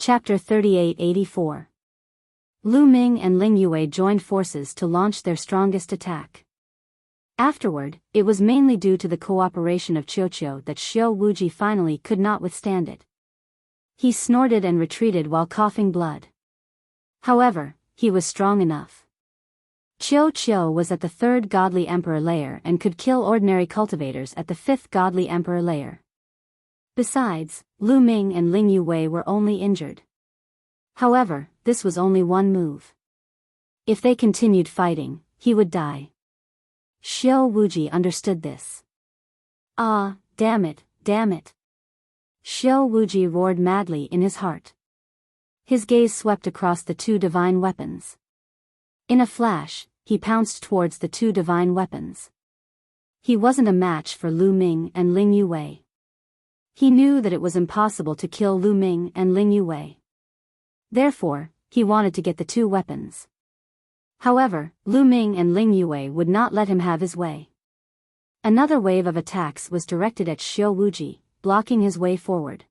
Chapter 3884. Lu Ming and Ling Yue joined forces to launch their strongest attack. Afterward, it was mainly due to the cooperation of Qiuqiu that Xiao Wuji finally could not withstand it. He snorted and retreated while coughing blood. However, he was strong enough. Qiuqiu was at the 3rd Godly Emperor layer and could kill ordinary cultivators at the 5th Godly Emperor layer. Besides, Lu Ming and Ling Yue were only injured. However, this was only one move. If they continued fighting, he would die. Xiao Wuji understood this. Ah, damn it, damn it. Xiao Wuji roared madly in his heart. His gaze swept across the 2 divine weapons. In a flash, he pounced towards the 2 divine weapons. He wasn't a match for Lu Ming and Ling Yue. He knew that it was impossible to kill Lu Ming and Ling Yue. Therefore, he wanted to get the 2 weapons. However, Lu Ming and Ling Yue would not let him have his way. Another wave of attacks was directed at Xiao Wuji, blocking his way forward.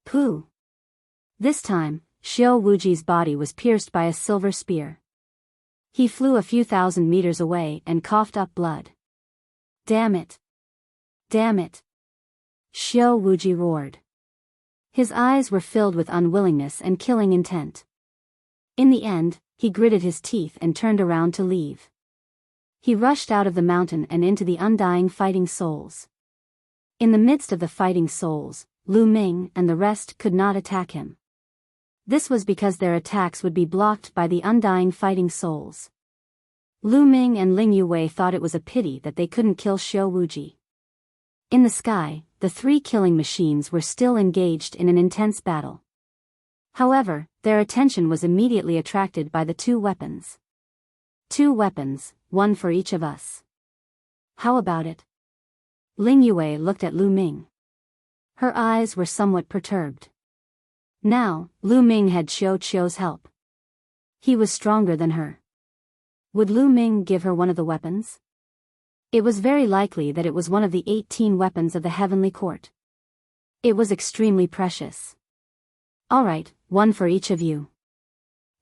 Pooh! This time, Xiao Wuji's body was pierced by a silver spear. He flew a few thousand meters away and coughed up blood. Damn it! Damn it! Xiao Wuji roared. His eyes were filled with unwillingness and killing intent. In the end, he gritted his teeth and turned around to leave. He rushed out of the mountain and into the undying fighting souls. In the midst of the fighting souls, Lu Ming and the rest could not attack him. This was because their attacks would be blocked by the undying fighting souls. Lu Ming and Ling Yue thought it was a pity that they couldn't kill Xiao Wuji. In the sky, the 3 killing machines were still engaged in an intense battle. However, their attention was immediately attracted by the 2 weapons. 2 weapons, 1 for each of us. How about it? Ling Yue looked at Lu Ming. Her eyes were somewhat perturbed. Now, Lu Ming had Qiuqiu's help. He was stronger than her. Would Lu Ming give her one of the weapons? It was very likely that it was one of the 18 weapons of the Heavenly Court. It was extremely precious. All right, 1 for each of you.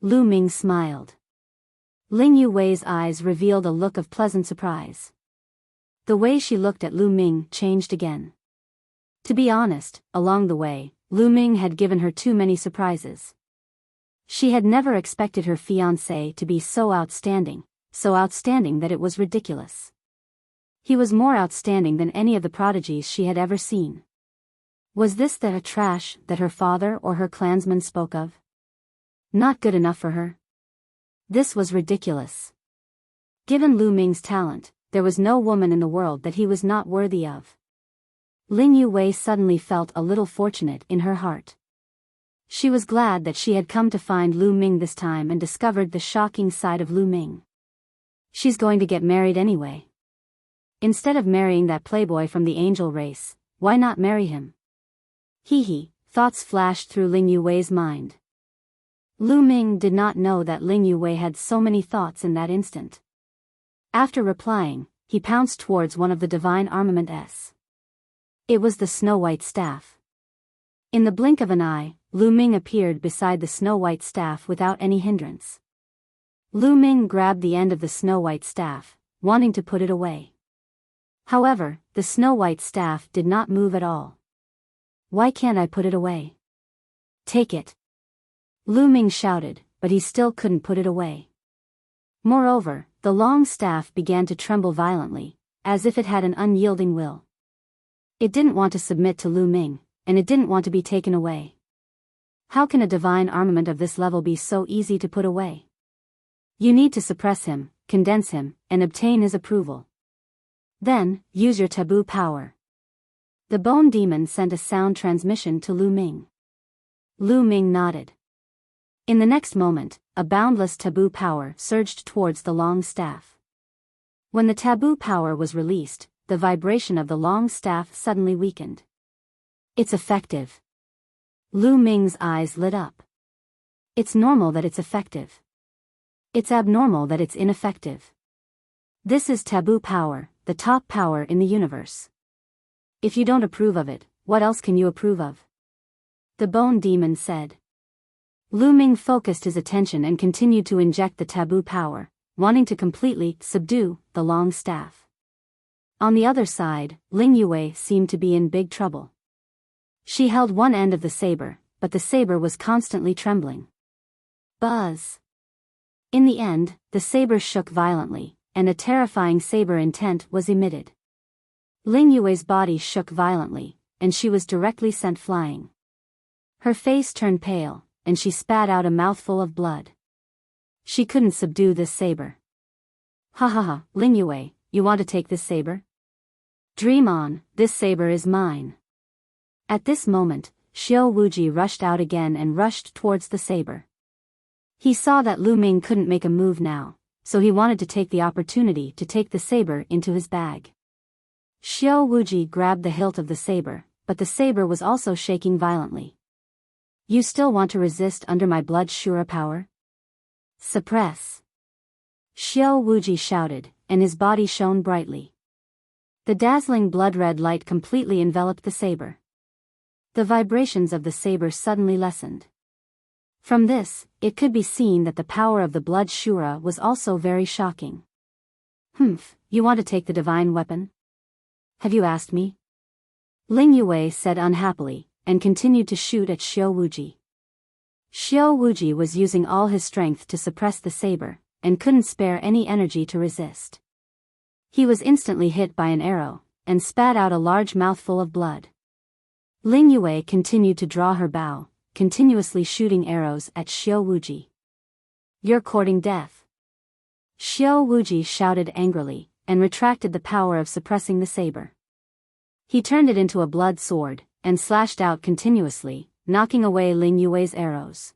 Lu Ming smiled. Ling Yue's eyes revealed a look of pleasant surprise. The way she looked at Lu Ming changed again. To be honest, along the way, Lu Ming had given her too many surprises. She had never expected her fiancé to be so outstanding that it was ridiculous. He was more outstanding than any of the prodigies she had ever seen. Was this the trash that her father or her clansmen spoke of? Not good enough for her? This was ridiculous. Given Lu Ming's talent, there was no woman in the world that he was not worthy of. Ling Yue suddenly felt a little fortunate in her heart. She was glad that she had come to find Lu Ming this time and discovered the shocking side of Lu Ming. She's going to get married anyway. Instead of marrying that playboy from the angel race, why not marry him? Thoughts flashed through Ling Yue's mind. Lu Ming did not know that Ling Yue had so many thoughts in that instant. After replying, he pounced towards one of the divine armaments. It was the snow-white staff. In the blink of an eye, Lu Ming appeared beside the snow-white staff without any hindrance. Lu Ming grabbed the end of the snow-white staff, wanting to put it away. However, the snow-white staff did not move at all. Why can't I put it away? Take it. Lu Ming shouted, but he still couldn't put it away. Moreover, the long staff began to tremble violently, as if it had an unyielding will. It didn't want to submit to Lu Ming, and it didn't want to be taken away. How can a divine armament of this level be so easy to put away? You need to suppress him, condense him, and obtain his approval. Then, use your taboo power. The bone demon sent a sound transmission to Lu Ming. Lu Ming nodded. In the next moment, a boundless taboo power surged towards the long staff. When the taboo power was released, the vibration of the long staff suddenly weakened. It's effective. Lu Ming's eyes lit up. It's normal that it's effective. It's abnormal that it's ineffective. This is taboo power, the top power in the universe. If you don't approve of it, what else can you approve of? The bone demon said. Lu Ming focused his attention and continued to inject the taboo power, wanting to completely subdue the long staff. On the other side, Ling Yue seemed to be in big trouble. She held one end of the saber, but the saber was constantly trembling. Buzz! In the end, the saber shook violently, and a terrifying saber intent was emitted. Ling Yue's body shook violently, and she was directly sent flying. Her face turned pale, and she spat out a mouthful of blood. She couldn't subdue this saber. Ha ha ha, Ling Yue, you want to take this saber? Dream on, this saber is mine. At this moment, Xiao Wuji rushed out again and rushed towards the saber. He saw that Lu Ming couldn't make a move now, so he wanted to take the opportunity to take the saber into his bag. Xiao Wuji grabbed the hilt of the saber, but the saber was also shaking violently. You still want to resist under my blood Shura power? Suppress! Xiao Wuji shouted, and his body shone brightly. The dazzling blood-red light completely enveloped the saber. The vibrations of the saber suddenly lessened. From this, it could be seen that the power of the blood Shura was also very shocking. Humph, you want to take the divine weapon? Have you asked me? Ling Yue said unhappily, and continued to shoot at Xiao Wuji. Xiao Wuji was using all his strength to suppress the saber, and couldn't spare any energy to resist. He was instantly hit by an arrow, and spat out a large mouthful of blood. Ling Yue continued to draw her bow, continuously shooting arrows at Xiao Wuji. You're courting death. Xiao Wuji shouted angrily, and retracted the power of suppressing the saber. He turned it into a blood sword, and slashed out continuously, knocking away Ling Yue's arrows.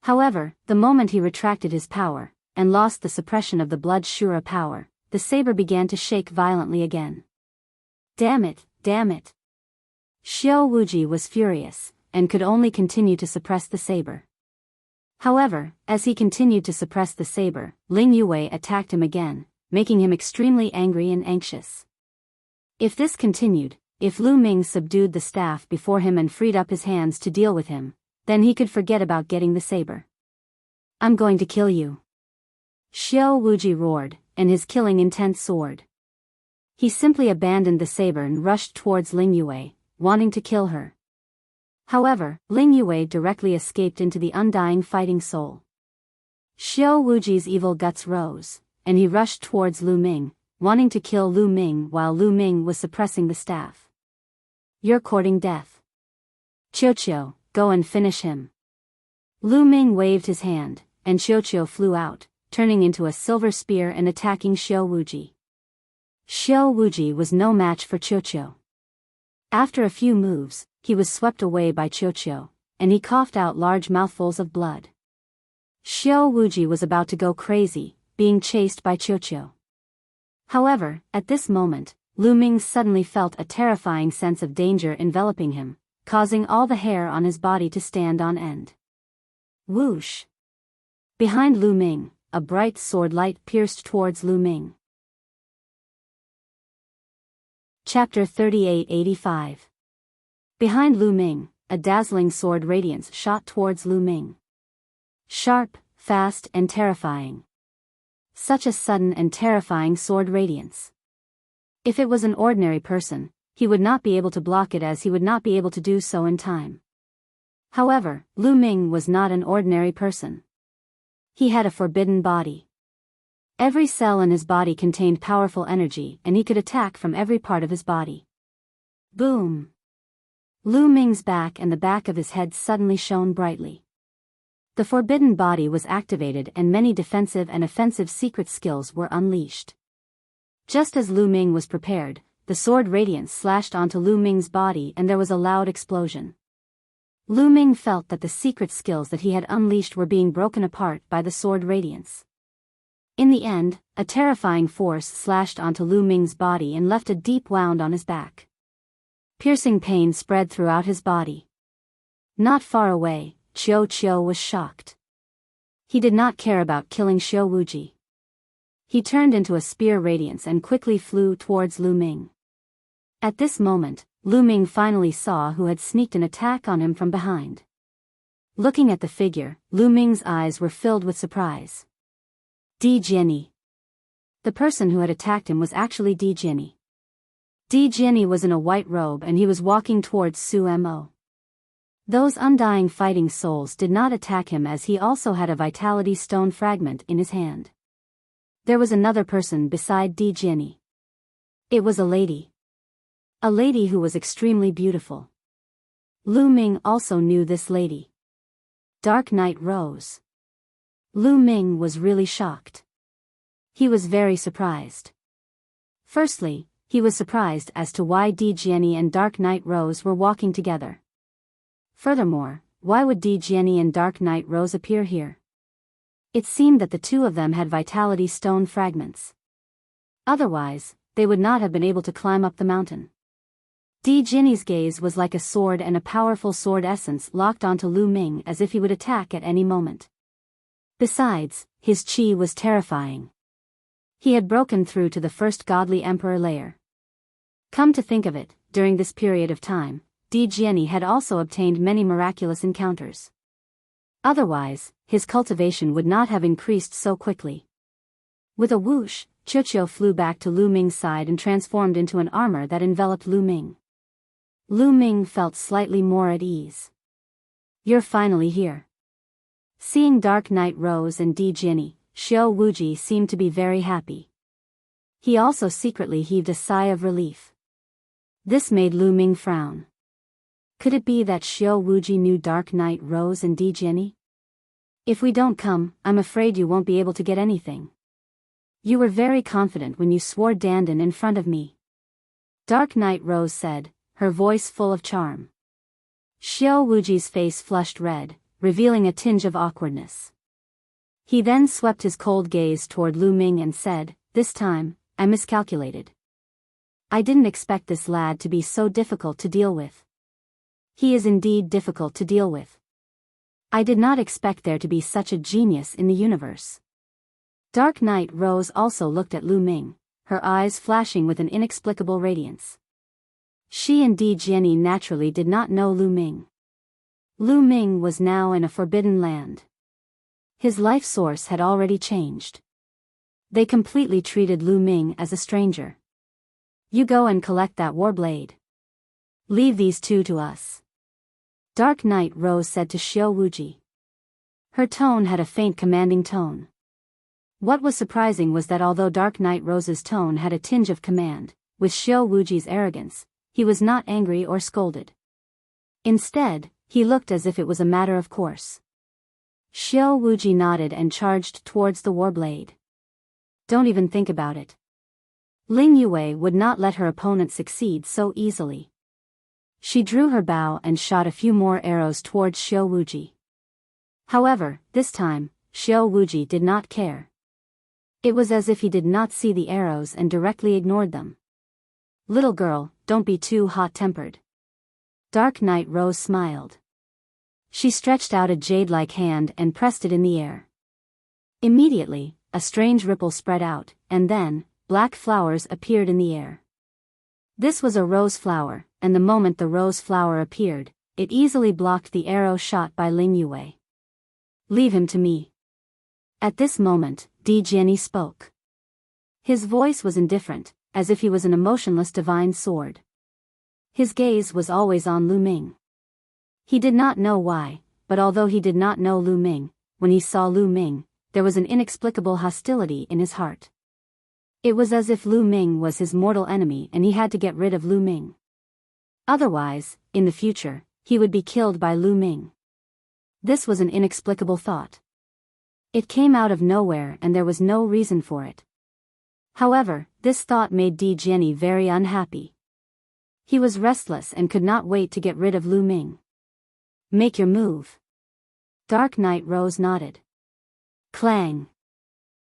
However, the moment he retracted his power, and lost the suppression of the blood Shura power, the saber began to shake violently again. Damn it, damn it! Xiao Wuji was furious, and could only continue to suppress the saber. However, as he continued to suppress the saber, Ling Yue attacked him again, making him extremely angry and anxious. If this continued, if Lu Ming subdued the staff before him and freed up his hands to deal with him, then he could forget about getting the saber. I'm going to kill you. Xiao Wuji roared, and his killing intent soared. He simply abandoned the saber and rushed towards Ling Yue, wanting to kill her. However, Ling Yue directly escaped into the undying fighting soul. Xiao Wuji's evil guts rose, and he rushed towards Lu Ming, wanting to kill Lu Ming while Lu Ming was suppressing the staff. You're courting death. Qiuqiu, go and finish him. Lu Ming waved his hand, and Qiuqiu flew out, turning into a silver spear and attacking Xiao Wuji. Xiao Wuji was no match for Qiuqiu. After a few moves, he was swept away by Qiuqiu, and he coughed out large mouthfuls of blood. Xiao Wuji was about to go crazy, being chased by Qiuqiu. However, at this moment, Lu Ming suddenly felt a terrifying sense of danger enveloping him, causing all the hair on his body to stand on end. Whoosh! Behind Lu Ming, a bright sword light pierced towards Lu Ming. Chapter 3885. Behind Lu Ming, a dazzling sword radiance shot towards Lu Ming. Sharp, fast and terrifying. Such a sudden and terrifying sword radiance. If it was an ordinary person, he would not be able to block it, as he would not be able to do so in time. However, Lu Ming was not an ordinary person. He had a forbidden body. Every cell in his body contained powerful energy, and he could attack from every part of his body. Boom! Lu Ming's back and the back of his head suddenly shone brightly. The forbidden body was activated and many defensive and offensive secret skills were unleashed. Just as Lu Ming was prepared, the sword radiance slashed onto Lu Ming's body and there was a loud explosion. Lu Ming felt that the secret skills that he had unleashed were being broken apart by the sword radiance. In the end, a terrifying force slashed onto Lu Ming's body and left a deep wound on his back. Piercing pain spread throughout his body. Not far away, Qiuqiu was shocked. He did not care about killing Xiao Wuji. He turned into a spear radiance and quickly flew towards Lu Ming. At this moment, Lu Ming finally saw who had sneaked an attack on him from behind. Looking at the figure, Lu Ming's eyes were filled with surprise. Di Jianyi. The person who had attacked him was actually Di Jianyi. Di Jianyi was in a white robe and he was walking towards Su Mo. Those undying fighting souls did not attack him as he also had a vitality stone fragment in his hand. There was another person beside Di Jianyi. It was a lady. A lady who was extremely beautiful. Lu Ming also knew this lady. Dark Knight Rose. Lu Ming was really shocked. He was very surprised. Firstly, he was surprised as to why Di Jianyi and Dark Knight Rose were walking together. Furthermore, why would Di Jianyi and Dark Knight Rose appear here? It seemed that the two of them had vitality stone fragments. Otherwise, they would not have been able to climb up the mountain. Di Jianyi's gaze was like a sword and a powerful sword essence locked onto Lu Ming as if he would attack at any moment. Besides, his chi was terrifying. He had broken through to the first godly emperor layer. Come to think of it, during this period of time, Di Jianyi had also obtained many miraculous encounters. Otherwise, his cultivation would not have increased so quickly. With a whoosh, Chuchio flew back to Lu Ming's side and transformed into an armor that enveloped Lu Ming. Lu Ming felt slightly more at ease. You're finally here. Seeing Dark Knight Rose and Di Jianyi, Xiao Wuji seemed to be very happy. He also secretly heaved a sigh of relief. This made Lu Ming frown. Could it be that Xiao Wuji knew Dark Knight Rose and Di Jianyi? If we don't come, I'm afraid you won't be able to get anything. You were very confident when you swore Dandan in front of me. Dark Knight Rose said, her voice full of charm. Xiao Wuji's face flushed red, revealing a tinge of awkwardness. He then swept his cold gaze toward Lu Ming and said, this time, I miscalculated. I didn't expect this lad to be so difficult to deal with. He is indeed difficult to deal with. I did not expect there to be such a genius in the universe. Dark Knight Rose also looked at Lu Ming, her eyes flashing with an inexplicable radiance. She and Di Jianyi naturally did not know Lu Ming. Lu Ming was now in a forbidden land. His life source had already changed. They completely treated Lu Ming as a stranger. You go and collect that war blade. Leave these two to us. Dark Knight Rose said to Xiao Wuji. Her tone had a faint commanding tone. What was surprising was that although Dark Knight Rose's tone had a tinge of command, with Xiao Wuji's arrogance, he was not angry or scolded. Instead, he looked as if it was a matter of course. Xiao Wuji nodded and charged towards the warblade. Don't even think about it. Ling Yue would not let her opponent succeed so easily. She drew her bow and shot a few more arrows towards Xiao Wuji. However, this time, Xiao Wuji did not care. It was as if he did not see the arrows and directly ignored them. Little girl, don't be too hot-tempered. Dark Knight Rose smiled. She stretched out a jade-like hand and pressed it in the air. Immediately, a strange ripple spread out, and then, black flowers appeared in the air. This was a rose flower, and the moment the rose flower appeared, it easily blocked the arrow shot by Ling Yue. Leave him to me. At this moment, Di Jianyi spoke. His voice was indifferent, as if he was an emotionless divine sword. His gaze was always on Lu Ming. He did not know why, but although he did not know Lu Ming, when he saw Lu Ming, there was an inexplicable hostility in his heart. It was as if Lu Ming was his mortal enemy and he had to get rid of Lu Ming. Otherwise, in the future, he would be killed by Lu Ming. This was an inexplicable thought. It came out of nowhere and there was no reason for it. However, this thought made Di Jianyi very unhappy. He was restless and could not wait to get rid of Lu Ming. Make your move. Dark Knight Rose nodded. Clang.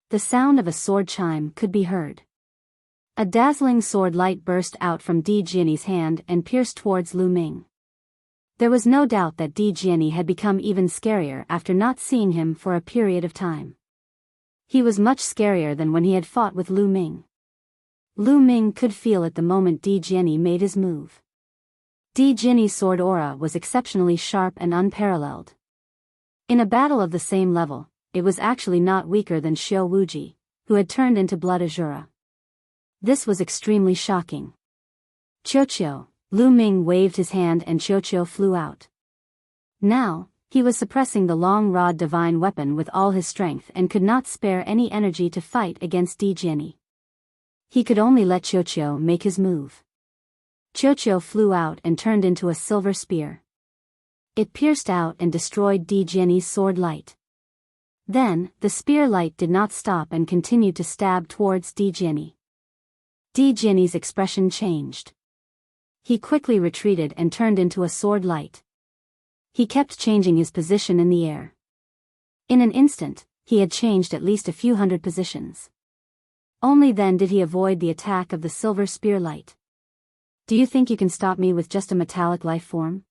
The sound of a sword chime could be heard. A dazzling sword light burst out from Di Jianyi's hand and pierced towards Lu Ming. There was no doubt that Di Jianyi had become even scarier after not seeing him for a period of time. He was much scarier than when he had fought with Lu Ming. Lu Ming could feel it the moment Di Jianyi made his move. Di Jianyi's sword aura was exceptionally sharp and unparalleled. In a battle of the same level, it was actually not weaker than Xiao Wuji, who had turned into blood azura. This was extremely shocking. Qiuqiu, Lu Ming waved his hand and Qiuqiu flew out. Now, he was suppressing the long rod divine weapon with all his strength and could not spare any energy to fight against Di Jiani. He could only let Qiuqiu make his move. Qiuqiu flew out and turned into a silver spear. It pierced out and destroyed Di Jiani's sword light. Then, the spear light did not stop and continued to stab towards Di Jiani. Di Jiani's expression changed. He quickly retreated and turned into a sword light. He kept changing his position in the air. In an instant, he had changed at least a few hundred positions. Only then did he avoid the attack of the silver spear light. Do you think you can stop me with just a metallic life form?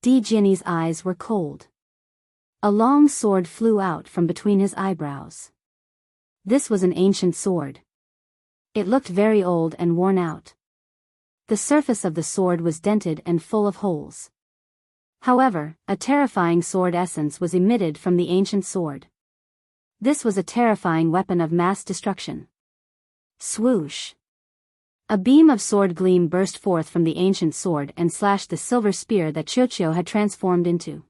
Di Jiani's eyes were cold. A long sword flew out from between his eyebrows. This was an ancient sword. It looked very old and worn out. The surface of the sword was dented and full of holes. However, a terrifying sword essence was emitted from the ancient sword. This was a terrifying weapon of mass destruction. Swoosh! A beam of sword gleam burst forth from the ancient sword and slashed the silver spear that Qiuqiu had transformed into.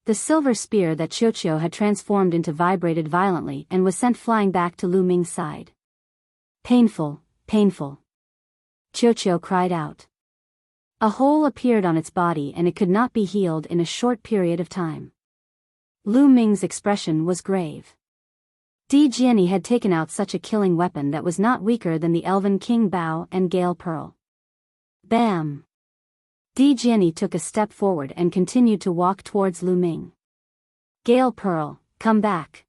The silver spear that Qiuqiu had transformed into vibrated violently and was sent flying back to Lu Ming's side. Painful, painful. Qiuqiu cried out. A hole appeared on its body and it could not be healed in a short period of time. Lu Ming's expression was grave. Di Jiani had taken out such a killing weapon that was not weaker than the Elven King Biyao and Gale Pearl. Bam! Di Jiani took a step forward and continued to walk towards Lu Ming. Gale Pearl, come back!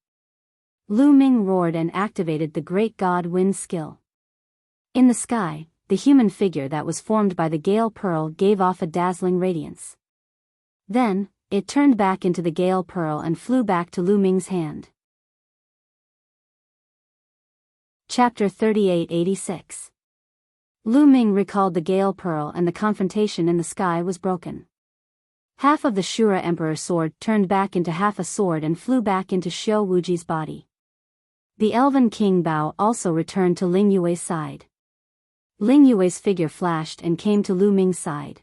Lu Ming roared and activated the Great God Wind skill. In the sky, the human figure that was formed by the Gale Pearl gave off a dazzling radiance. Then, it turned back into the Gale Pearl and flew back to Lu Ming's hand. Chapter 3886. Lu Ming recalled the Gale Pearl and the confrontation in the sky was broken. Half of the Shura Emperor's sword turned back into half a sword and flew back into Xiao Wuji's body. The Elven King Biyao also returned to Ling Yue's side. Ling Yue's figure flashed and came to Lu Ming's side.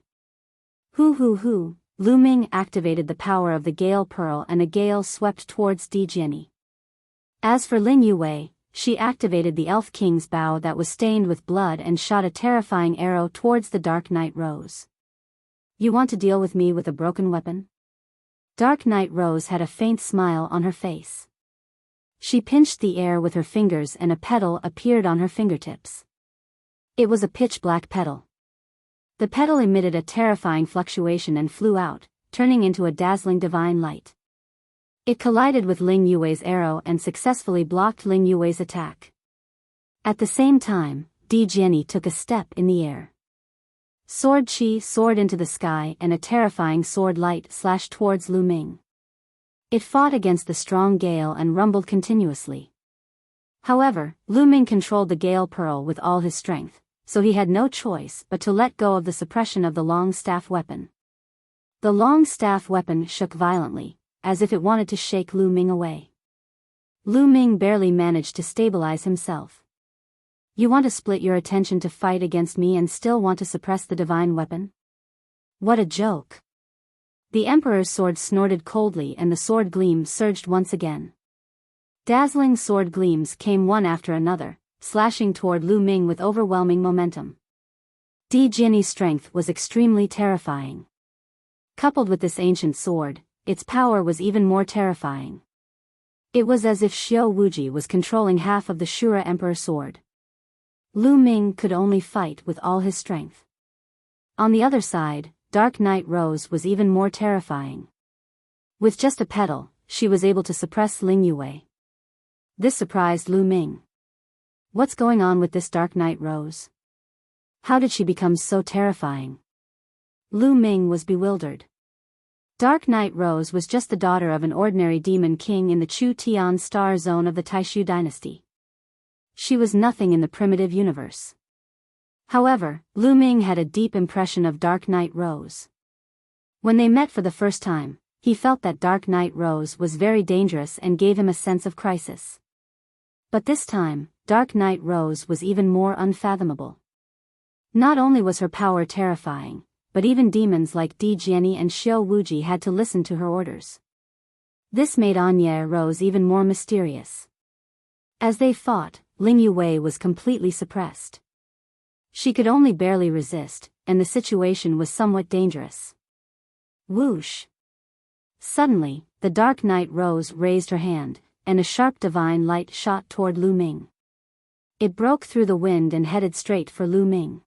Hu! Lu Ming activated the power of the Gale Pearl and a gale swept towards Di Jiani. As for Ling Yue, she activated the Elf King's bow that was stained with blood and shot a terrifying arrow towards the Dark Knight Rose. You want to deal with me with a broken weapon? Dark Knight Rose had a faint smile on her face. She pinched the air with her fingers and a petal appeared on her fingertips. It was a pitch-black petal. The petal emitted a terrifying fluctuation and flew out, turning into a dazzling divine light. It collided with Ling Yue's arrow and successfully blocked Ling Yue's attack. At the same time, Di Jiani took a step in the air. Sword Qi soared into the sky and a terrifying sword light slashed towards Lu Ming. It fought against the strong gale and rumbled continuously. However, Lu Ming controlled the Gale Pearl with all his strength, so he had no choice but to let go of the suppression of the long staff weapon. The long staff weapon shook violently, as if it wanted to shake Lu Ming away. Lu Ming barely managed to stabilize himself. You want to split your attention to fight against me and still want to suppress the divine weapon? What a joke! The Emperor's sword snorted coldly and the sword gleam surged once again. Dazzling sword gleams came one after another, slashing toward Lu Ming with overwhelming momentum. Di Jiani's strength was extremely terrifying. Coupled with this ancient sword, its power was even more terrifying. It was as if Xiao Wuji was controlling half of the Shura Emperor's sword. Lu Ming could only fight with all his strength. On the other side, Dark Knight Rose was even more terrifying. With just a petal, she was able to suppress Ling Yue. This surprised Lu Ming. What's going on with this Dark Knight Rose? How did she become so terrifying? Lu Ming was bewildered. Dark Knight Rose was just the daughter of an ordinary demon king in the Chu Tian star zone of the Taishu dynasty. She was nothing in the primitive universe. However, Lu Ming had a deep impression of Dark Knight Rose. When they met for the first time, He felt that Dark Knight Rose was very dangerous and gave him a sense of crisis. But this time, Dark Knight Rose was even more unfathomable. Not only was her power terrifying, but even demons like Di Jianyi and Xiao Wuji had to listen to her orders. This made Anya Rose even more mysterious. As they fought, Ling Yue was completely suppressed. She could only barely resist, and the situation was somewhat dangerous. Whoosh! Suddenly, the Dark Knight Rose raised her hand, and a sharp divine light shot toward Lu Ming. It broke through the wind and headed straight for Lu Ming.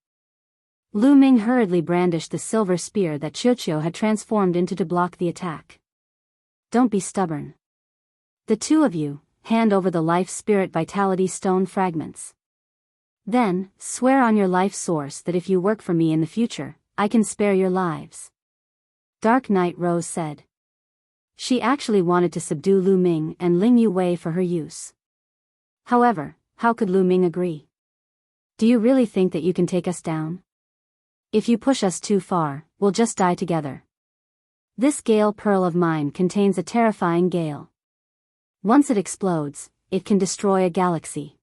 Lu Ming hurriedly brandished the silver spear that Qiuqiu had transformed into to block the attack. Don't be stubborn. The two of you, hand over the life spirit vitality stone fragments. Then, swear on your life source that if you work for me in the future, I can spare your lives. Dark Knight Rose said. She actually wanted to subdue Lu Ming and Ling Yue for her use. However, how could Lu Ming agree? Do you really think that you can take us down? If you push us too far, we'll just die together. This gale pearl of mine contains a terrifying gale. Once it explodes, it can destroy a galaxy.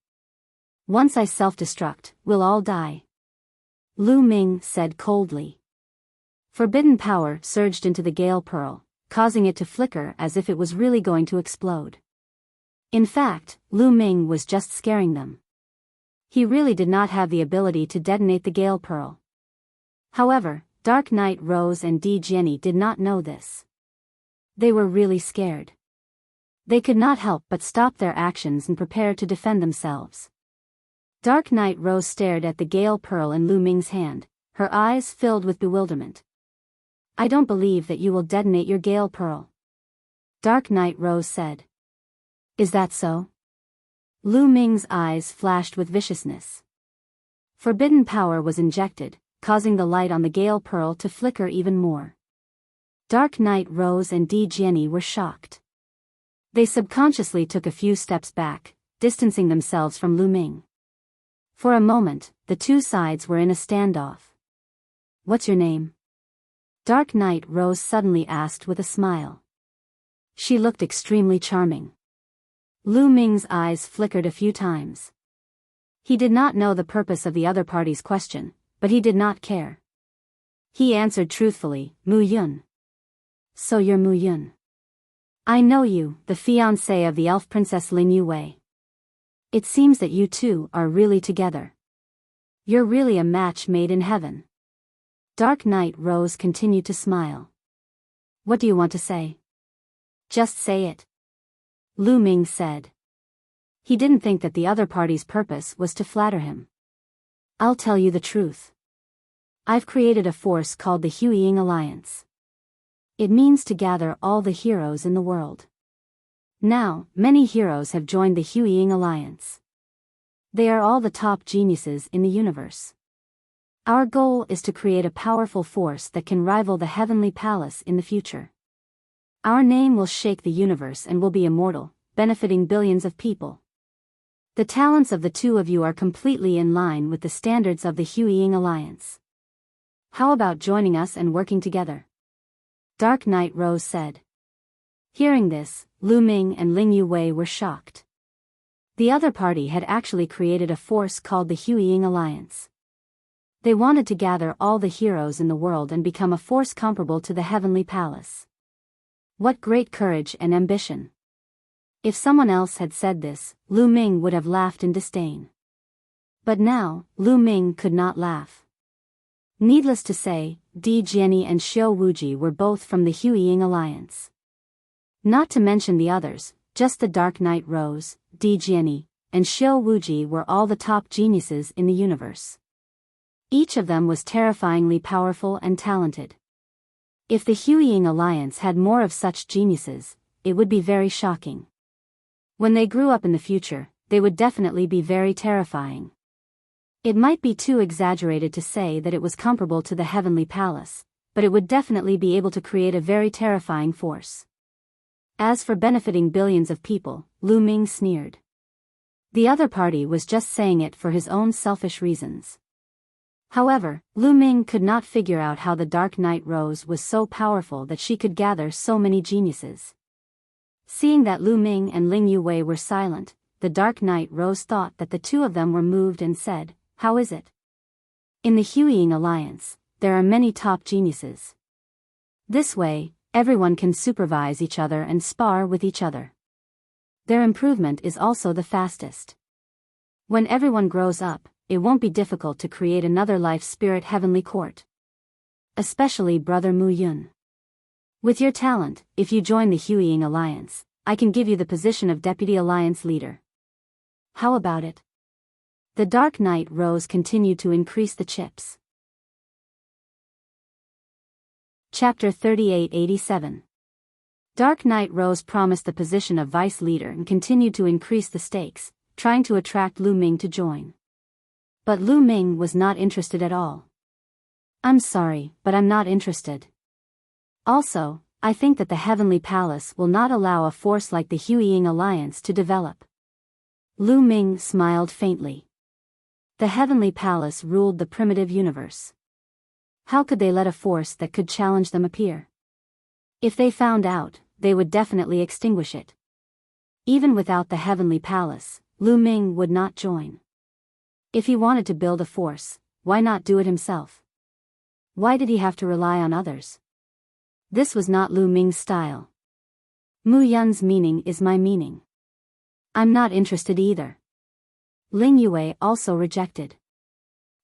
Once I self-destruct, we'll all die. Lu Ming said coldly. Forbidden power surged into the gale pearl, causing it to flicker as if it was really going to explode. In fact, Lu Ming was just scaring them. He really did not have the ability to detonate the gale pearl. However, Dark Knight Rose and Di Jianyi did not know this. They were really scared. They could not help but stop their actions and prepare to defend themselves. Dark Knight Rose stared at the gale pearl in Lu Ming's hand, her eyes filled with bewilderment. I don't believe that you will detonate your gale pearl. Dark Knight Rose said. Is that so? Lu Ming's eyes flashed with viciousness. Forbidden power was injected, causing the light on the gale pearl to flicker even more. Dark Knight Rose and Di Jianyi were shocked. They subconsciously took a few steps back, distancing themselves from Lu Ming. For a moment, the two sides were in a standoff. What's your name? Dark Knight Rose suddenly asked with a smile. She looked extremely charming. Lu Ming's eyes flickered a few times. He did not know the purpose of the other party's question, but he did not care. He answered truthfully, Mu Yun. So you're Mu Yun. I know you, the fiancé of the elf princess Ling Yue. It seems that you two are really together. You're really a match made in heaven. Dark Knight Rose continued to smile. What do you want to say? Just say it. Lu Ming said. He didn't think that the other party's purpose was to flatter him. I'll tell you the truth. I've created a force called the Huiying Alliance. It means to gather all the heroes in the world. Now, many heroes have joined the Huiying Alliance. They are all the top geniuses in the universe. Our goal is to create a powerful force that can rival the Heavenly Palace in the future. Our name will shake the universe and will be immortal, benefiting billions of people. The talents of the two of you are completely in line with the standards of the Huiying Alliance. How about joining us and working together? Dark Knight Rose said. Hearing this, Lu Ming and Ling Yue were shocked. The other party had actually created a force called the Huiying Alliance. They wanted to gather all the heroes in the world and become a force comparable to the Heavenly Palace. What great courage and ambition! If someone else had said this, Lu Ming would have laughed in disdain. But now, Lu Ming could not laugh. Needless to say, Di Jianyi and Xiao Wuji were both from the Huiying Alliance. Not to mention the others, just the Dark Knight Rose, Di Jianyi, and Xiao Wuji were all the top geniuses in the universe. Each of them was terrifyingly powerful and talented. If the Huiying Alliance had more of such geniuses, it would be very shocking. When they grew up in the future, they would definitely be very terrifying. It might be too exaggerated to say that it was comparable to the Heavenly Palace, but it would definitely be able to create a very terrifying force. As for benefiting billions of people, Lu Ming sneered. The other party was just saying it for his own selfish reasons. However, Lu Ming could not figure out how the Dark Knight Rose was so powerful that she could gather so many geniuses. Seeing that Lu Ming and Ling Yue were silent, the Dark Knight Rose thought that the two of them were moved and said, "How is it? In the Huiying Alliance, there are many top geniuses. This way, everyone can supervise each other and spar with each other. Their improvement is also the fastest. When everyone grows up, it won't be difficult to create another life spirit heavenly court. Especially Brother Mu Yun. With your talent, if you join the Huiying Alliance, I can give you the position of Deputy Alliance Leader. How about it?" The Dark Knight Rose continued to increase the chips. Chapter 3887. Dark Knight Rose promised the position of Vice Leader and continued to increase the stakes, trying to attract Lu Ming to join. But Lu Ming was not interested at all. "I'm sorry, but I'm not interested. Also, I think that the Heavenly Palace will not allow a force like the Huiying Alliance to develop." Lu Ming smiled faintly. The Heavenly Palace ruled the primitive universe. How could they let a force that could challenge them appear? If they found out, they would definitely extinguish it. Even without the Heavenly Palace, Lu Ming would not join. If he wanted to build a force, why not do it himself? Why did he have to rely on others? This was not Lu Ming's style. Mu Yun's meaning is my meaning. I'm not interested either. Ling Yue also rejected.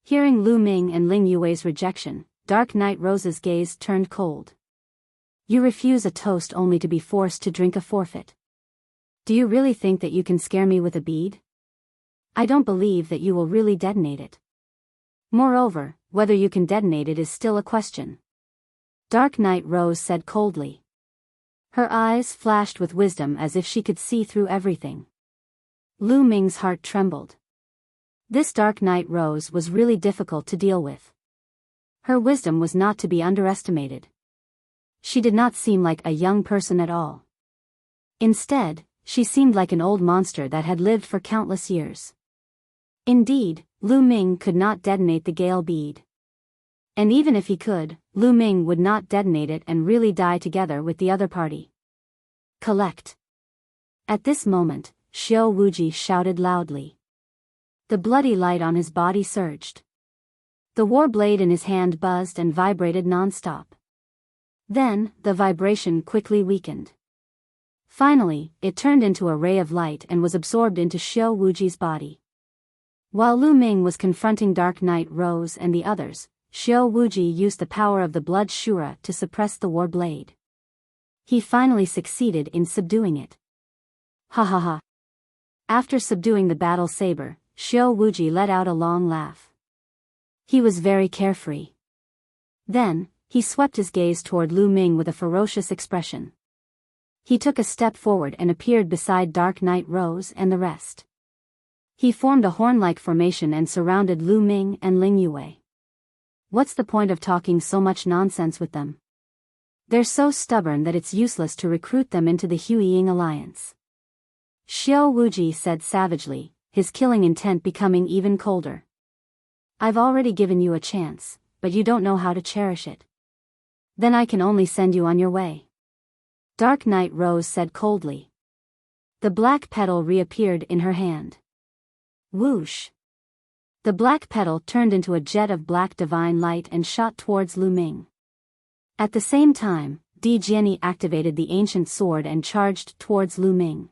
Hearing Lu Ming and Ling Yue's rejection, Dark Knight Rose's gaze turned cold. "You refuse a toast only to be forced to drink a forfeit. Do you really think that you can scare me with a bead? I don't believe that you will really detonate it. Moreover, whether you can detonate it is still a question." Dark Knight Rose said coldly. Her eyes flashed with wisdom as if she could see through everything. Lu Ming's heart trembled. This Dark Knight Rose was really difficult to deal with. Her wisdom was not to be underestimated. She did not seem like a young person at all. Instead, she seemed like an old monster that had lived for countless years. Indeed, Lu Ming could not detonate the Gale bead. And even if he could, Lu Ming would not detonate it and really die together with the other party. "Collect." At this moment, Xiao Wuji shouted loudly. The bloody light on his body surged. The war blade in his hand buzzed and vibrated non-stop. Then, the vibration quickly weakened. Finally, it turned into a ray of light and was absorbed into Xiao Wuji's body. While Lu Ming was confronting Dark Knight Rose and the others, Xiao Wuji used the power of the blood Shura to suppress the war blade. He finally succeeded in subduing it. Ha ha ha. After subduing the battle saber, Xiao Wuji let out a long laugh. He was very carefree. Then, he swept his gaze toward Lu Ming with a ferocious expression. He took a step forward and appeared beside Dark Knight Rose and the rest. He formed a horn-like formation and surrounded Lu Ming and Ling Yue. What's the point of talking so much nonsense with them? They're so stubborn that it's useless to recruit them into the Huiying Alliance. Xiao Wuji said savagely, his killing intent becoming even colder. "I've already given you a chance, but you don't know how to cherish it. Then I can only send you on your way." Dark Knight Rose said coldly. The black petal reappeared in her hand. Whoosh! The black petal turned into a jet of black divine light and shot towards Lu Ming. At the same time, Di Jiani activated the ancient sword and charged towards Lu Ming.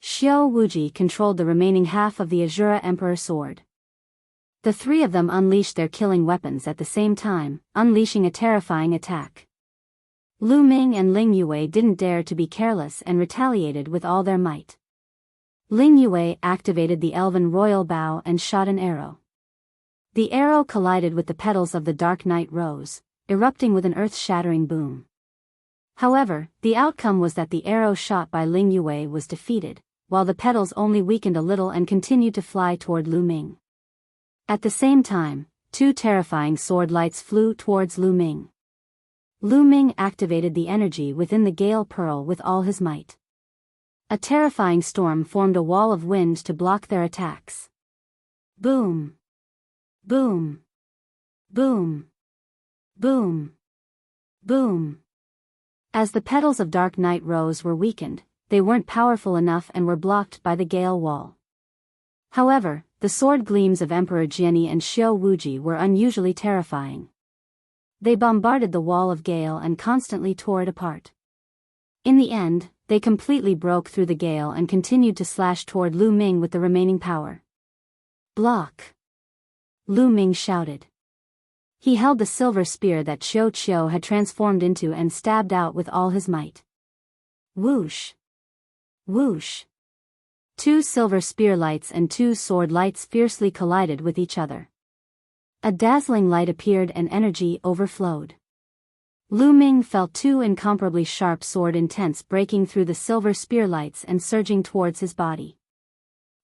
Xiao Wuji controlled the remaining half of the Azura Emperor sword. The three of them unleashed their killing weapons at the same time, unleashing a terrifying attack. Lu Ming and Ling Yue didn't dare to be careless and retaliated with all their might. Ling Yue activated the Elven Royal Bow and shot an arrow. The arrow collided with the petals of the Dark Knight Rose, erupting with an earth-shattering boom. However, the outcome was that the arrow shot by Ling Yue was defeated, while the petals only weakened a little and continued to fly toward Lu Ming. At the same time, two terrifying sword lights flew towards Lu Ming. Lu Ming activated the energy within the Gale Pearl with all his might. A terrifying storm formed a wall of wind to block their attacks. Boom! Boom! Boom. Boom. Boom. As the petals of Dark Night Rose were weakened, they weren't powerful enough and were blocked by the Gale Wall. However, the sword gleams of Emperor Jiani and Xiao Wuji were unusually terrifying. They bombarded the wall of Gale and constantly tore it apart. In the end, they completely broke through the gale and continued to slash toward Lu Ming with the remaining power. Block! Lu Ming shouted. He held the silver spear that Xiao Qiu had transformed into and stabbed out with all his might. Whoosh! Whoosh! 2 silver spear lights and 2 sword lights fiercely collided with each other. A dazzling light appeared and energy overflowed. Lu Ming felt 2 incomparably sharp sword intents breaking through the silver spear lights and surging towards his body.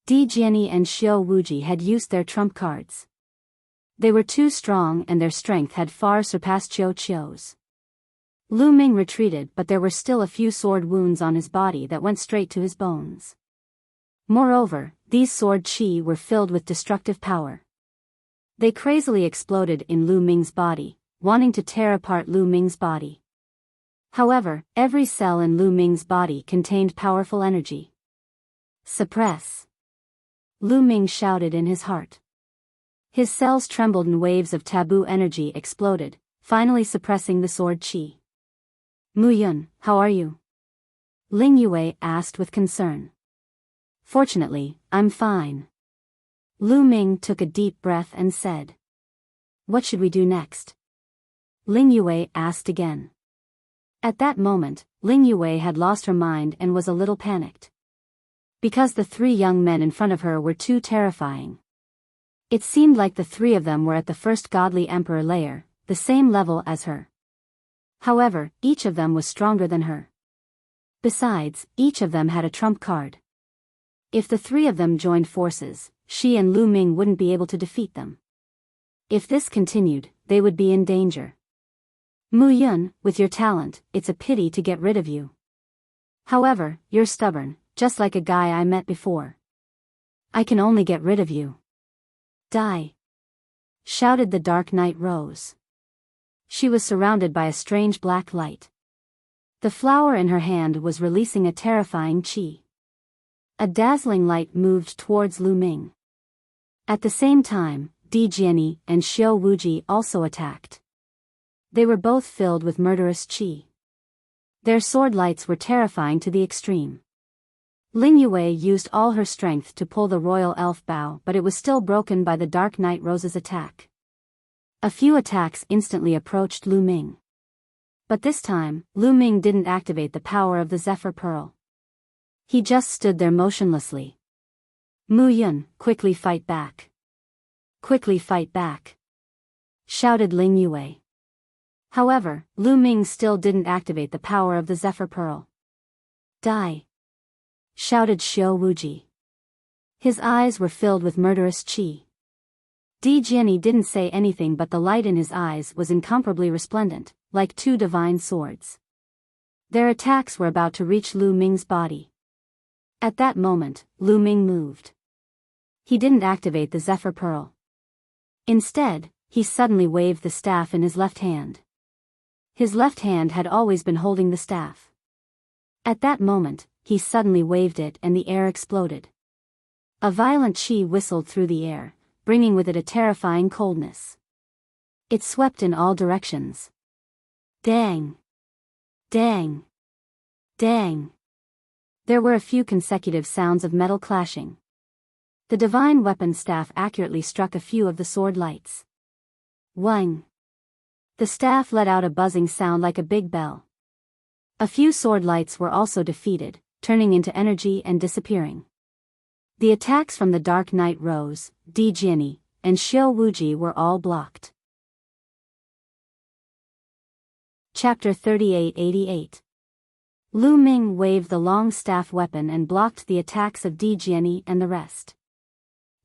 Di Jiani and Xiao Wuji had used their trump cards. They were too strong and their strength had far surpassed Xiao Qiu's. Lu Ming retreated, but there were still a few sword wounds on his body that went straight to his bones. Moreover, these sword qi were filled with destructive power. They crazily exploded in Lu Ming's body, wanting to tear apart Lu Ming's body. However, every cell in Lu Ming's body contained powerful energy. Suppress! Lu Ming shouted in his heart. His cells trembled and waves of taboo energy exploded, finally suppressing the sword qi. Mu Yun, how are you? Ling Yue asked with concern. Fortunately, I'm fine. Lu Ming took a deep breath and said. What should we do next? Ling Yue asked again. At that moment, Ling Yue had lost her mind and was a little panicked. Because the 3 young men in front of her were too terrifying. It seemed like the 3 of them were at the first godly emperor layer, the same level as her. However, each of them was stronger than her. Besides, each of them had a trump card. If the 3 of them joined forces, she and Lu Ming wouldn't be able to defeat them. If this continued, they would be in danger. Mu Yun, with your talent, it's a pity to get rid of you. However, you're stubborn, just like a guy I met before. I can only get rid of you. Die! Shouted the Dark Night Rose. She was surrounded by a strange black light. The flower in her hand was releasing a terrifying qi. A dazzling light moved towards Lu Ming. At the same time, Di Jiani and Xiao Wuji also attacked. They were both filled with murderous qi. Their sword lights were terrifying to the extreme. Ling Yue used all her strength to pull the royal elf bow, but it was still broken by the Dark Night Rose's attack. A few attacks instantly approached Lu Ming. But this time, Lu Ming didn't activate the power of the Zephyr Pearl. He just stood there motionlessly. Mu Yun, quickly fight back. Quickly fight back! Shouted Ling Yue. However, Lu Ming still didn't activate the power of the Zephyr Pearl. Die! Shouted Xiao Wuji. His eyes were filled with murderous qi. Di Jiani didn't say anything, but the light in his eyes was incomparably resplendent, like 2 divine swords. Their attacks were about to reach Lu Ming's body. At that moment, Lu Ming moved. He didn't activate the Zephyr Pearl. Instead, he suddenly waved the staff in his left hand. His left hand had always been holding the staff. At that moment, he suddenly waved it and the air exploded. A violent qi whistled through the air, bringing with it a terrifying coldness. It swept in all directions. Dang! Dang! Dang! There were a few consecutive sounds of metal clashing. The divine weapon staff accurately struck a few of the sword lights. Wang! The staff let out a buzzing sound like a big bell. A few sword lights were also defeated, turning into energy and disappearing. The attacks from the Dark Night Rose, Di Jiani, and Xiao Wuji were all blocked. Chapter 3888. Lu Ming waved the long staff weapon and blocked the attacks of Di Jiani and the rest.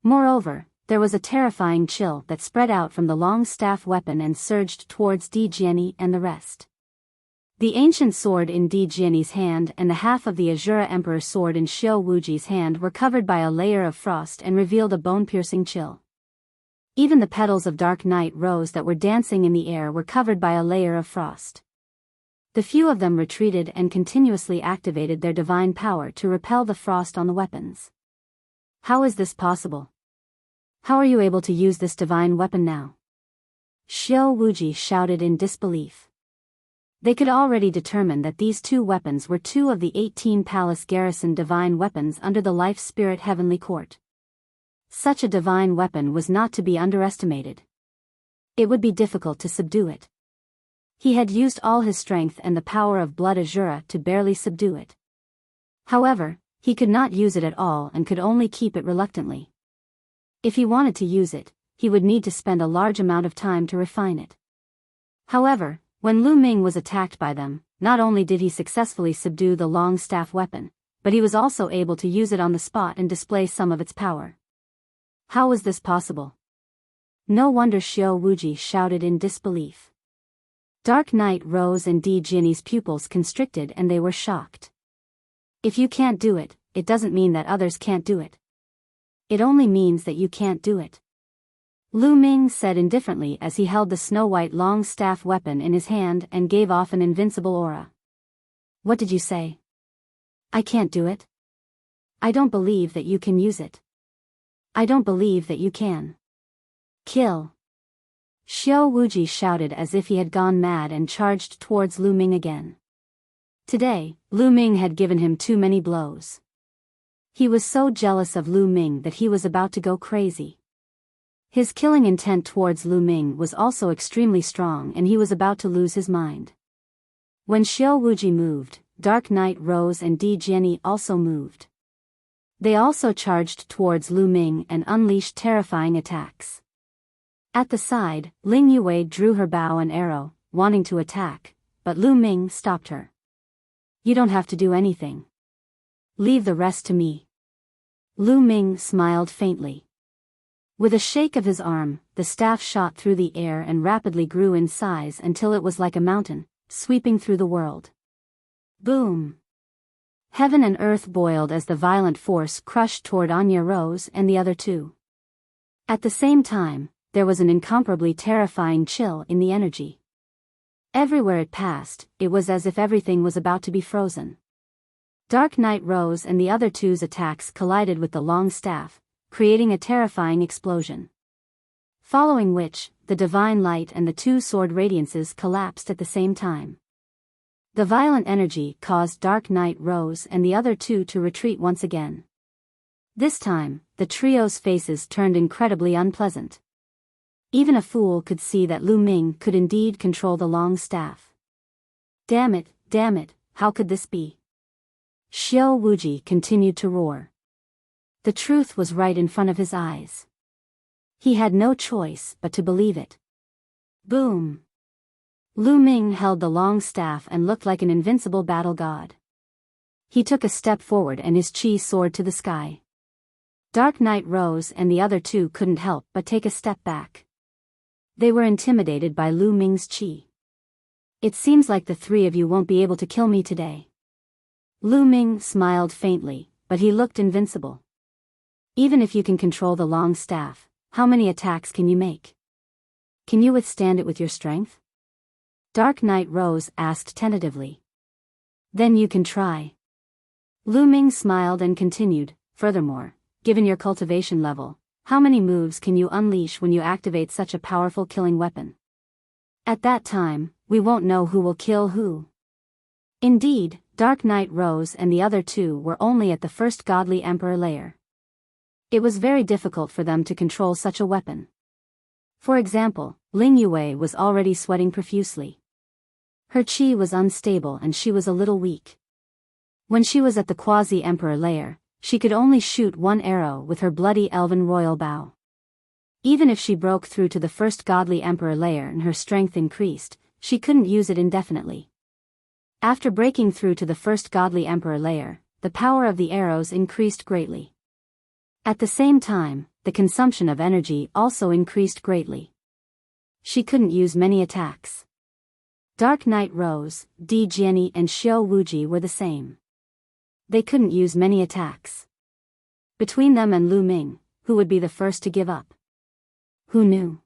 Moreover, there was a terrifying chill that spread out from the long staff weapon and surged towards Di Jiani and the rest. The ancient sword in Di Jiani's hand and the half of the Azura Emperor's sword in Xiao Wuji's hand were covered by a layer of frost and revealed a bone-piercing chill. Even the petals of dark night rose that were dancing in the air were covered by a layer of frost. The few of them retreated and continuously activated their divine power to repel the frost on the weapons. How is this possible? How are you able to use this divine weapon now? Xiao Wuji shouted in disbelief. They could already determine that these two weapons were two of the 18 palace garrison divine weapons under the Life Spirit Heavenly Court. Such a divine weapon was not to be underestimated. It would be difficult to subdue it. He had used all his strength and the power of blood Azura to barely subdue it. However, he could not use it at all and could only keep it reluctantly. If he wanted to use it, he would need to spend a large amount of time to refine it. However, when Lu Ming was attacked by them, not only did he successfully subdue the long staff weapon, but he was also able to use it on the spot and display some of its power. How was this possible? No wonder Xiao Wuji shouted in disbelief. Dark night rose and Di Jinni's pupils constricted and they were shocked. If you can't do it, it doesn't mean that others can't do it. It only means that you can't do it. Lu Ming said indifferently as he held the snow-white long staff weapon in his hand and gave off an invincible aura. What did you say? I can't do it? I don't believe that you can use it. I don't believe that you can. Kill. Xiao Wuji shouted as if he had gone mad and charged towards Lu Ming again. Today, Lu Ming had given him too many blows. He was so jealous of Lu Ming that he was about to go crazy. His killing intent towards Lu Ming was also extremely strong and he was about to lose his mind. When Xiao Wuji moved, Dark Night rose and Di Jinni also moved. They also charged towards Lu Ming and unleashed terrifying attacks. At the side, Ling Yue drew her bow and arrow, wanting to attack, but Lu Ming stopped her. You don't have to do anything. Leave the rest to me. Lu Ming smiled faintly. With a shake of his arm, the staff shot through the air and rapidly grew in size until it was like a mountain, sweeping through the world. Boom! Heaven and earth boiled as the violent force crushed toward Anya Rose and the other two. At the same time, there was an incomparably terrifying chill in the energy. Everywhere it passed, it was as if everything was about to be frozen. Dark Night Rose and the other two's attacks collided with the long staff, creating a terrifying explosion. Following which, the divine light and the two sword radiances collapsed at the same time. The violent energy caused Dark Night Rose and the other two to retreat once again. This time, the trio's faces turned incredibly unpleasant. Even a fool could see that Lu Ming could indeed control the long staff. Damn it, how could this be? Xiao Wuji continued to roar. The truth was right in front of his eyes. He had no choice but to believe it. Boom! Lu Ming held the long staff and looked like an invincible battle god. He took a step forward and his chi soared to the sky. Dark Night Rose and the other two couldn't help but take a step back. They were intimidated by Lu Ming's chi. It seems like the three of you won't be able to kill me today. Lu Ming smiled faintly, but he looked invincible. Even if you can control the long staff, how many attacks can you make? Can you withstand it with your strength? Dark Night Rose asked tentatively. Then you can try. Lu Ming smiled and continued, furthermore, given your cultivation level, how many moves can you unleash when you activate such a powerful killing weapon? At that time, we won't know who will kill who. Indeed, Dark Night Rose and the other two were only at the first godly emperor layer. It was very difficult for them to control such a weapon. For example, Ling Yue was already sweating profusely. Her chi was unstable and she was a little weak. When she was at the quasi-emperor layer, she could only shoot one arrow with her bloody elven royal bow. Even if she broke through to the first godly emperor layer and her strength increased, she couldn't use it indefinitely. After breaking through to the first godly emperor layer, the power of the arrows increased greatly. At the same time, the consumption of energy also increased greatly. She couldn't use many attacks. Dark Night Rose, Di Jinni and Xiao Wuji were the same. They couldn't use many attacks. Between them and Lu Ming, who would be the first to give up? Who knew?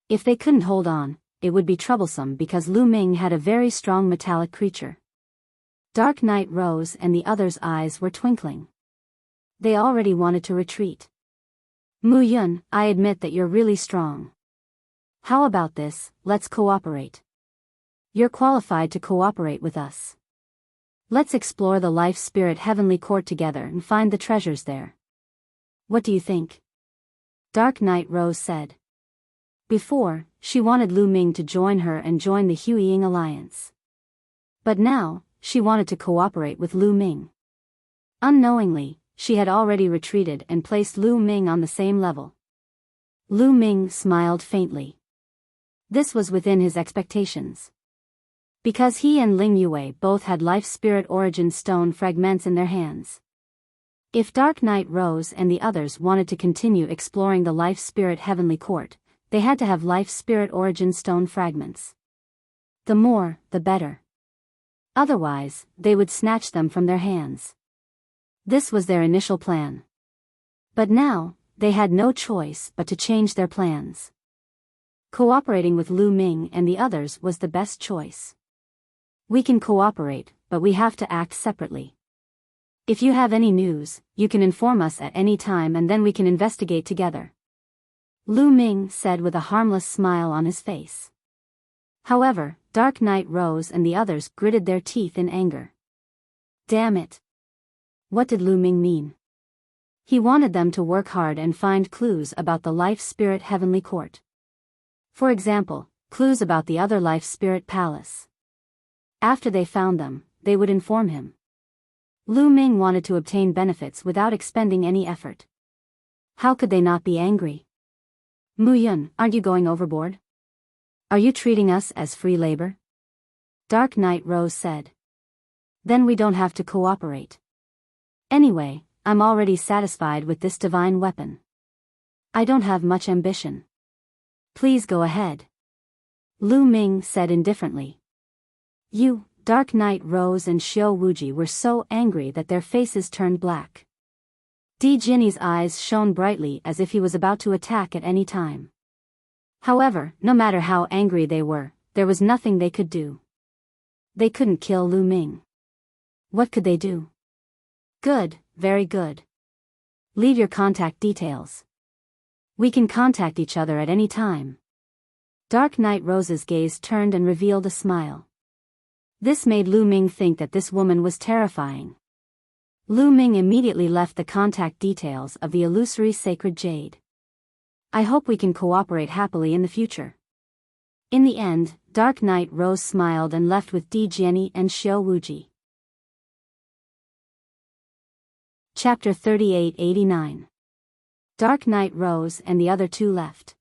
If they couldn't hold on, it would be troublesome because Lu Ming had a very strong metallic creature. Dark Knight rose and the others' eyes were twinkling. They already wanted to retreat. Mu Yun, I admit that you're really strong. How about this, let's cooperate. You're qualified to cooperate with us. Let's explore the Life Spirit Heavenly Court together and find the treasures there. What do you think? Dark Knight Rose said. Before, she wanted Lu Ming to join her and join the Huiying Alliance. But now, she wanted to cooperate with Lu Ming. Unknowingly, she had already retreated and placed Lu Ming on the same level. Lu Ming smiled faintly. This was within his expectations. Because he and Ling Yue both had Life Spirit Origin Stone fragments in their hands. If Dark Knight Rose and the others wanted to continue exploring the Life Spirit Heavenly Court, they had to have Life Spirit Origin Stone fragments. The more, the better. Otherwise, they would snatch them from their hands. This was their initial plan. But now, they had no choice but to change their plans. Cooperating with Lu Ming and the others was the best choice. We can cooperate, but we have to act separately. If you have any news, you can inform us at any time and then we can investigate together. Lu Ming said with a harmless smile on his face. However, Dark Knight Rose and the others gritted their teeth in anger. Damn it. What did Lu Ming mean? He wanted them to work hard and find clues about the Life Spirit Heavenly Court. For example, clues about the other Life Spirit Palace. After they found them, they would inform him. Lu Ming wanted to obtain benefits without expending any effort. How could they not be angry? Mu Yun, aren't you going overboard? Are you treating us as free labor? Dark Knight Rose said. Then we don't have to cooperate. Anyway, I'm already satisfied with this divine weapon. I don't have much ambition. Please go ahead. Lu Ming said indifferently. You, Dark Knight Rose and Xiao Wuji were so angry that their faces turned black. Di Jinny's eyes shone brightly as if he was about to attack at any time. However, no matter how angry they were, there was nothing they could do. They couldn't kill Lu Ming. What could they do? Good, very good. Leave your contact details. We can contact each other at any time. Dark Knight Rose's gaze turned and revealed a smile. This made Lu Ming think that this woman was terrifying. Lu Ming immediately left the contact details of the illusory sacred jade. I hope we can cooperate happily in the future. In the end, Dark Knight Rose smiled and left with Di Jianyi and Xiao Wuji. Chapter 3889. Dark Knight Rose and the other two left.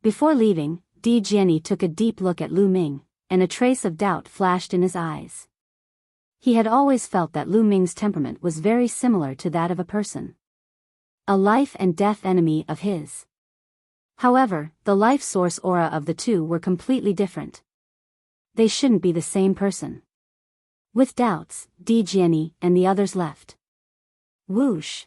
Before leaving, Di Jianyi took a deep look at Lu Ming, and a trace of doubt flashed in his eyes. He had always felt that Lu Ming's temperament was very similar to that of a person. A life and death enemy of his. However, the life source aura of the two were completely different. They shouldn't be the same person. With doubts, Di Jianyi and the others left. Whoosh.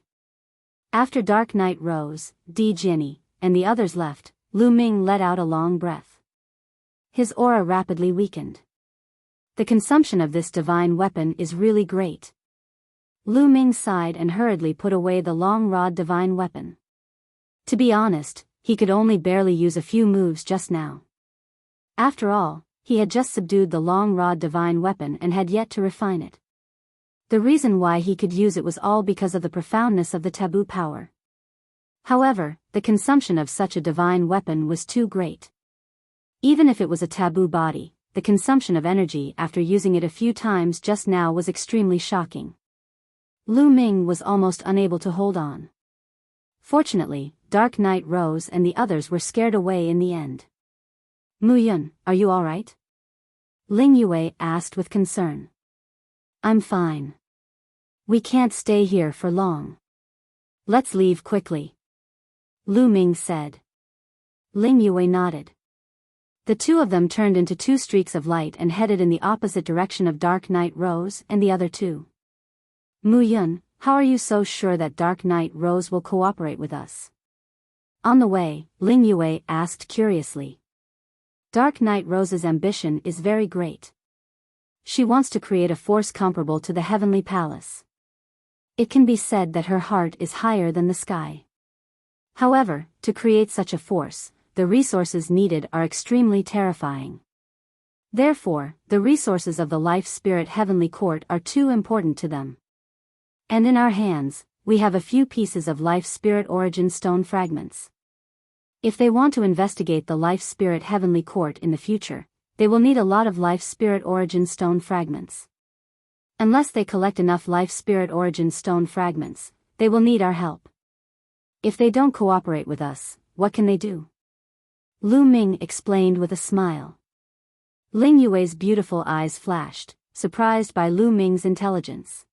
After Dark Knight Rose, Di Jianyi, and the others left, Lu Ming let out a long breath. His aura rapidly weakened. The consumption of this divine weapon is really great. Lu Ming sighed and hurriedly put away the long rod divine weapon. To be honest, he could only barely use a few moves just now. After all, he had just subdued the long rod divine weapon and had yet to refine it. The reason why he could use it was all because of the profoundness of the taboo power. However, the consumption of such a divine weapon was too great. Even if it was a taboo body, the consumption of energy after using it a few times just now was extremely shocking. Lu Ming was almost unable to hold on. Fortunately, Dark Knight Rose and the others were scared away in the end. Mu Yun, are you alright? Ling Yue asked with concern. I'm fine. We can't stay here for long. Let's leave quickly. Lu Ming said. Ling Yue nodded. The two of them turned into two streaks of light and headed in the opposite direction of Dark Knight Rose and the other two. Mu Yun, how are you so sure that Dark Knight Rose will cooperate with us? On the way, Ling Yue asked curiously. Dark Knight Rose's ambition is very great. She wants to create a force comparable to the heavenly palace. It can be said that her heart is higher than the sky. However, to create such a force, the resources needed are extremely terrifying. Therefore, the resources of the Life Spirit Heavenly Court are too important to them. And in our hands, we have a few pieces of Life Spirit Origin Stone fragments. If they want to investigate the Life Spirit Heavenly Court in the future, they will need a lot of Life Spirit Origin Stone fragments. Unless they collect enough Life Spirit Origin Stone fragments, they will need our help. If they don't cooperate with us, what can they do? Lu Ming explained with a smile. Ling Yue's beautiful eyes flashed, surprised by Lu Ming's intelligence.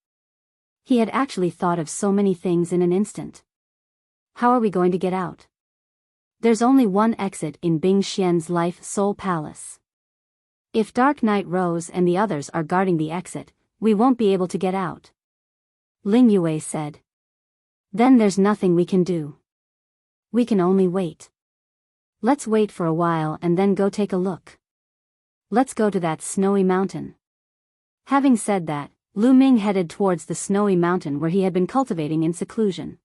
He had actually thought of so many things in an instant. How are we going to get out? There's only one exit in Bing Xian's Life Soul Palace. If Dark Knight Rose and the others are guarding the exit, we won't be able to get out. Ling Yue said. Then there's nothing we can do. We can only wait. Let's wait for a while and then go take a look. Let's go to that snowy mountain. Having said that, Lu Ming headed towards the snowy mountain where he had been cultivating in seclusion.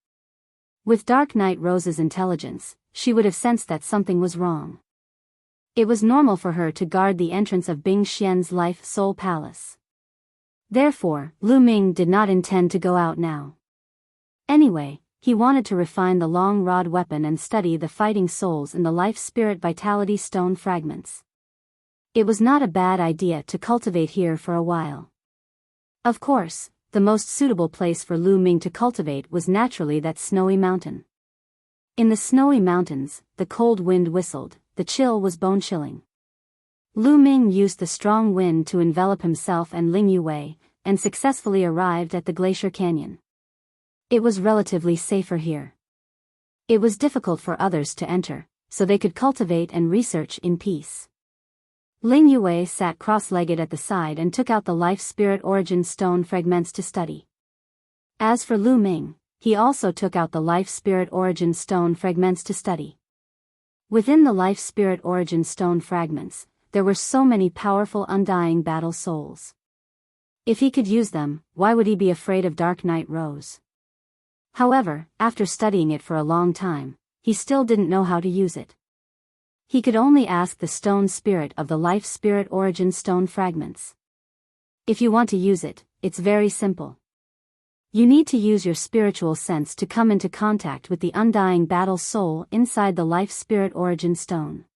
With Dark Knight Rose's intelligence, she would have sensed that something was wrong. It was normal for her to guard the entrance of Bing Xian's Life Soul Palace. Therefore, Lu Ming did not intend to go out now. Anyway, he wanted to refine the long rod weapon and study the fighting souls in the Life Spirit Vitality Stone fragments. It was not a bad idea to cultivate here for a while. Of course, the most suitable place for Lu Ming to cultivate was naturally that snowy mountain. In the snowy mountains, the cold wind whistled, the chill was bone-chilling. Lu Ming used the strong wind to envelop himself and Ling Yue, and successfully arrived at the glacier canyon. It was relatively safer here. It was difficult for others to enter, so they could cultivate and research in peace. Ling Yue sat cross-legged at the side and took out the Life Spirit Origin Stone fragments to study. As for Lu Ming, he also took out the Life Spirit Origin Stone fragments to study. Within the Life Spirit Origin Stone fragments, there were so many powerful undying battle souls. If he could use them, why would he be afraid of Dark Knight Rose? However, after studying it for a long time, he still didn't know how to use it. He could only ask the stone spirit of the Life Spirit Origin Stone fragments. If you want to use it, it's very simple. You need to use your spiritual sense to come into contact with the undying battle soul inside the Life Spirit Origin Stone.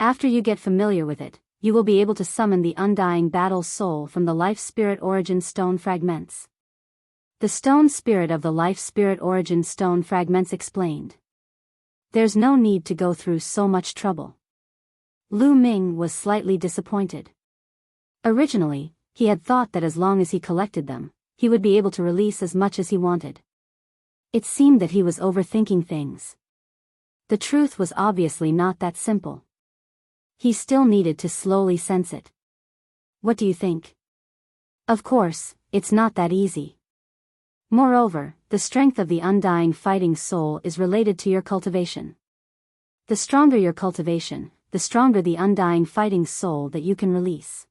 After you get familiar with it, you will be able to summon the undying battle soul from the Life Spirit Origin Stone fragments. The stone spirit of the Life Spirit Origin Stone fragments explained. There's no need to go through so much trouble. Lu Ming was slightly disappointed. Originally, he had thought that as long as he collected them, he would be able to release as much as he wanted. It seemed that he was overthinking things. The truth was obviously not that simple. He still needed to slowly sense it. What do you think? Of course, it's not that easy. Moreover, the strength of the undying fighting soul is related to your cultivation. The stronger your cultivation, the stronger the undying fighting soul that you can release.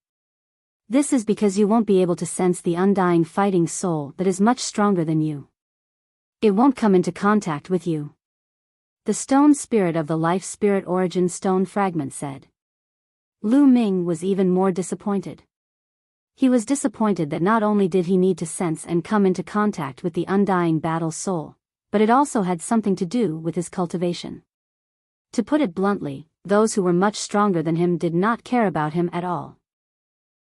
This is because you won't be able to sense the undying fighting soul that is much stronger than you. It won't come into contact with you. The stone spirit of the Life Spirit Origin Stone fragment said. Lu Ming was even more disappointed. He was disappointed that not only did he need to sense and come into contact with the undying battle soul, but it also had something to do with his cultivation. To put it bluntly, those who were much stronger than him did not care about him at all.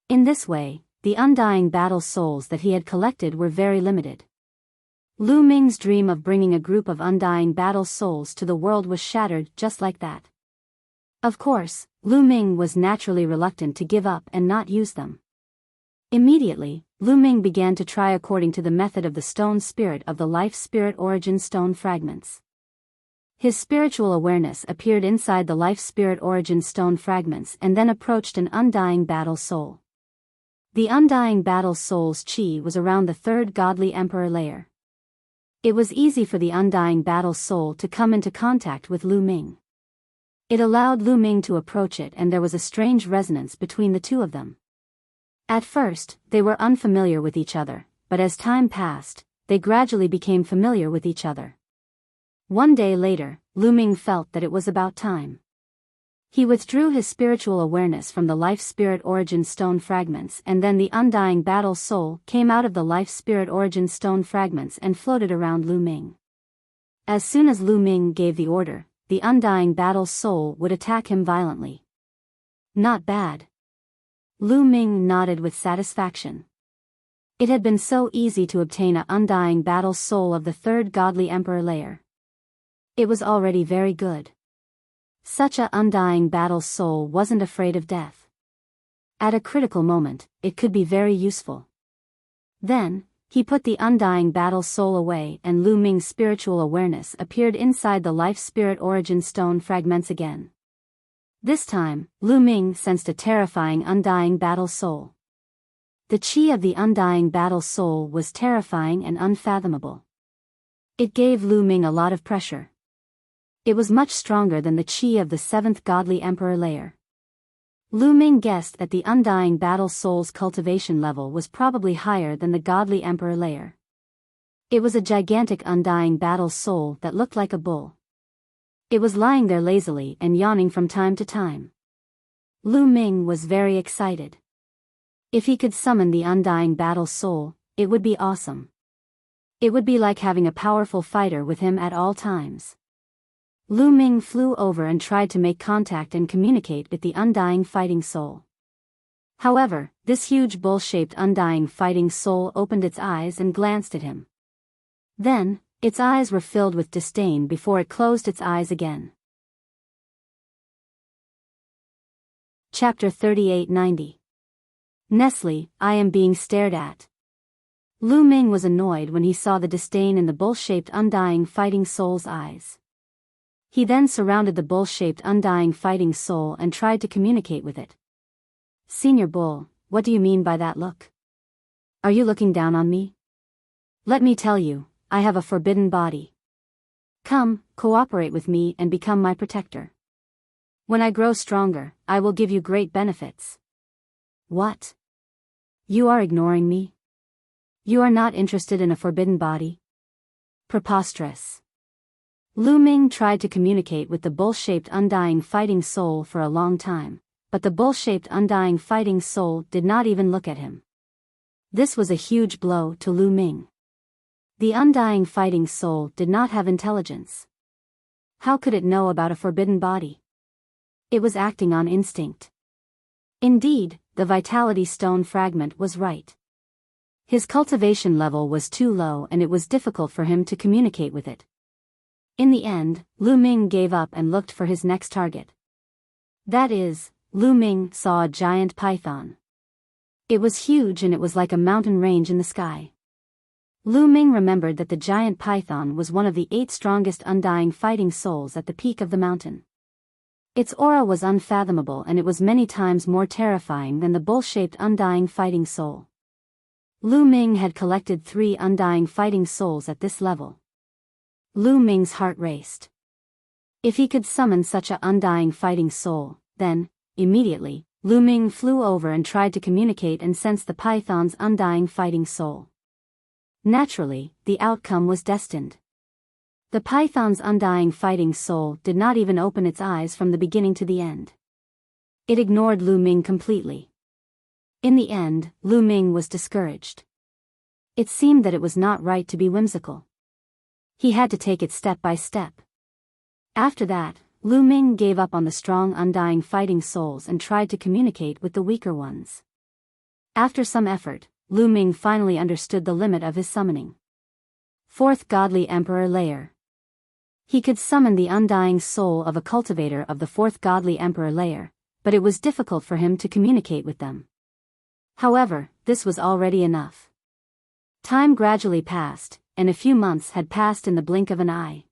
In this way, the undying battle souls that he had collected were very limited. Lu Ming's dream of bringing a group of undying battle souls to the world was shattered just like that. Of course, Lu Ming was naturally reluctant to give up and not use them. Immediately, Lu Ming began to try according to the method of the stone spirit of the Life Spirit Origin Stone fragments. His spiritual awareness appeared inside the Life Spirit Origin Stone fragments and then approached an undying battle soul. The undying battle soul's chi was around the third godly emperor layer. It was easy for the undying battle soul to come into contact with Lu Ming. It allowed Lu Ming to approach it, and there was a strange resonance between the two of them. At first, they were unfamiliar with each other, but as time passed, they gradually became familiar with each other. One day later, Lu Ming felt that it was about time. He withdrew his spiritual awareness from the Life Spirit Origin Stone fragments, and then the undying battle soul came out of the Life Spirit Origin Stone fragments and floated around Lu Ming. As soon as Lu Ming gave the order, the undying battle soul would attack him violently. Not bad. Lu Ming nodded with satisfaction. It had been so easy to obtain an undying battle soul of the third godly emperor layer. It was already very good. Such a undying battle soul wasn't afraid of death. At a critical moment, it could be very useful. Then, he put the undying battle soul away, and Lu Ming's spiritual awareness appeared inside the Life Spirit Origin Stone fragments again. This time, Lu Ming sensed a terrifying undying battle soul. The chi of the undying battle soul was terrifying and unfathomable. It gave Lu Ming a lot of pressure. It was much stronger than the chi of the seventh godly emperor layer. Lu Ming guessed that the undying battle soul's cultivation level was probably higher than the godly emperor layer. It was a gigantic undying battle soul that looked like a bull. It was lying there lazily and yawning from time to time. Lu Ming was very excited. If he could summon the undying battle soul, it would be awesome. It would be like having a powerful fighter with him at all times. Lu Ming flew over and tried to make contact and communicate with the undying fighting soul. However, this huge bull-shaped undying fighting soul opened its eyes and glanced at him. Then, its eyes were filled with disdain before it closed its eyes again. Chapter 3890. Nestle, I am being stared at. Lu Ming was annoyed when he saw the disdain in the bull-shaped undying fighting soul's eyes. He then surrounded the bull-shaped undying fighting soul and tried to communicate with it. Senior Bull, what do you mean by that look? Are you looking down on me? Let me tell you, I have a forbidden body. Come, cooperate with me and become my protector. When I grow stronger, I will give you great benefits. What? You are ignoring me? You are not interested in a forbidden body? Preposterous. Lu Ming tried to communicate with the bull-shaped undying fighting soul for a long time, but the bull-shaped undying fighting soul did not even look at him. This was a huge blow to Lu Ming. The undying fighting soul did not have intelligence. How could it know about a forbidden body? It was acting on instinct. Indeed, the vitality stone fragment was right. His cultivation level was too low and it was difficult for him to communicate with it. In the end, Lu Ming gave up and looked for his next target. That is, Lu Ming saw a giant python. It was huge and it was like a mountain range in the sky. Lu Ming remembered that the giant python was one of the 8 strongest undying fighting souls at the peak of the mountain. Its aura was unfathomable and it was many times more terrifying than the bull-shaped undying fighting soul. Lu Ming had collected 3 undying fighting souls at this level. Lu Ming's heart raced. If he could summon such an undying fighting soul, then, immediately, Lu Ming flew over and tried to communicate and sense the python's undying fighting soul. Naturally, the outcome was destined. The python's undying fighting soul did not even open its eyes from the beginning to the end. It ignored Lu Ming completely. In the end, Lu Ming was discouraged. It seemed that it was not right to be whimsical. He had to take it step by step. After that, Lu Ming gave up on the strong undying fighting souls and tried to communicate with the weaker ones. After some effort, Lu Ming finally understood the limit of his summoning. 4th Godly Emperor Layer. He could summon the undying soul of a cultivator of the 4th Godly Emperor Layer, but it was difficult for him to communicate with them. However, this was already enough. Time gradually passed, and a few months had passed in the blink of an eye.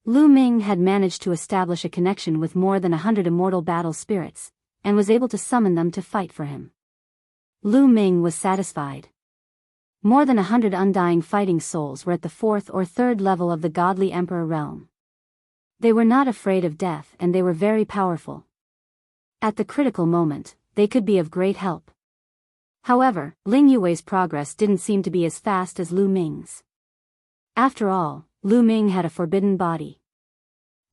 Lu Ming had managed to establish a connection with more than 100 immortal battle spirits, and was able to summon them to fight for him. Lu Ming was satisfied. More than 100 undying fighting souls were at the 4th or 3rd level of the godly emperor realm. They were not afraid of death and they were very powerful. At the critical moment, they could be of great help. However, Ling Yue's progress didn't seem to be as fast as Lu Ming's. After all, Lu Ming had a forbidden body.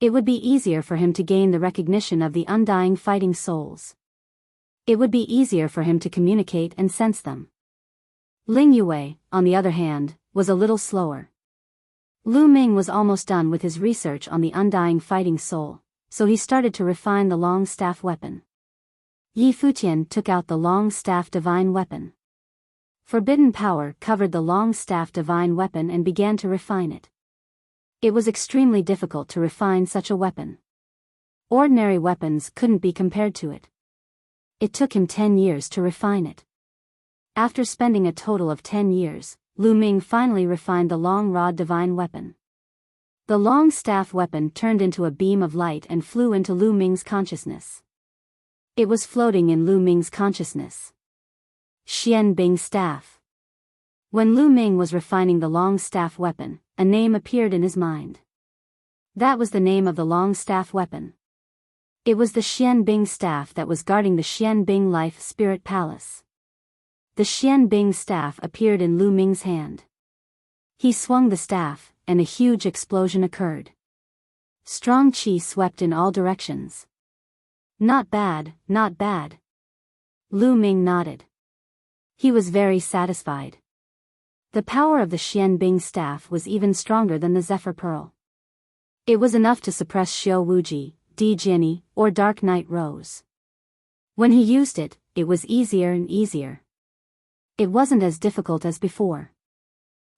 It would be easier for him to gain the recognition of the undying fighting souls. It would be easier for him to communicate and sense them. Ling Yue, on the other hand, was a little slower. Lu Ming was almost done with his research on the undying fighting soul, so he started to refine the long staff weapon. Yi Futian took out the long staff divine weapon. Forbidden power covered the long staff divine weapon and began to refine it. It was extremely difficult to refine such a weapon. Ordinary weapons couldn't be compared to it. It took him 10 years to refine it. After spending a total of 10 years, Lu Ming finally refined the long rod divine weapon. The long staff weapon turned into a beam of light and flew into Lu Ming's consciousness. It was floating in Lu Ming's consciousness. Xian Bing staff. When Lu Ming was refining the long staff weapon, a name appeared in his mind. That was the name of the long staff weapon. It was the Xian Bing staff that was guarding the Xian Bing Life Spirit Palace. The Xian Bing staff appeared in Lu Ming's hand. He swung the staff, and a huge explosion occurred. Strong qi swept in all directions. Not bad, not bad. Lu Ming nodded. He was very satisfied. The power of the Xian Bing staff was even stronger than the Zephyr Pearl. It was enough to suppress Xiao Wuji, Di Jiani, or Dark Night Rose. When he used it, it was easier and easier. It wasn't as difficult as before.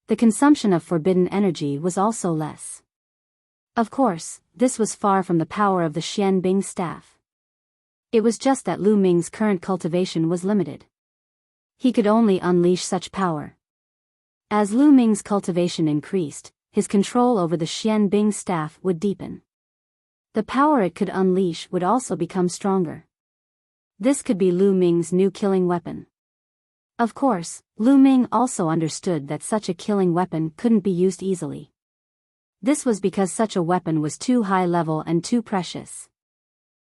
The consumption of forbidden energy was also less. Of course, this was far from the power of the Xian Bing staff. It was just that Lu Ming's current cultivation was limited. He could only unleash such power. As Lu Ming's cultivation increased, his control over the Xian Bing staff would deepen. The power it could unleash would also become stronger. This could be Lu Ming's new killing weapon. Of course, Lu Ming also understood that such a killing weapon couldn't be used easily. This was because such a weapon was too high level and too precious.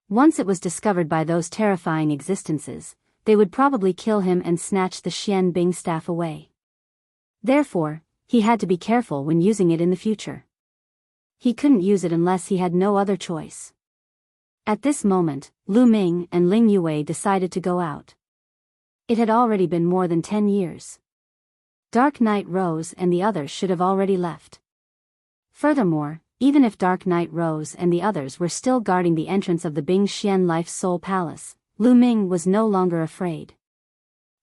Once it was discovered by those terrifying existences, they would probably kill him and snatch the Xian Bing staff away. Therefore, he had to be careful when using it in the future. He couldn't use it unless he had no other choice. At this moment, Lu Ming and Ling Yue decided to go out. It had already been more than 10 years. Dark Night Rose and the others should have already left. Furthermore, even if Dark Night Rose and the others were still guarding the entrance of the Bing Xian Life Soul Palace, Lu Ming was no longer afraid.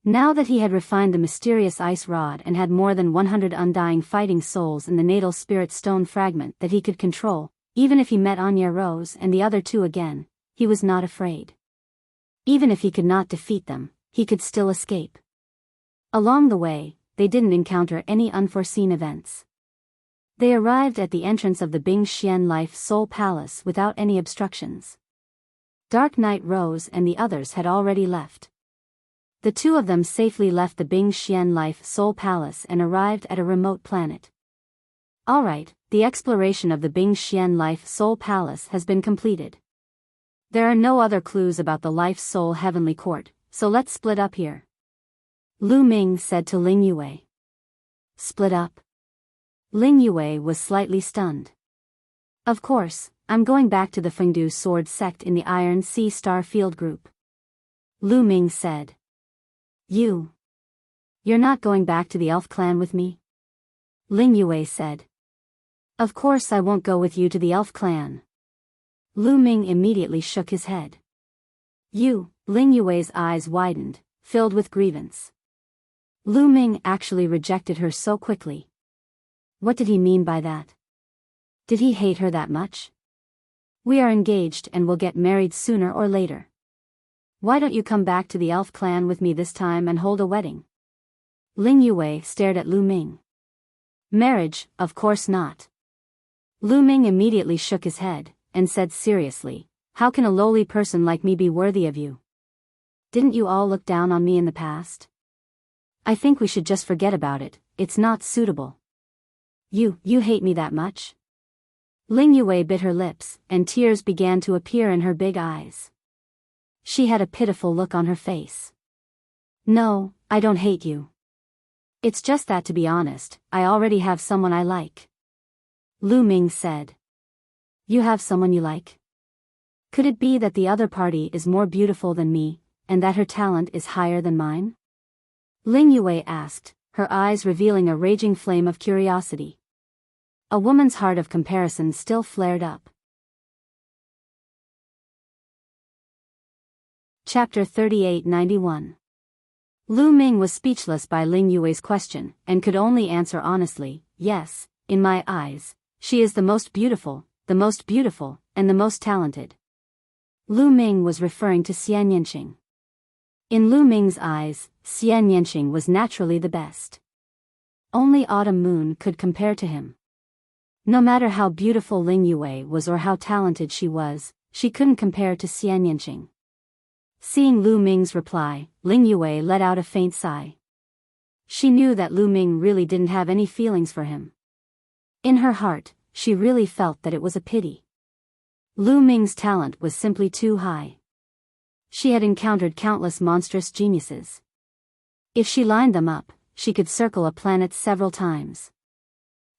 Now that he had refined the mysterious ice rod and had more than 100 undying fighting souls in the natal spirit stone fragment that he could control, even if he met Anya Rose and the other two again, he was not afraid. Even if he could not defeat them, he could still escape. Along the way, they didn't encounter any unforeseen events. They arrived at the entrance of the Bing Xian Life Soul Palace without any obstructions. Dark Night Rose and the others had already left. The two of them safely left the Bing Xian Life Soul Palace and arrived at a remote planet. Alright, the exploration of the Bing Xian Life Soul Palace has been completed. There are no other clues about the Life Soul Heavenly Court, so let's split up here. Lu Ming said to Ling Yue. Split up? Ling Yue was slightly stunned. Of course, I'm going back to the Fengdu Sword sect in the Iron Sea Star Field Group. Lu Ming said. You're not going back to the elf clan with me? Ling Yue said. Of course I won't go with you to the elf clan. Lu Ming immediately shook his head. Ling Yue's eyes widened, filled with grievance. Lu Ming actually rejected her so quickly. What did he mean by that? Did he hate her that much? We are engaged and will get married sooner or later. Why don't you come back to the elf clan with me this time and hold a wedding? Ling Yue stared at Lu Ming. Marriage, of course not. Lu Ming immediately shook his head, and said seriously, how can a lowly person like me be worthy of you? Didn't you all look down on me in the past? I think we should just forget about it, it's not suitable. You hate me that much? Ling Yue bit her lips, and tears began to appear in her big eyes. She had a pitiful look on her face. No, I don't hate you. It's just that, to be honest, I already have someone I like. Lu Ming said. You have someone you like? Could it be that the other party is more beautiful than me, and that her talent is higher than mine? Ling Yue asked, her eyes revealing a raging flame of curiosity. A woman's heart of comparison still flared up. Chapter 3891. Lu Ming was speechless by Ling Yue's question, and could only answer honestly, yes, in my eyes, she is the most beautiful, and the most talented. Lu Ming was referring to Xian Yanqing. In Lu Ming's eyes, Xian Yanqing was naturally the best. Only Autumn Moon could compare to him. No matter how beautiful Ling Yue was or how talented she was, she couldn't compare to Xian Yanqing. Seeing Lu Ming's reply, Ling Yue let out a faint sigh. She knew that Lu Ming really didn't have any feelings for him. In her heart, she really felt that it was a pity. Lu Ming's talent was simply too high. She had encountered countless monstrous geniuses. If she lined them up, she could circle a planet several times.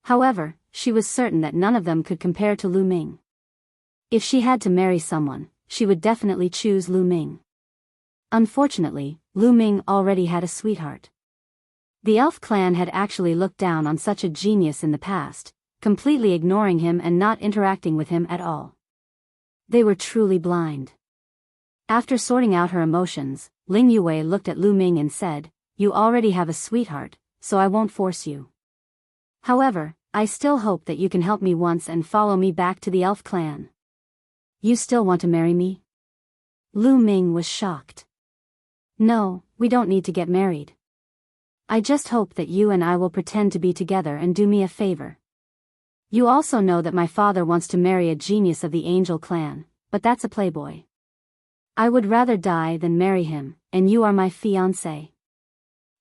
However, she was certain that none of them could compare to Lu Ming. If she had to marry someone, she would definitely choose Lu Ming. Unfortunately, Lu Ming already had a sweetheart. The elf clan had actually looked down on such a genius in the past, completely ignoring him and not interacting with him at all. They were truly blind. After sorting out her emotions, Ling Yue looked at Lu Ming and said, "You already have a sweetheart, so I won't force you. However, I still hope that you can help me once and follow me back to the elf clan." You still want to marry me? Lu Ming was shocked. No, we don't need to get married. I just hope that you and I will pretend to be together and do me a favor. You also know that my father wants to marry a genius of the Angel clan, but that's a playboy. I would rather die than marry him, and you are my fiancé.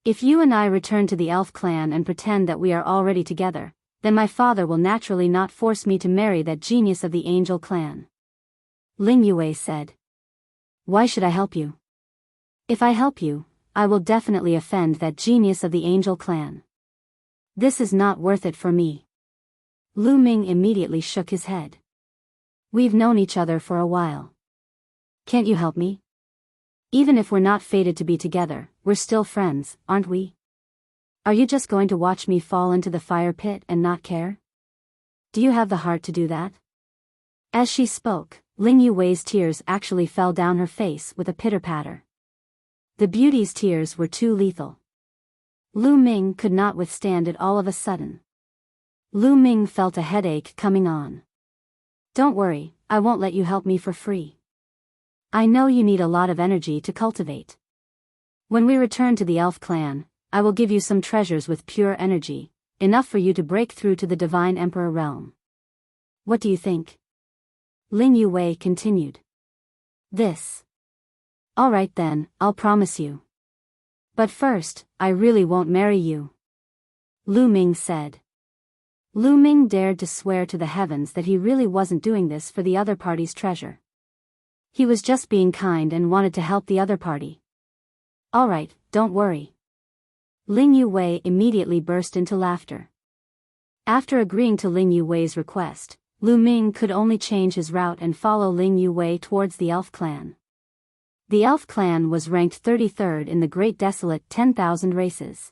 If you and I return to the elf clan and pretend that we are already together, then my father will naturally not force me to marry that genius of the Angel clan. Ling Yue said. Why should I help you? If I help you, I will definitely offend that genius of the Angel clan. This is not worth it for me. Lu Ming immediately shook his head. We've known each other for a while. Can't you help me? Even if we're not fated to be together, we're still friends, aren't we? Are you just going to watch me fall into the fire pit and not care? Do you have the heart to do that? As she spoke, Ling Yue's tears actually fell down her face with a pitter-patter. The beauty's tears were too lethal. Lu Ming could not withstand it all of a sudden. Lu Ming felt a headache coming on. Don't worry, I won't let you help me for free. I know you need a lot of energy to cultivate. When we return to the elf clan, I will give you some treasures with pure energy, enough for you to break through to the Divine Emperor realm. What do you think? Ling Yue continued. This. All right then, I'll promise you. But first, I really won't marry you. Lu Ming said. Lu Ming dared to swear to the heavens that he really wasn't doing this for the other party's treasure. He was just being kind and wanted to help the other party. All right, don't worry. Ling Yue immediately burst into laughter. After agreeing to Ling Yue's request, Lu Ming could only change his route and follow Ling Yue towards the elf clan. The elf clan was ranked 33rd in the Great Desolate 10,000 races.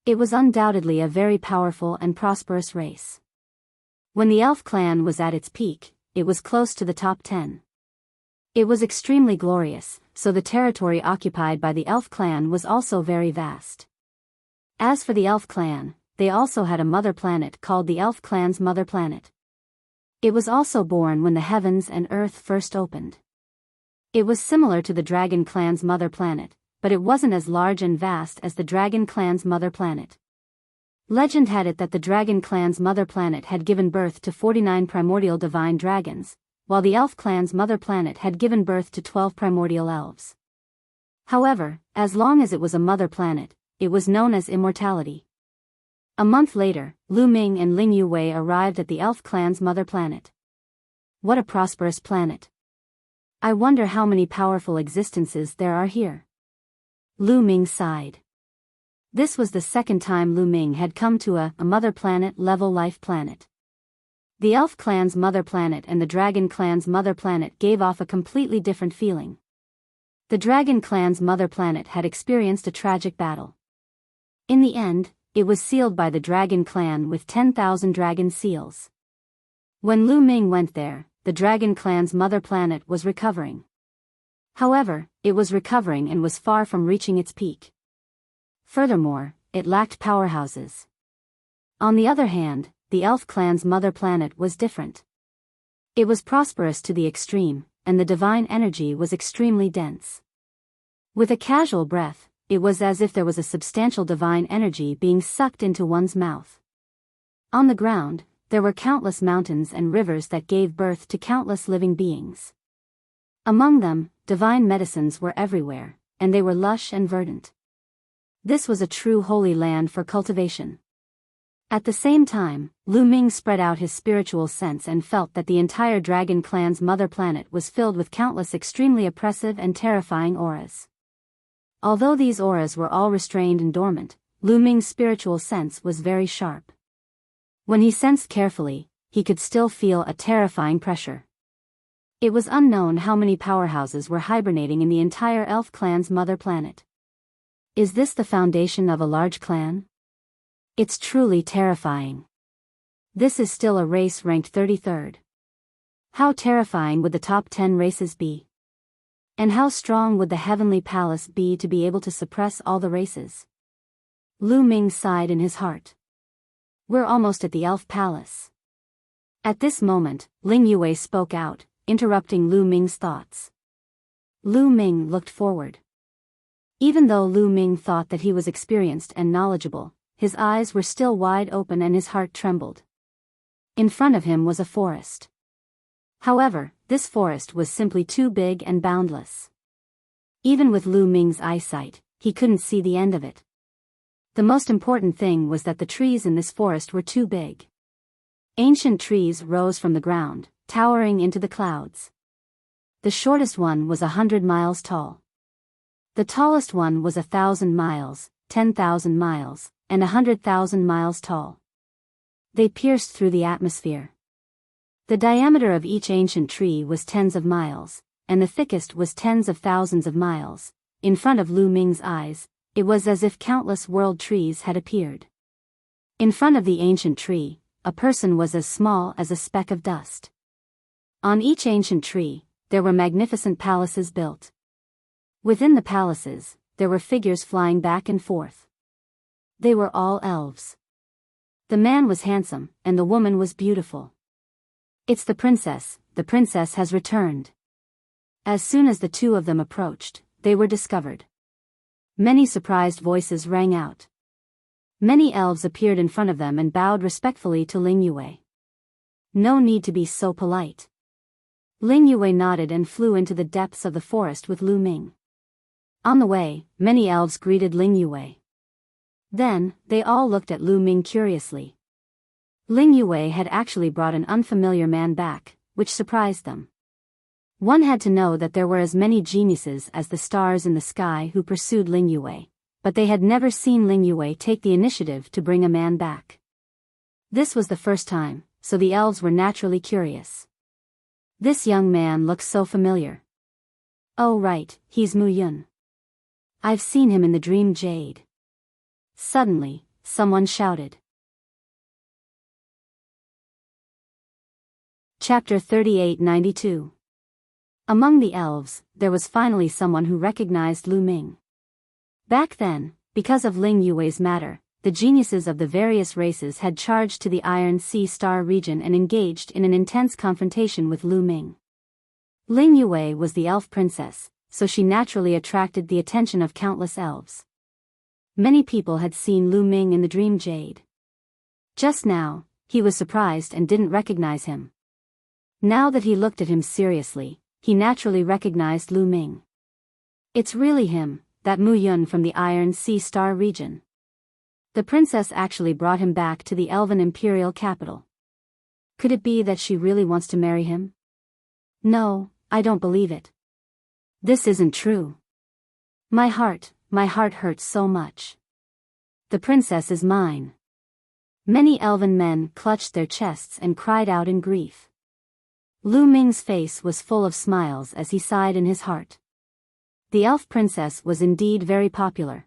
It was undoubtedly a very powerful and prosperous race. When the elf clan was at its peak, it was close to the top 10. It was extremely glorious, so the territory occupied by the elf clan was also very vast. As for the elf clan, they also had a mother planet called the elf clan's mother planet. It was also born when the heavens and earth first opened. It was similar to the dragon clan's mother planet, but it wasn't as large and vast as the dragon clan's mother planet. Legend had it that the dragon clan's mother planet had given birth to 49 primordial divine dragons, while the elf clan's mother planet had given birth to 12 primordial elves. However, as long as it was a mother planet, it was known as immortality. A month later, Lu Ming and Ling Yue arrived at the elf clan's mother planet. What a prosperous planet. I wonder how many powerful existences there are here. Lu Ming sighed. This was the second time Lu Ming had come to a mother planet level life planet. The elf clan's mother planet and the dragon clan's mother planet gave off a completely different feeling. The dragon clan's mother planet had experienced a tragic battle. In the end, it was sealed by the dragon clan with 10,000 dragon seals. When Lu Ming went there, the dragon clan's mother planet was recovering. However, it was recovering and was far from reaching its peak. Furthermore, it lacked powerhouses. On the other hand, the elf clan's mother planet was different. It was prosperous to the extreme, and the divine energy was extremely dense. With a casual breath, it was as if there was a substantial divine energy being sucked into one's mouth. On the ground, there were countless mountains and rivers that gave birth to countless living beings. Among them, divine medicines were everywhere, and they were lush and verdant. This was a true holy land for cultivation. At the same time, Lu Ming spread out his spiritual sense and felt that the entire dragon clan's mother planet was filled with countless extremely oppressive and terrifying auras. Although these auras were all restrained and dormant, Lu Ming's spiritual sense was very sharp. When he sensed carefully, he could still feel a terrifying pressure. It was unknown how many powerhouses were hibernating in the entire elf clan's mother planet. Is this the foundation of a large clan? It's truly terrifying. This is still a race ranked 33rd. How terrifying would the top 10 races be? And how strong would the heavenly palace be to be able to suppress all the races? Lu Ming sighed in his heart. We're almost at the elf palace. At this moment, Ling Yue spoke out, interrupting Lu Ming's thoughts. Lu Ming looked forward. Even though Lu Ming thought that he was experienced and knowledgeable, his eyes were still wide open and his heart trembled. In front of him was a forest. However, this forest was simply too big and boundless. Even with Lu Ming's eyesight, he couldn't see the end of it. The most important thing was that the trees in this forest were too big. Ancient trees rose from the ground, towering into the clouds. The shortest one was 100 miles tall. The tallest one was 1,000 miles, 10,000 miles, and 100,000 miles tall. They pierced through the atmosphere. The diameter of each ancient tree was tens of miles, and the thickest was tens of thousands of miles. In front of Lu Ming's eyes, it was as if countless world trees had appeared. In front of the ancient tree, a person was as small as a speck of dust. On each ancient tree, there were magnificent palaces built. Within the palaces, there were figures flying back and forth. They were all elves. The man was handsome, and the woman was beautiful. It's the princess has returned. As soon as the two of them approached, they were discovered. Many surprised voices rang out. Many elves appeared in front of them and bowed respectfully to Ling Yue. No need to be so polite. Ling Yue nodded and flew into the depths of the forest with Lu Ming. On the way, many elves greeted Ling Yue. Then, they all looked at Lu Ming curiously. Ling Yue had actually brought an unfamiliar man back, which surprised them. One had to know that there were as many geniuses as the stars in the sky who pursued Ling Yue, but they had never seen Ling Yue take the initiative to bring a man back. This was the first time, so the elves were naturally curious. This young man looks so familiar. Oh right, he's Mu Yun. I've seen him in the dream jade. Suddenly, someone shouted. Chapter 3892. Among the elves, there was finally someone who recognized Lu Ming. Back then, because of Ling Yue's matter, the geniuses of the various races had charged to the Iron Sea Star region and engaged in an intense confrontation with Lu Ming. Ling Yue was the elf princess, so she naturally attracted the attention of countless elves. Many people had seen Lu Ming in the dream jade. Just now, he was surprised and didn't recognize him. Now that he looked at him seriously, he naturally recognized Lu Ming. It's really him, that Mu Yun from the Iron Sea Star region. The princess actually brought him back to the elven imperial capital. Could it be that she really wants to marry him? No, I don't believe it. This isn't true. My heart hurts so much. The princess is mine. Many elven men clutched their chests and cried out in grief. Lu Ming's face was full of smiles as he sighed in his heart. The elf princess was indeed very popular.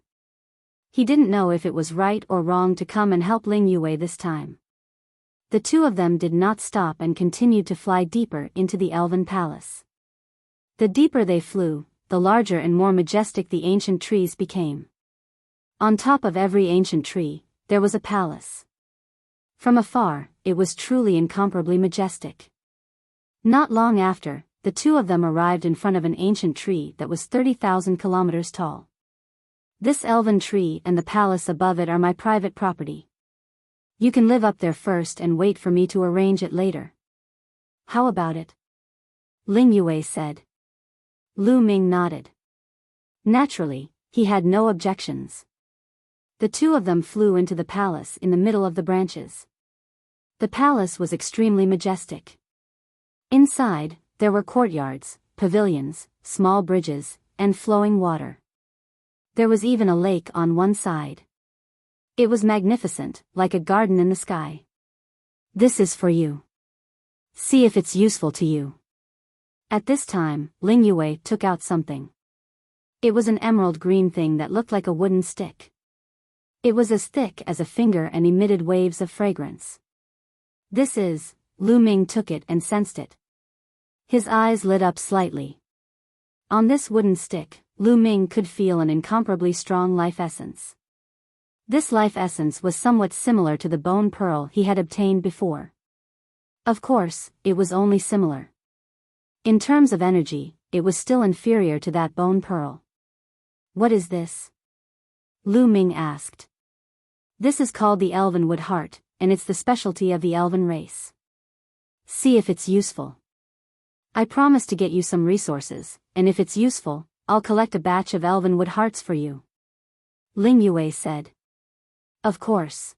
He didn't know if it was right or wrong to come and help Ling Yue this time. The two of them did not stop and continued to fly deeper into the elven palace. The deeper they flew, the larger and more majestic the ancient trees became. On top of every ancient tree, there was a palace. From afar, it was truly incomparably majestic. Not long after, the two of them arrived in front of an ancient tree that was 30,000 kilometers tall. This elven tree and the palace above it are my private property. You can live up there first and wait for me to arrange it later. How about it? Ling Yue said. Lu Ming nodded. Naturally, he had no objections. The two of them flew into the palace in the middle of the branches. The palace was extremely majestic. Inside, there were courtyards, pavilions, small bridges, and flowing water. There was even a lake on one side. It was magnificent, like a garden in the sky. This is for you. See if it's useful to you. At this time, Ling Yue took out something. It was an emerald green thing that looked like a wooden stick. It was as thick as a finger and emitted waves of fragrance. This is, Lu Ming took it and sensed it. His eyes lit up slightly. On this wooden stick, Lu Ming could feel an incomparably strong life essence. This life essence was somewhat similar to the bone pearl he had obtained before. Of course, it was only similar. In terms of energy, it was still inferior to that bone pearl. What is this? Lu Ming asked. This is called the Elven Wood Heart, and it's the specialty of the elven race. See if it's useful. I promise to get you some resources, and if it's useful, I'll collect a batch of elven wood hearts for you. Ling Yue said. Of course.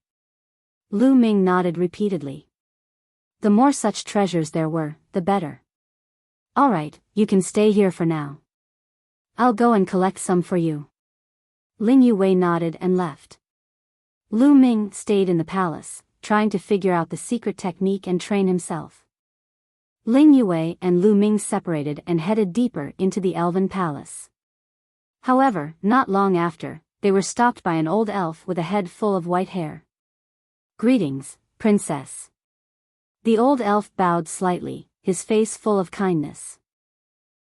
Lu Ming nodded repeatedly. The more such treasures there were, the better. All right, you can stay here for now. I'll go and collect some for you. Ling Yue nodded and left. Lu Ming stayed in the palace, trying to figure out the secret technique and train himself. Ling Yue and Lu Ming separated and headed deeper into the elven palace. However, not long after, they were stopped by an old elf with a head full of white hair. Greetings, princess. The old elf bowed slightly, his face full of kindness.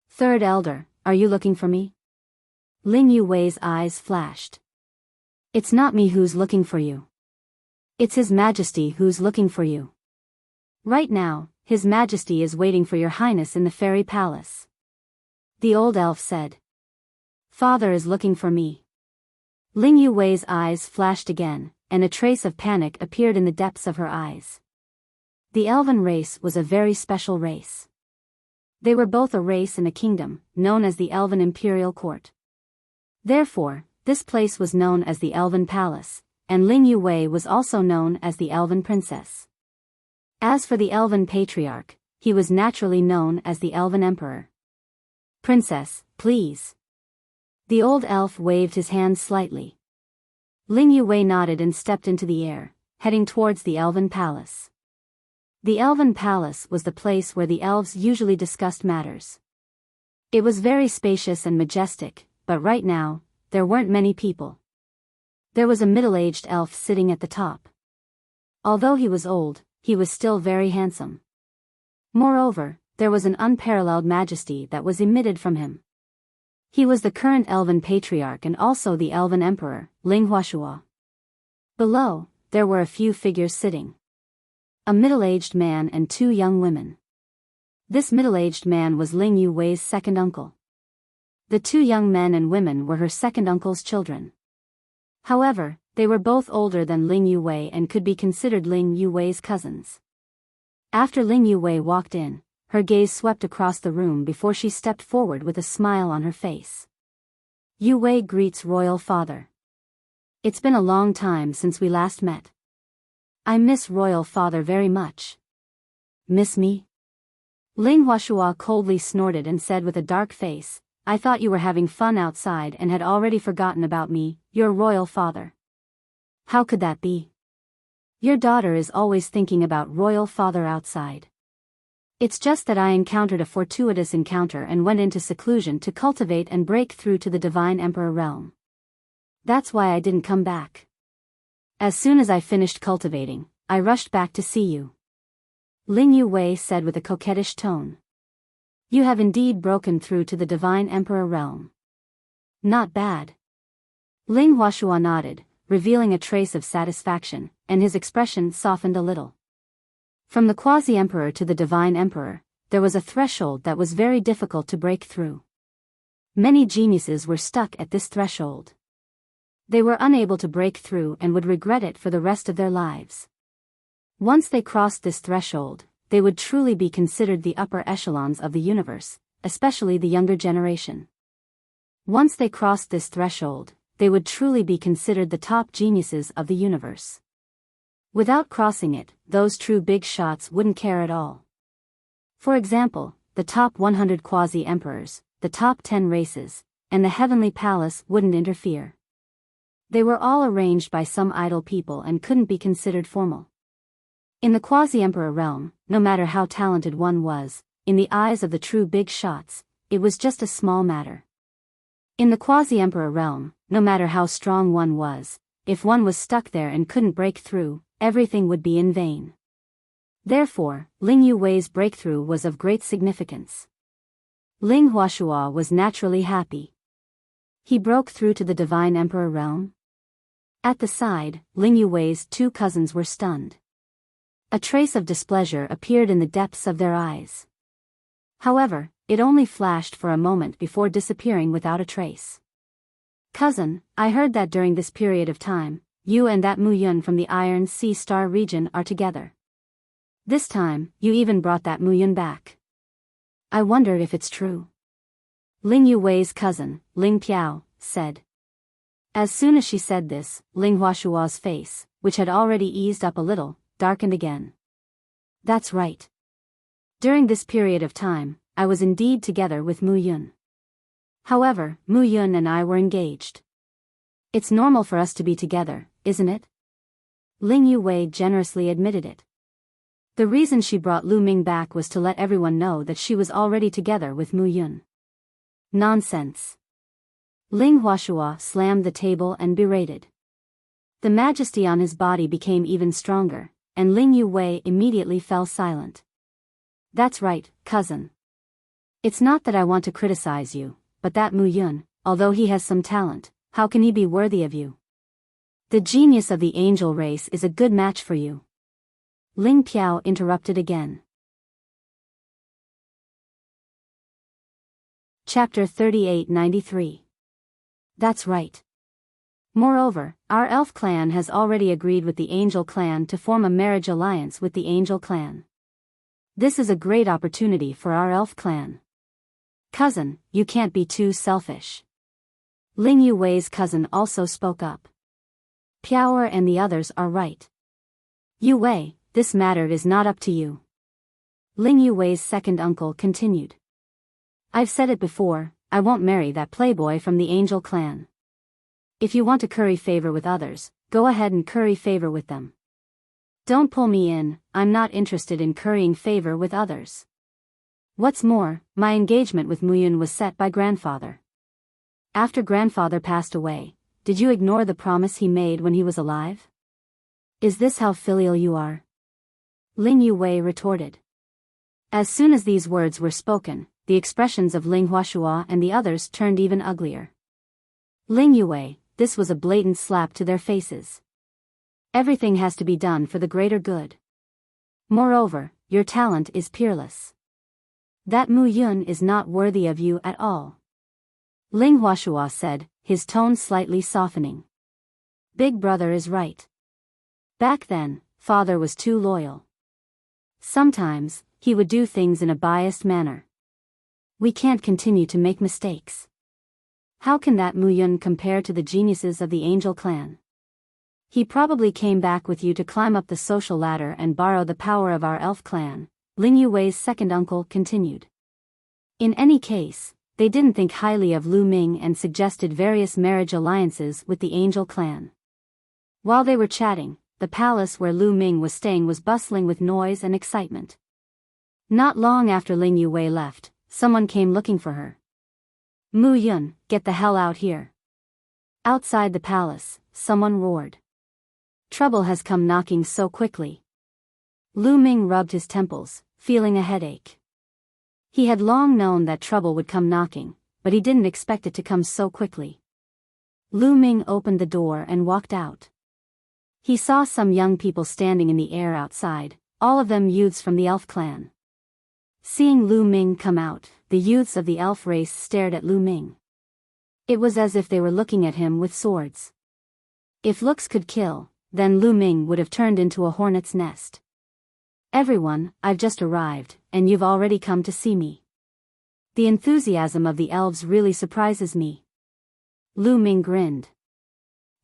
Third elder, are you looking for me? Ling Yue's eyes flashed. It's not me who's looking for you. It's His Majesty who's looking for you. Right now, His Majesty is waiting for your highness in the fairy palace. The old elf said. Father is looking for me. Ling Yue's eyes flashed again, and a trace of panic appeared in the depths of her eyes. The elven race was a very special race. They were both a race and a kingdom, known as the Elven Imperial Court. Therefore, this place was known as the Elven Palace, and Ling Yue was also known as the Elven Princess. As for the Elven Patriarch, he was naturally known as the Elven Emperor. Princess, please. The old elf waved his hand slightly. Ling Yue nodded and stepped into the air, heading towards the Elven Palace. The Elven Palace was the place where the elves usually discussed matters. It was very spacious and majestic, but right now, there weren't many people. There was a middle-aged elf sitting at the top. Although he was old, he was still very handsome. Moreover, there was an unparalleled majesty that was emitted from him. He was the current Elven Patriarch and also the Elven Emperor, Ling Huashua. Below, there were a few figures sitting. A middle-aged man and two young women. This middle-aged man was Ling Yue's second uncle. The two young men and women were her second uncle's children. However, they were both older than Ling Yue and could be considered Ling Yue's cousins. After Ling Yue walked in, her gaze swept across the room before she stepped forward with a smile on her face. Yu Wei greets royal father. It's been a long time since we last met. I miss royal father very much. Miss me? Ling Huashua coldly snorted and said with a dark face, I thought you were having fun outside and had already forgotten about me, your royal father. How could that be? Your daughter is always thinking about royal father outside. It's just that I encountered a fortuitous encounter and went into seclusion to cultivate and break through to the Divine Emperor realm. That's why I didn't come back. As soon as I finished cultivating, I rushed back to see you. Ling Yu Wei said with a coquettish tone. You have indeed broken through to the Divine Emperor realm. Not bad. Ling Huashua nodded, revealing a trace of satisfaction, and his expression softened a little. From the quasi-emperor to the Divine Emperor, there was a threshold that was very difficult to break through. Many geniuses were stuck at this threshold. They were unable to break through and would regret it for the rest of their lives. Once they crossed this threshold, they would truly be considered the upper echelons of the universe, especially the younger generation. Once they crossed this threshold, they would truly be considered the top geniuses of the universe. Without crossing it, those true big shots wouldn't care at all. For example, the top 100 quasi-emperors, the top 10 races, and the heavenly palace wouldn't interfere. They were all arranged by some idle people and couldn't be considered formal. In the quasi-emperor realm, no matter how talented one was, in the eyes of the true big shots, it was just a small matter. In the quasi-emperor realm, no matter how strong one was, if one was stuck there and couldn't break through, everything would be in vain. Therefore, Ling Yu Wei's breakthrough was of great significance. Ling Huashua was naturally happy. He broke through to the Divine Emperor realm? At the side, Ling Yu Wei's two cousins were stunned. A trace of displeasure appeared in the depths of their eyes. However, it only flashed for a moment before disappearing without a trace. Cousin, I heard that during this period of time, you and that Mu Yun from the Iron Sea Star region are together. This time, you even brought that Mu Yun back. I wonder if it's true. Ling Yu Wei's cousin, Ling Piao, said. As soon as she said this, Ling Huashua's face, which had already eased up a little, darkened again. That's right. During this period of time, I was indeed together with Mu Yun. However, Mu Yun and I were engaged. It's normal for us to be together, isn't it? Ling Yu Wei generously admitted it. The reason she brought Lu Ming back was to let everyone know that she was already together with Mu Yun. Nonsense. Ling Huashua slammed the table and berated. The majesty on his body became even stronger, and Ling Yu Wei immediately fell silent. That's right, cousin. It's not that I want to criticize you, but that Mu Yun, although he has some talent, how can he be worthy of you? The genius of the angel race is a good match for you. Ling Piao interrupted again. Chapter 3893. That's right. Moreover, our elf clan has already agreed with the angel clan to form a marriage alliance with the angel clan. This is a great opportunity for our elf clan. Cousin, you can't be too selfish. Ling Yu Wei's cousin also spoke up. Piao and the others are right. Yu Wei, this matter is not up to you. Ling Yu Wei's second uncle continued. I've said it before, I won't marry that playboy from the angel clan. If you want to curry favor with others, go ahead and curry favor with them. Don't pull me in, I'm not interested in currying favor with others. What's more, my engagement with Mu Yun was set by grandfather. After grandfather passed away, did you ignore the promise he made when he was alive? Is this how filial you are? Ling Yu Wei retorted. As soon as these words were spoken, the expressions of Ling Huashua and the others turned even uglier. Ling Yu Wei, this was a blatant slap to their faces. Everything has to be done for the greater good. Moreover, your talent is peerless. That Mu Yun is not worthy of you at all. Ling Huashua said, his tone slightly softening. Big brother is right. Back then, father was too loyal. Sometimes, he would do things in a biased manner. We can't continue to make mistakes. How can that Mu Yun compare to the geniuses of the Angel clan? He probably came back with you to climb up the social ladder and borrow the power of our elf clan, Ling Yue's second uncle continued. In any case, they didn't think highly of Lu Ming and suggested various marriage alliances with the Angel clan. While they were chatting, the palace where Lu Ming was staying was bustling with noise and excitement. Not long after Ling Yue left, someone came looking for her. Mu Yun, get the hell out here. Outside the palace, someone roared. Trouble has come knocking so quickly. Lu Ming rubbed his temples, feeling a headache. He had long known that trouble would come knocking, but he didn't expect it to come so quickly. Lu Ming opened the door and walked out. He saw some young people standing in the air outside, all of them youths from the elf clan. Seeing Lu Ming come out, the youths of the elf race stared at Lu Ming. It was as if they were looking at him with swords. If looks could kill, then Lu Ming would have turned into a hornet's nest. Everyone, I've just arrived, and you've already come to see me. The enthusiasm of the elves really surprises me. Lu Ming grinned.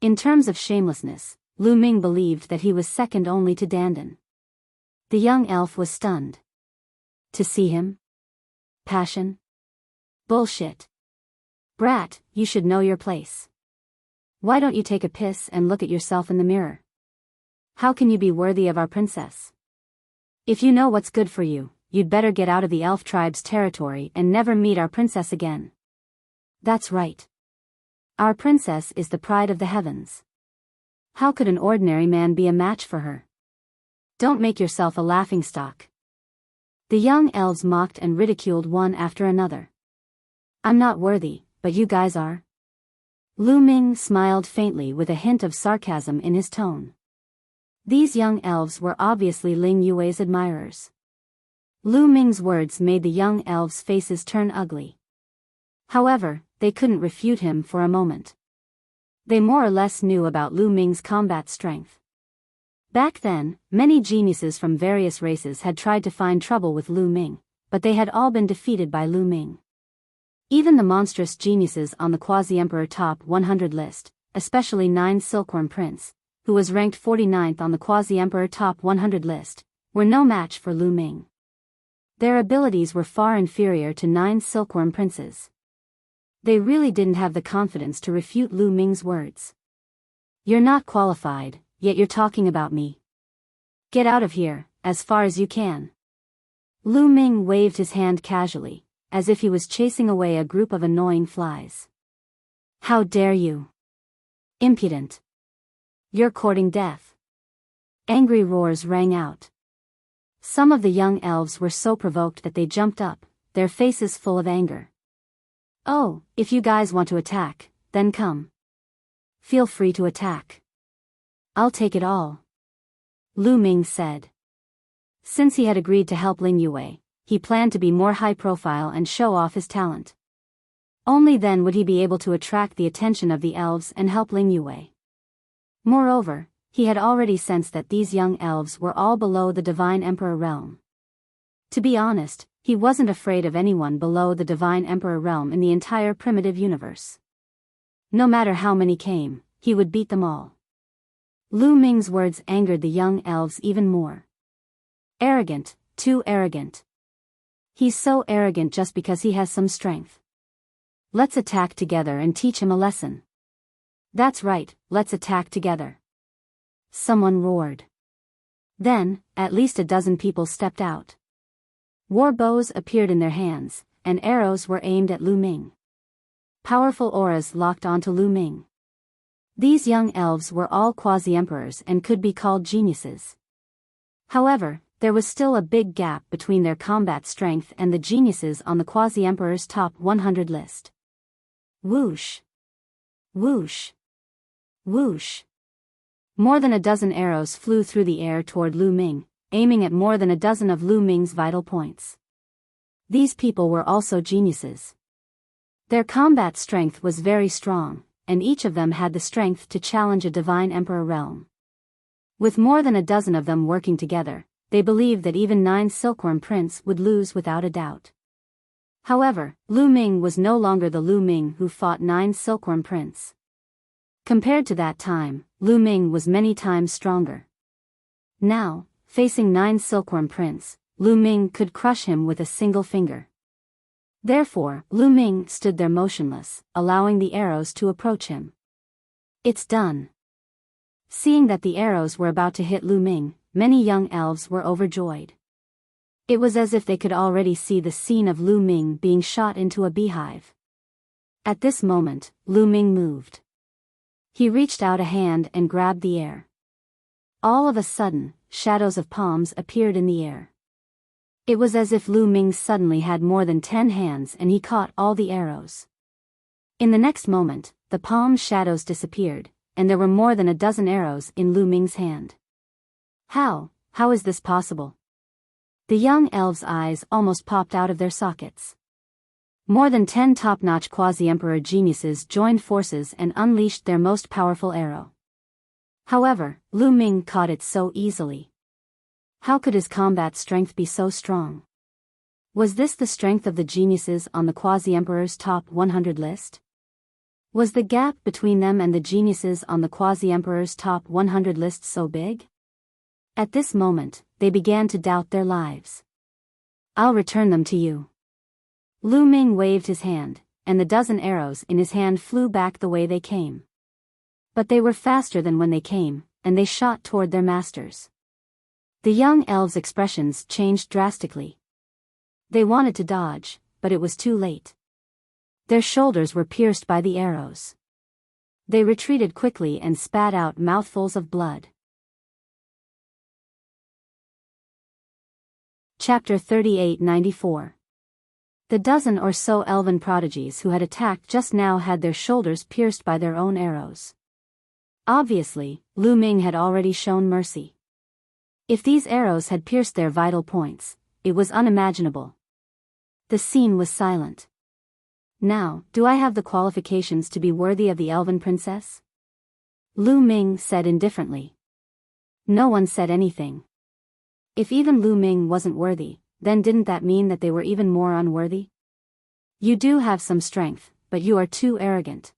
In terms of shamelessness, Lu Ming believed that he was second only to Dandan. The young elf was stunned. To see him? Passion? Bullshit. Brat, you should know your place. Why don't you take a piss and look at yourself in the mirror? How can you be worthy of our princess? If you know what's good for you, you'd better get out of the elf tribe's territory and never meet our princess again. That's right. Our princess is the pride of the heavens. How could an ordinary man be a match for her? Don't make yourself a laughingstock. The young elves mocked and ridiculed one after another. I'm not worthy, but you guys are. Lu Ming smiled faintly with a hint of sarcasm in his tone. These young elves were obviously Ling Yue's admirers. Lu Ming's words made the young elves' faces turn ugly. However, they couldn't refute him for a moment. They more or less knew about Lu Ming's combat strength. Back then, many geniuses from various races had tried to find trouble with Lu Ming, but they had all been defeated by Lu Ming. Even the monstrous geniuses on the Quasi-Emperor Top 100 list, especially 9 Silkworm Prince, who was ranked 49th on the Quasi-Emperor Top 100 list, were no match for Lu Ming. Their abilities were far inferior to 9 Silkworm Princes. They really didn't have the confidence to refute Lu Ming's words. You're not qualified, yet you're talking about me. Get out of here, as far as you can. Lu Ming waved his hand casually, as if he was chasing away a group of annoying flies. How dare you? Impudent. You're courting death. Angry roars rang out. Some of the young elves were so provoked that they jumped up, their faces full of anger. Oh, if you guys want to attack, then come. Feel free to attack. I'll take it all. Lu Ming said. Since he had agreed to help Ling Yue, he planned to be more high profile and show off his talent. Only then would he be able to attract the attention of the elves and help Ling Yue. Moreover, he had already sensed that these young elves were all below the Divine Emperor realm. To be honest, he wasn't afraid of anyone below the Divine Emperor realm in the entire primitive universe. No matter how many came, he would beat them all. Lu Ming's words angered the young elves even more. Arrogant, too arrogant. He's so arrogant just because he has some strength. Let's attack together and teach him a lesson. That's right, let's attack together. Someone roared. Then, at least a dozen people stepped out. War bows appeared in their hands, and arrows were aimed at Lu Ming. Powerful auras locked onto Lu Ming. These young elves were all quasi-emperors and could be called geniuses. However, there was still a big gap between their combat strength and the geniuses on the quasi-emperor's top 100 list. Whoosh! Whoosh! Whoosh! More than a dozen arrows flew through the air toward Lu Ming, aiming at more than a dozen of Lu Ming's vital points. These people were also geniuses. Their combat strength was very strong, and each of them had the strength to challenge a Divine Emperor realm. With more than a dozen of them working together, they believed that even 9 Silkworm Prince would lose without a doubt. However, Lu Ming was no longer the Lu Ming who fought 9 Silkworm Prince. Compared to that time, Lu Ming was many times stronger. Now, facing 9 Silkworm Prince, Lu Ming could crush him with a single finger. Therefore, Lu Ming stood there motionless, allowing the arrows to approach him. It's done. Seeing that the arrows were about to hit Lu Ming, many young elves were overjoyed. It was as if they could already see the scene of Lu Ming being shot into a beehive. At this moment, Lu Ming moved. He reached out a hand and grabbed the air. All of a sudden, shadows of palms appeared in the air. It was as if Lu Ming suddenly had more than 10 hands and he caught all the arrows. In the next moment, the palm shadows disappeared, and there were more than a dozen arrows in Lu Ming's hand. How is this possible? The young elves' eyes almost popped out of their sockets. More than 10 top-notch quasi-emperor geniuses joined forces and unleashed their most powerful arrow. However, Lu Ming caught it so easily. How could his combat strength be so strong? Was this the strength of the geniuses on the quasi-emperor's top 100 list? Was the gap between them and the geniuses on the quasi-emperor's top 100 list so big? At this moment, they began to doubt their lives. I'll return them to you. Lu Ming waved his hand, and the dozen arrows in his hand flew back the way they came. But they were faster than when they came, and they shot toward their masters. The young elves' expressions changed drastically. They wanted to dodge, but it was too late. Their shoulders were pierced by the arrows. They retreated quickly and spat out mouthfuls of blood. Chapter 38-94. The dozen or so elven prodigies who had attacked just now had their shoulders pierced by their own arrows. Obviously, Lu Ming had already shown mercy. If these arrows had pierced their vital points, it was unimaginable. The scene was silent. Now, do I have the qualifications to be worthy of the elven princess? Lu Ming said indifferently. No one said anything. If even Lu Ming wasn't worthy, then didn't that mean that they were even more unworthy? You do have some strength, but you are too arrogant.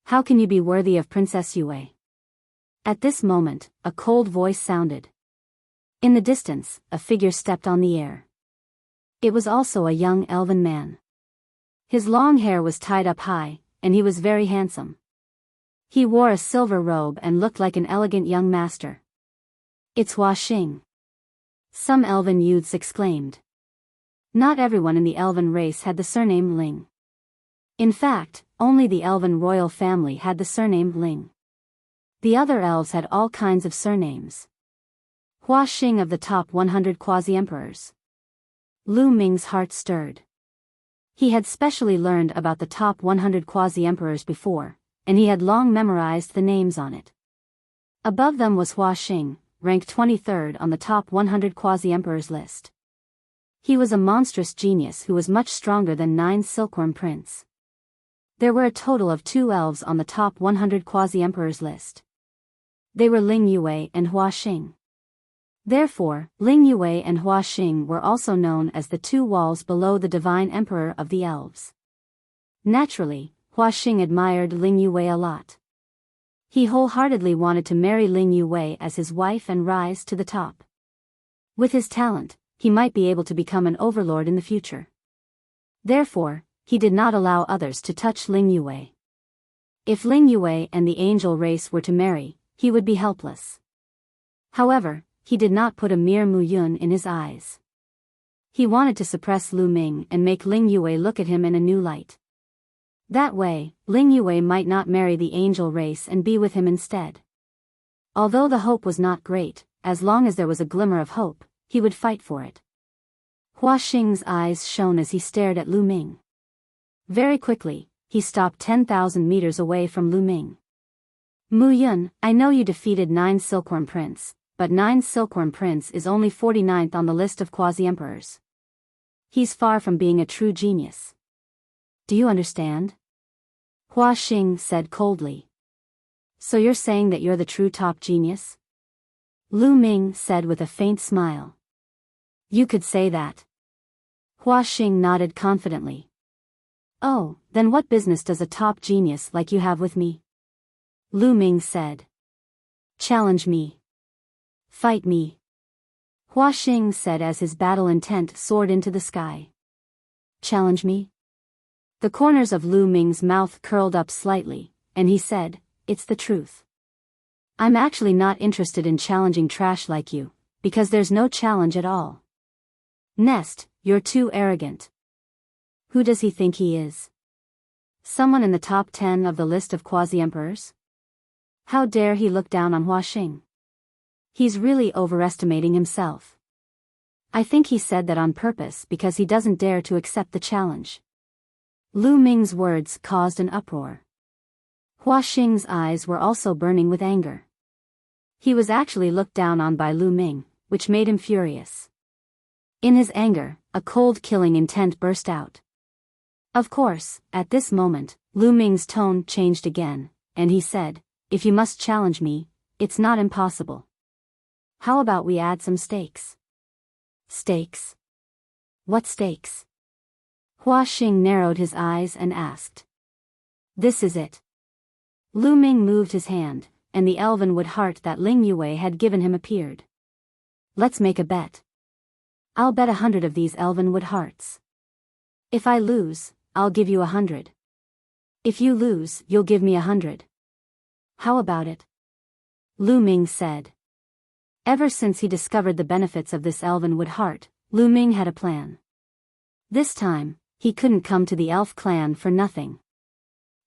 How can you be worthy of Princess Yue? At this moment, a cold voice sounded. In the distance, a figure stepped on the air. It was also a young elven man. His long hair was tied up high, and he was very handsome. He wore a silver robe and looked like an elegant young master. It's Hua Xing. Some elven youths exclaimed. Not everyone in the elven race had the surname Ling. In fact, only the elven royal family had the surname Ling. The other elves had all kinds of surnames. Hua Xing of the top 100 quasi-emperors. Lu Ming's heart stirred. He had specially learned about the top 100 quasi-emperors before, and he had long memorized the names on it. Above them was Hua Xing, ranked 23rd on the top 100 quasi-emperors list. He was a monstrous genius who was much stronger than 9 Silkworm Prince. There were a total of 2 elves on the top 100 quasi-emperors list. They were Ling Yue and Hua Xing. Therefore, Ling Yue and Hua Xing were also known as the 2 walls below the divine emperor of the elves. Naturally, Hua Xing admired Ling Yue a lot. He wholeheartedly wanted to marry Ling Yue as his wife and rise to the top. With his talent, he might be able to become an overlord in the future. Therefore, he did not allow others to touch Ling Yue. If Ling Yue and the angel race were to marry, he would be helpless. However, he did not put a mere Muyun in his eyes. He wanted to suppress Lu Ming and make Ling Yue look at him in a new light. That way, Ling Yue might not marry the angel race and be with him instead. Although the hope was not great, as long as there was a glimmer of hope, he would fight for it. Hua Xing's eyes shone as he stared at Lu Ming. Very quickly, he stopped 10,000 meters away from Lu Ming. Mu Yun, I know you defeated 9 Silkworm Prince, but 9 Silkworm Prince is only 49th on the list of quasi-emperors. He's far from being a true genius. Do you understand? Hua Xing said coldly. So you're saying that you're the true top genius? Lu Ming said with a faint smile. You could say that. Hua Xing nodded confidently. Oh, then what business does a top genius like you have with me? Lu Ming said. Challenge me. Fight me. Hua Xing said as his battle intent soared into the sky. Challenge me? The corners of Lu Ming's mouth curled up slightly, and he said, It's the truth. I'm actually not interested in challenging trash like you, because there's no challenge at all. Nest, you're too arrogant. Who does he think he is? Someone in the top 10 of the list of quasi-emperors? How dare he look down on Hua Xing? He's really overestimating himself. I think he said that on purpose because he doesn't dare to accept the challenge. Lu Ming's words caused an uproar. Hua Xing's eyes were also burning with anger. He was actually looked down on by Lu Ming, which made him furious. In his anger, a cold killing intent burst out. Of course, at this moment, Lu Ming's tone changed again, and he said, If you must challenge me, it's not impossible. How about we add some stakes? Stakes? What stakes? Hua Xing narrowed his eyes and asked. This is it. Lu Ming moved his hand, and the elven wood heart that Ling Yue had given him appeared. Let's make a bet. I'll bet 100 of these elven wood hearts. If I lose, I'll give you 100. If you lose, you'll give me 100. How about it? Lu Ming said. Ever since he discovered the benefits of this elven wood heart, Lu Ming had a plan. This time, he couldn't come to the elf clan for nothing.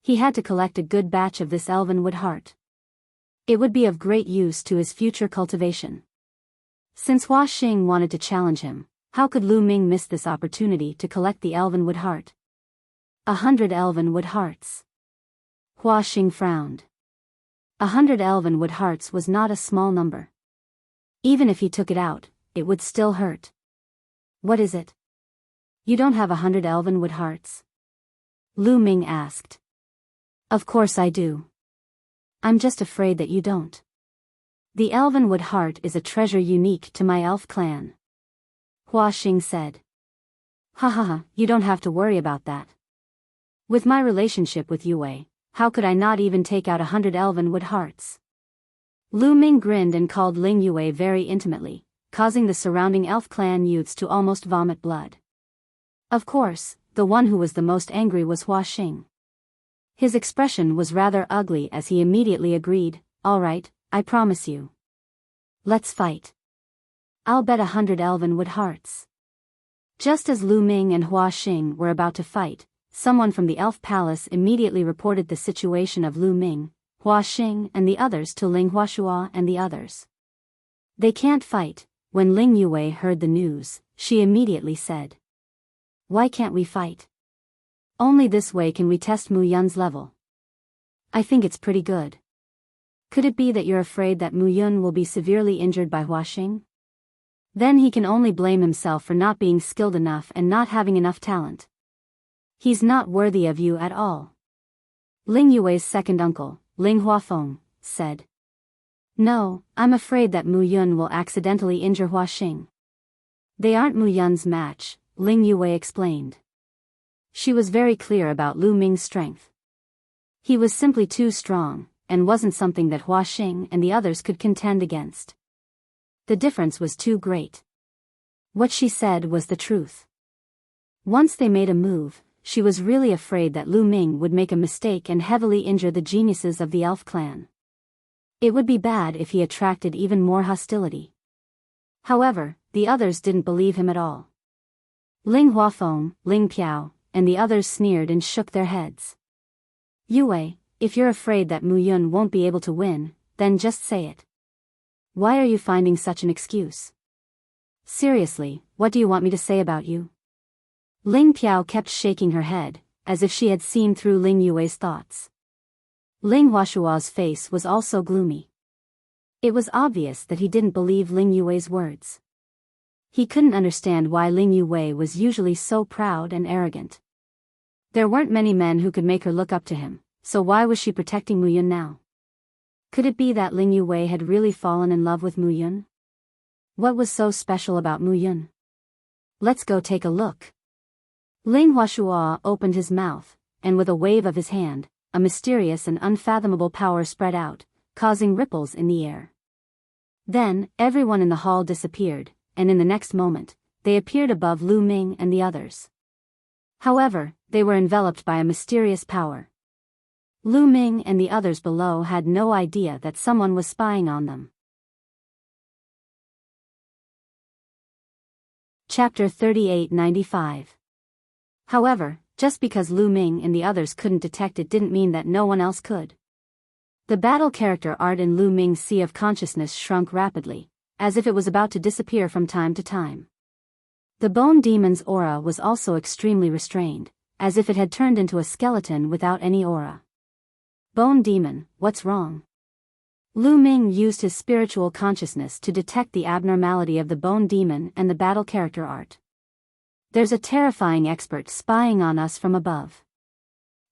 He had to collect a good batch of this elven wood heart. It would be of great use to his future cultivation. Since Hua Xing wanted to challenge him, how could Lu Ming miss this opportunity to collect the elven wood heart? 100 elven wood hearts. Hua Xing frowned. 100 elven wood hearts was not a small number. Even if he took it out, it would still hurt. What is it? You don't have 100 elven wood hearts? Lu Ming asked. Of course I do. I'm just afraid that you don't. The elven wood heart is a treasure unique to my elf clan. Hua Xing said. Ha ha ha, you don't have to worry about that. With my relationship with Yue, how could I not even take out 100 elven wood hearts? Lu Ming grinned and called Ling Yue very intimately, causing the surrounding elf clan youths to almost vomit blood. Of course, the one who was the most angry was Hua Xing. His expression was rather ugly as he immediately agreed, All right, I promise you. Let's fight. I'll bet 100 elven wood hearts. Just as Lu Ming and Hua Xing were about to fight, someone from the elf palace immediately reported the situation of Lu Ming, Hua Xing and the others to Ling Huashua and the others. They can't fight. When Ling Yue heard the news, she immediately said. Why can't we fight? Only this way can we test Mu Yun's level. I think it's pretty good. Could it be that you're afraid that Mu Yun will be severely injured by Hua Xing? Then he can only blame himself for not being skilled enough and not having enough talent. He's not worthy of you at all. Ling Yue's second uncle, Ling Huafeng, said. No, I'm afraid that Mu Yun will accidentally injure Hua Xing. They aren't Mu Yun's match, Ling Yue explained. She was very clear about Lu Ming's strength. He was simply too strong, and wasn't something that Hua Xing and the others could contend against. The difference was too great. What she said was the truth. Once they made a move, she was really afraid that Lu Ming would make a mistake and heavily injure the geniuses of the elf clan. It would be bad if he attracted even more hostility. However, the others didn't believe him at all. Ling Huafeng, Ling Piao, and the others sneered and shook their heads. Yue, if you're afraid that Mu Yun won't be able to win, then just say it. Why are you finding such an excuse? Seriously, what do you want me to say about you? Ling Piao kept shaking her head, as if she had seen through Ling Yue's thoughts. Ling Huashua's face was also gloomy. It was obvious that he didn't believe Ling Yue's words. He couldn't understand why Ling Yue was usually so proud and arrogant. There weren't many men who could make her look up to him, so why was she protecting Mu Yun now? Could it be that Ling Yue had really fallen in love with Mu Yun? What was so special about Mu Yun? Let's go take a look. Ling Huashua opened his mouth, and with a wave of his hand, a mysterious and unfathomable power spread out, causing ripples in the air. Then, everyone in the hall disappeared, and in the next moment, they appeared above Lu Ming and the others. However, they were enveloped by a mysterious power. Lu Ming and the others below had no idea that someone was spying on them. Chapter 3895. However, just because Lu Ming and the others couldn't detect it didn't mean that no one else could. The battle character art in Lu Ming's sea of consciousness shrunk rapidly, as if it was about to disappear from time to time. The bone demon's aura was also extremely restrained, as if it had turned into a skeleton without any aura. Bone demon, what's wrong? Lu Ming used his spiritual consciousness to detect the abnormality of the bone demon and the battle character art. There's a terrifying expert spying on us from above.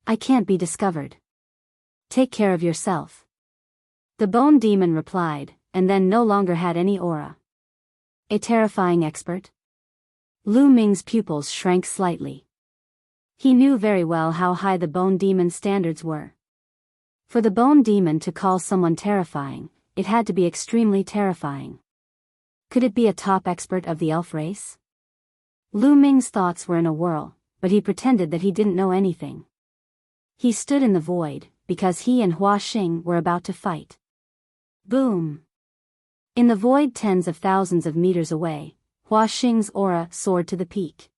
I can't be discovered. Take care of yourself. The bone demon replied, and then no longer had any aura. A terrifying expert? Lu Ming's pupils shrank slightly. He knew very well how high the bone demon's standards were. For the bone demon to call someone terrifying, it had to be extremely terrifying. Could it be a top expert of the elf race? Lu Ming's thoughts were in a whirl, but he pretended that he didn't know anything. He stood in the void, because he and Hua Xing were about to fight. Boom! In the void tens of thousands of meters away, Hua Xing's aura soared to the peak.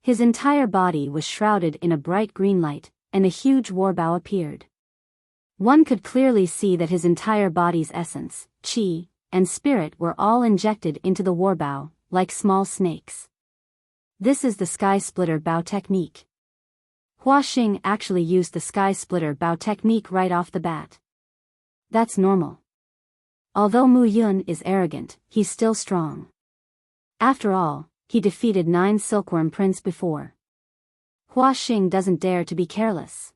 His entire body was shrouded in a bright green light, and a huge warbow appeared. One could clearly see that his entire body's essence, qi, and spirit were all injected into the warbow, like small snakes. This is the Sky Splitter Bow technique. Hua Xing actually used the Sky Splitter Bow technique right off the bat. That's normal. Although Mu Yun is arrogant, he's still strong. After all, he defeated 9 Silkworm Prince before. Hua Xing doesn't dare to be careless.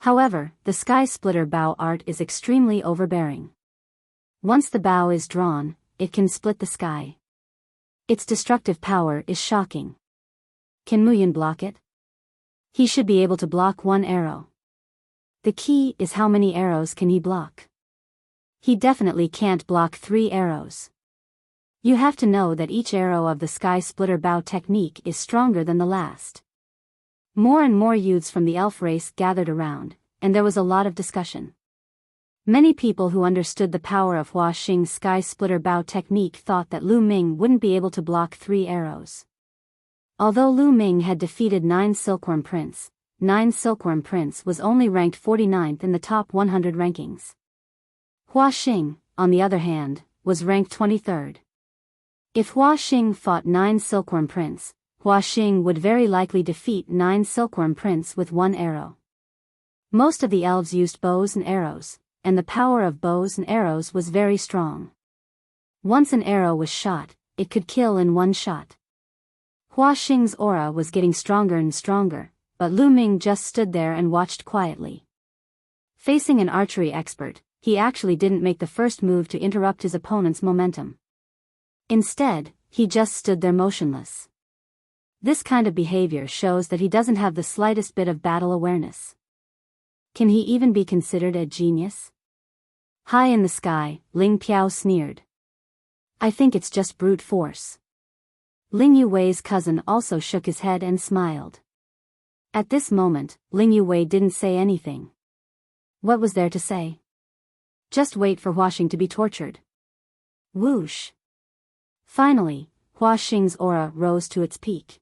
However, the Sky Splitter Bow art is extremely overbearing. Once the bow is drawn, it can split the sky. Its destructive power is shocking. Can Mu Yun block it? He should be able to block 1 arrow. The key is how many arrows can he block. He definitely can't block 3 arrows. You have to know that each arrow of the Sky Splitter Bow technique is stronger than the last. More and more youths from the elf race gathered around, and there was a lot of discussion. Many people who understood the power of Hua Xing's Sky Splitter Bow technique thought that Lu Ming wouldn't be able to block 3 arrows. Although Lu Ming had defeated 9 Silkworm Prince, 9 Silkworm Prince was only ranked 49th in the top 100 rankings. Hua Xing, on the other hand, was ranked 23rd. If Hua Xing fought 9 Silkworm Prince, Hua Xing would very likely defeat 9 Silkworm Prince with 1 arrow. Most of the elves used bows and arrows, and the power of bows and arrows was very strong. Once an arrow was shot, it could kill in 1 shot. Hua Xing's aura was getting stronger and stronger, but Lu Ming just stood there and watched quietly. Facing an archery expert, he actually didn't make the first move to interrupt his opponent's momentum. Instead, he just stood there motionless. This kind of behavior shows that he doesn't have the slightest bit of battle awareness. Can he even be considered a genius? High in the sky, Ling Piao sneered. I think it's just brute force. Ling Yuwei's cousin also shook his head and smiled. At this moment, Ling Yuwei didn't say anything. What was there to say? Just wait for Hua Xing to be tortured. Whoosh! Finally, Hua Xing's aura rose to its peak.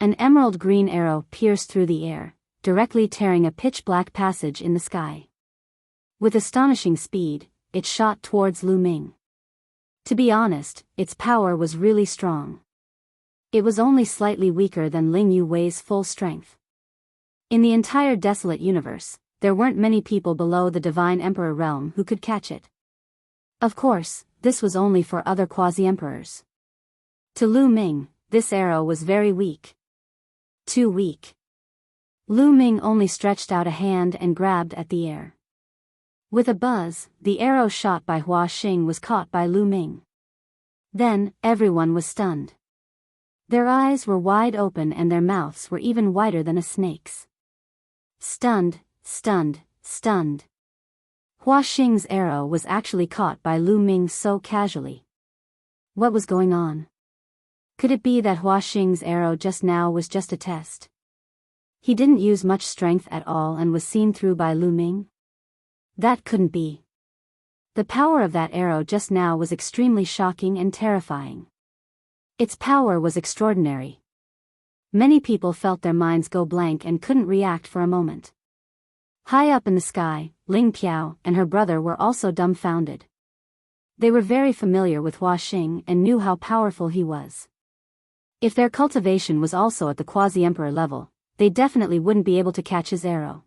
An emerald green arrow pierced through the air, directly tearing a pitch-black passage in the sky. With astonishing speed, it shot towards Lu Ming. To be honest, its power was really strong. It was only slightly weaker than Ling Yuwei's full strength. In the entire desolate universe, there weren't many people below the Divine Emperor realm who could catch it. Of course, this was only for other quasi-emperors. To Lu Ming, this arrow was very weak. Too weak. Lu Ming only stretched out a hand and grabbed at the air. With a buzz, the arrow shot by Hua Xing was caught by Lu Ming. Then, everyone was stunned. Their eyes were wide open and their mouths were even wider than a snake's. Stunned, stunned, stunned. Hua Xing's arrow was actually caught by Lu Ming so casually. What was going on? Could it be that Hua Xing's arrow just now was just a test? He didn't use much strength at all and was seen through by Lu Ming? That couldn't be. The power of that arrow just now was extremely shocking and terrifying. Its power was extraordinary. Many people felt their minds go blank and couldn't react for a moment. High up in the sky, Ling Piao and her brother were also dumbfounded. They were very familiar with Hua Xing and knew how powerful he was. If their cultivation was also at the quasi-emperor level, they definitely wouldn't be able to catch his arrow.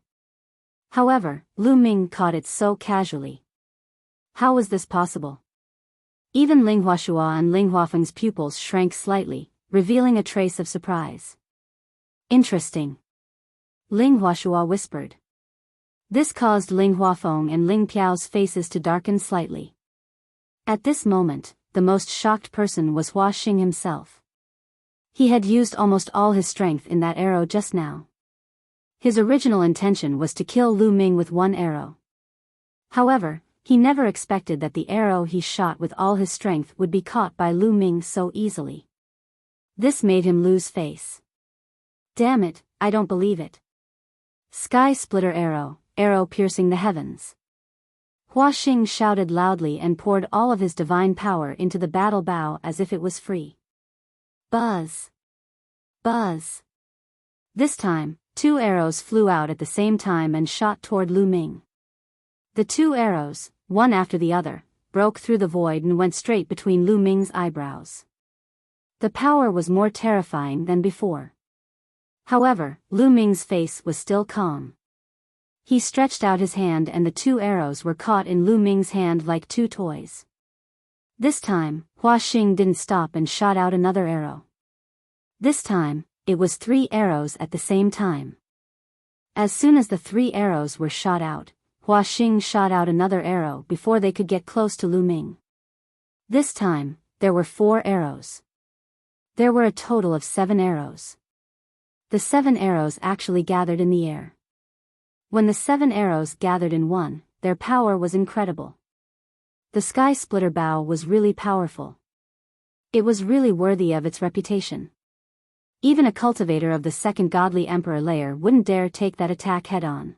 However, Lu Ming caught it so casually. How was this possible? Even Ling Huashua and Ling Huafeng's pupils shrank slightly, revealing a trace of surprise. Interesting. Ling Huashua whispered. This caused Ling Huafeng and Ling Piao's faces to darken slightly. At this moment, the most shocked person was Hua Xing himself. He had used almost all his strength in that arrow just now. His original intention was to kill Lu Ming with one arrow. However, he never expected that the arrow he shot with all his strength would be caught by Lu Ming so easily. This made him lose face. Damn it, I don't believe it. Sky splitter arrow, arrow piercing the heavens. Hua Xing shouted loudly and poured all of his divine power into the battle bow as if it was free. Buzz! Buzz! This time, 2 arrows flew out at the same time and shot toward Lu Ming. The 2 arrows, one after the other, broke through the void and went straight between Lu Ming's eyebrows. The power was more terrifying than before. However, Lu Ming's face was still calm. He stretched out his hand and the 2 arrows were caught in Lu Ming's hand like 2 toys. This time, Hua Xing didn't stop and shot out another arrow. This time, it was 3 arrows at the same time. As soon as the 3 arrows were shot out, Hua Xing shot out another arrow before they could get close to Lu Ming. This time, there were 4 arrows. There were a total of 7 arrows. The 7 arrows actually gathered in the air. When the 7 arrows gathered in one, their power was incredible. The sky splitter bow was really powerful. It was really worthy of its reputation. Even a cultivator of the second godly emperor layer wouldn't dare take that attack head-on.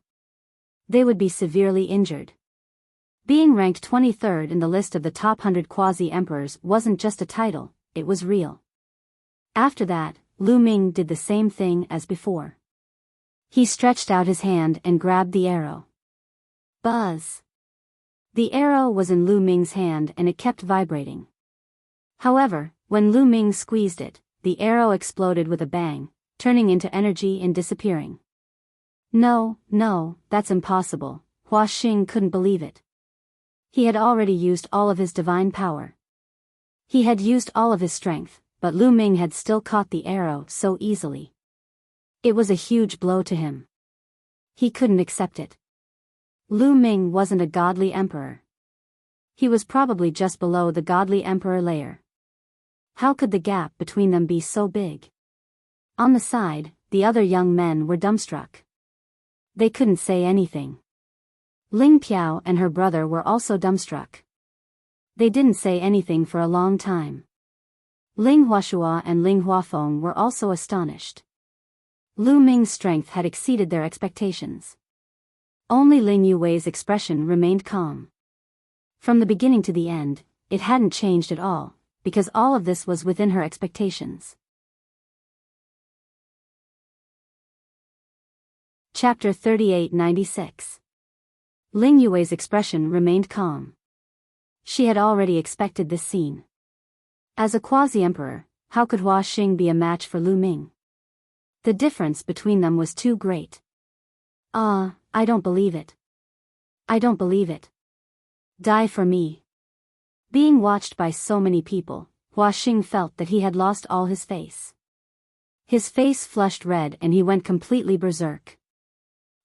They would be severely injured. Being ranked 23rd in the list of the top 100 quasi-emperors wasn't just a title, it was real. After that, Lu Ming did the same thing as before. He stretched out his hand and grabbed the arrow. Buzz! The arrow was in Lu Ming's hand and it kept vibrating. However, when Lu Ming squeezed it, the arrow exploded with a bang, turning into energy and disappearing. No, that's impossible, Hua Xing couldn't believe it. He had already used all of his divine power. He had used all of his strength, but Lu Ming had still caught the arrow so easily. It was a huge blow to him. He couldn't accept it. Lu Ming wasn't a godly emperor. He was probably just below the godly emperor layer. How could the gap between them be so big? On the side, the other young men were dumbstruck. They couldn't say anything. Ling Piao and her brother were also dumbstruck. They didn't say anything for a long time. Ling Huashua and Ling Huafeng were also astonished. Lu Ming's strength had exceeded their expectations. Only Ling Yuwei's expression remained calm. From the beginning to the end, it hadn't changed at all, because all of this was within her expectations. Chapter 3896. Ling Yuwei's expression remained calm. She had already expected this scene. As a quasi-emperor, how could Hua Xing be a match for Lu Ming? The difference between them was too great. I don't believe it. I don't believe it. Die for me. Being watched by so many people, Hua Xing felt that he had lost all his face. His face flushed red and he went completely berserk.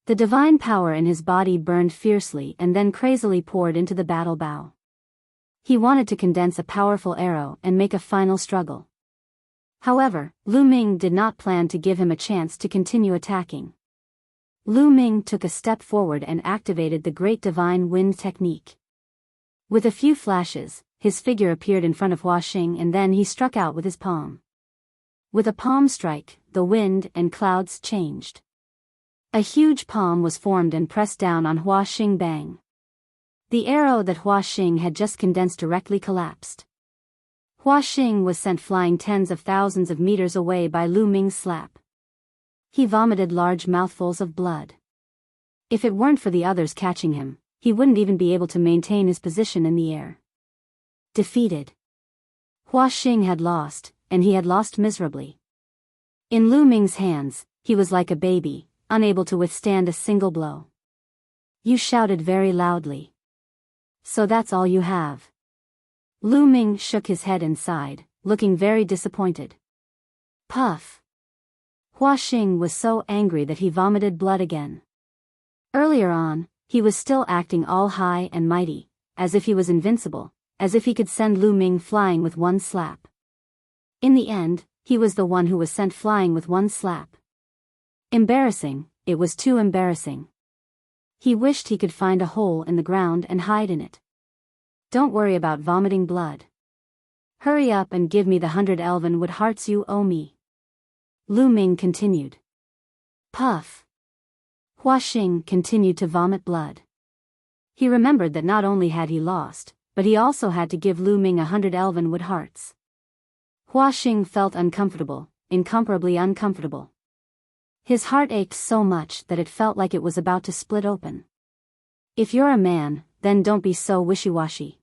The divine power in his body burned fiercely and then crazily poured into the battle bow. He wanted to condense a powerful arrow and make a final struggle. However, Lu Ming did not plan to give him a chance to continue attacking. Lu Ming took a step forward and activated the Great Divine Wind technique. With a few flashes, his figure appeared in front of Hua Xing and then he struck out with his palm. With a palm strike, the wind and clouds changed. A huge palm was formed and pressed down on Hua Xing. Bang! The arrow that Hua Xing had just condensed directly collapsed. Hua Xing was sent flying tens of thousands of meters away by Lu Ming's slap. He vomited large mouthfuls of blood. If it weren't for the others catching him, he wouldn't even be able to maintain his position in the air. Defeated. Hua Xing had lost, and he had lost miserably. In Lu Ming's hands, he was like a baby, unable to withstand a single blow. You shouted very loudly. So that's all you have. Lu Ming shook his head and sighed, looking very disappointed. Puff. Hua Xing was so angry that he vomited blood again. Earlier on, he was still acting all high and mighty, as if he was invincible, as if he could send Lu Ming flying with one slap. In the end, he was the one who was sent flying with one slap. Embarrassing, it was too embarrassing. He wished he could find a hole in the ground and hide in it. Don't worry about vomiting blood. Hurry up and give me the 100 elven wood hearts you owe me. Lu Ming continued. Puff. Hua Xing continued to vomit blood. He remembered that not only had he lost, but he also had to give Lu Ming 100 elven wood hearts. Hua Xing felt uncomfortable, incomparably uncomfortable. His heart ached so much that it felt like it was about to split open. If you're a man, then don't be so wishy-washy.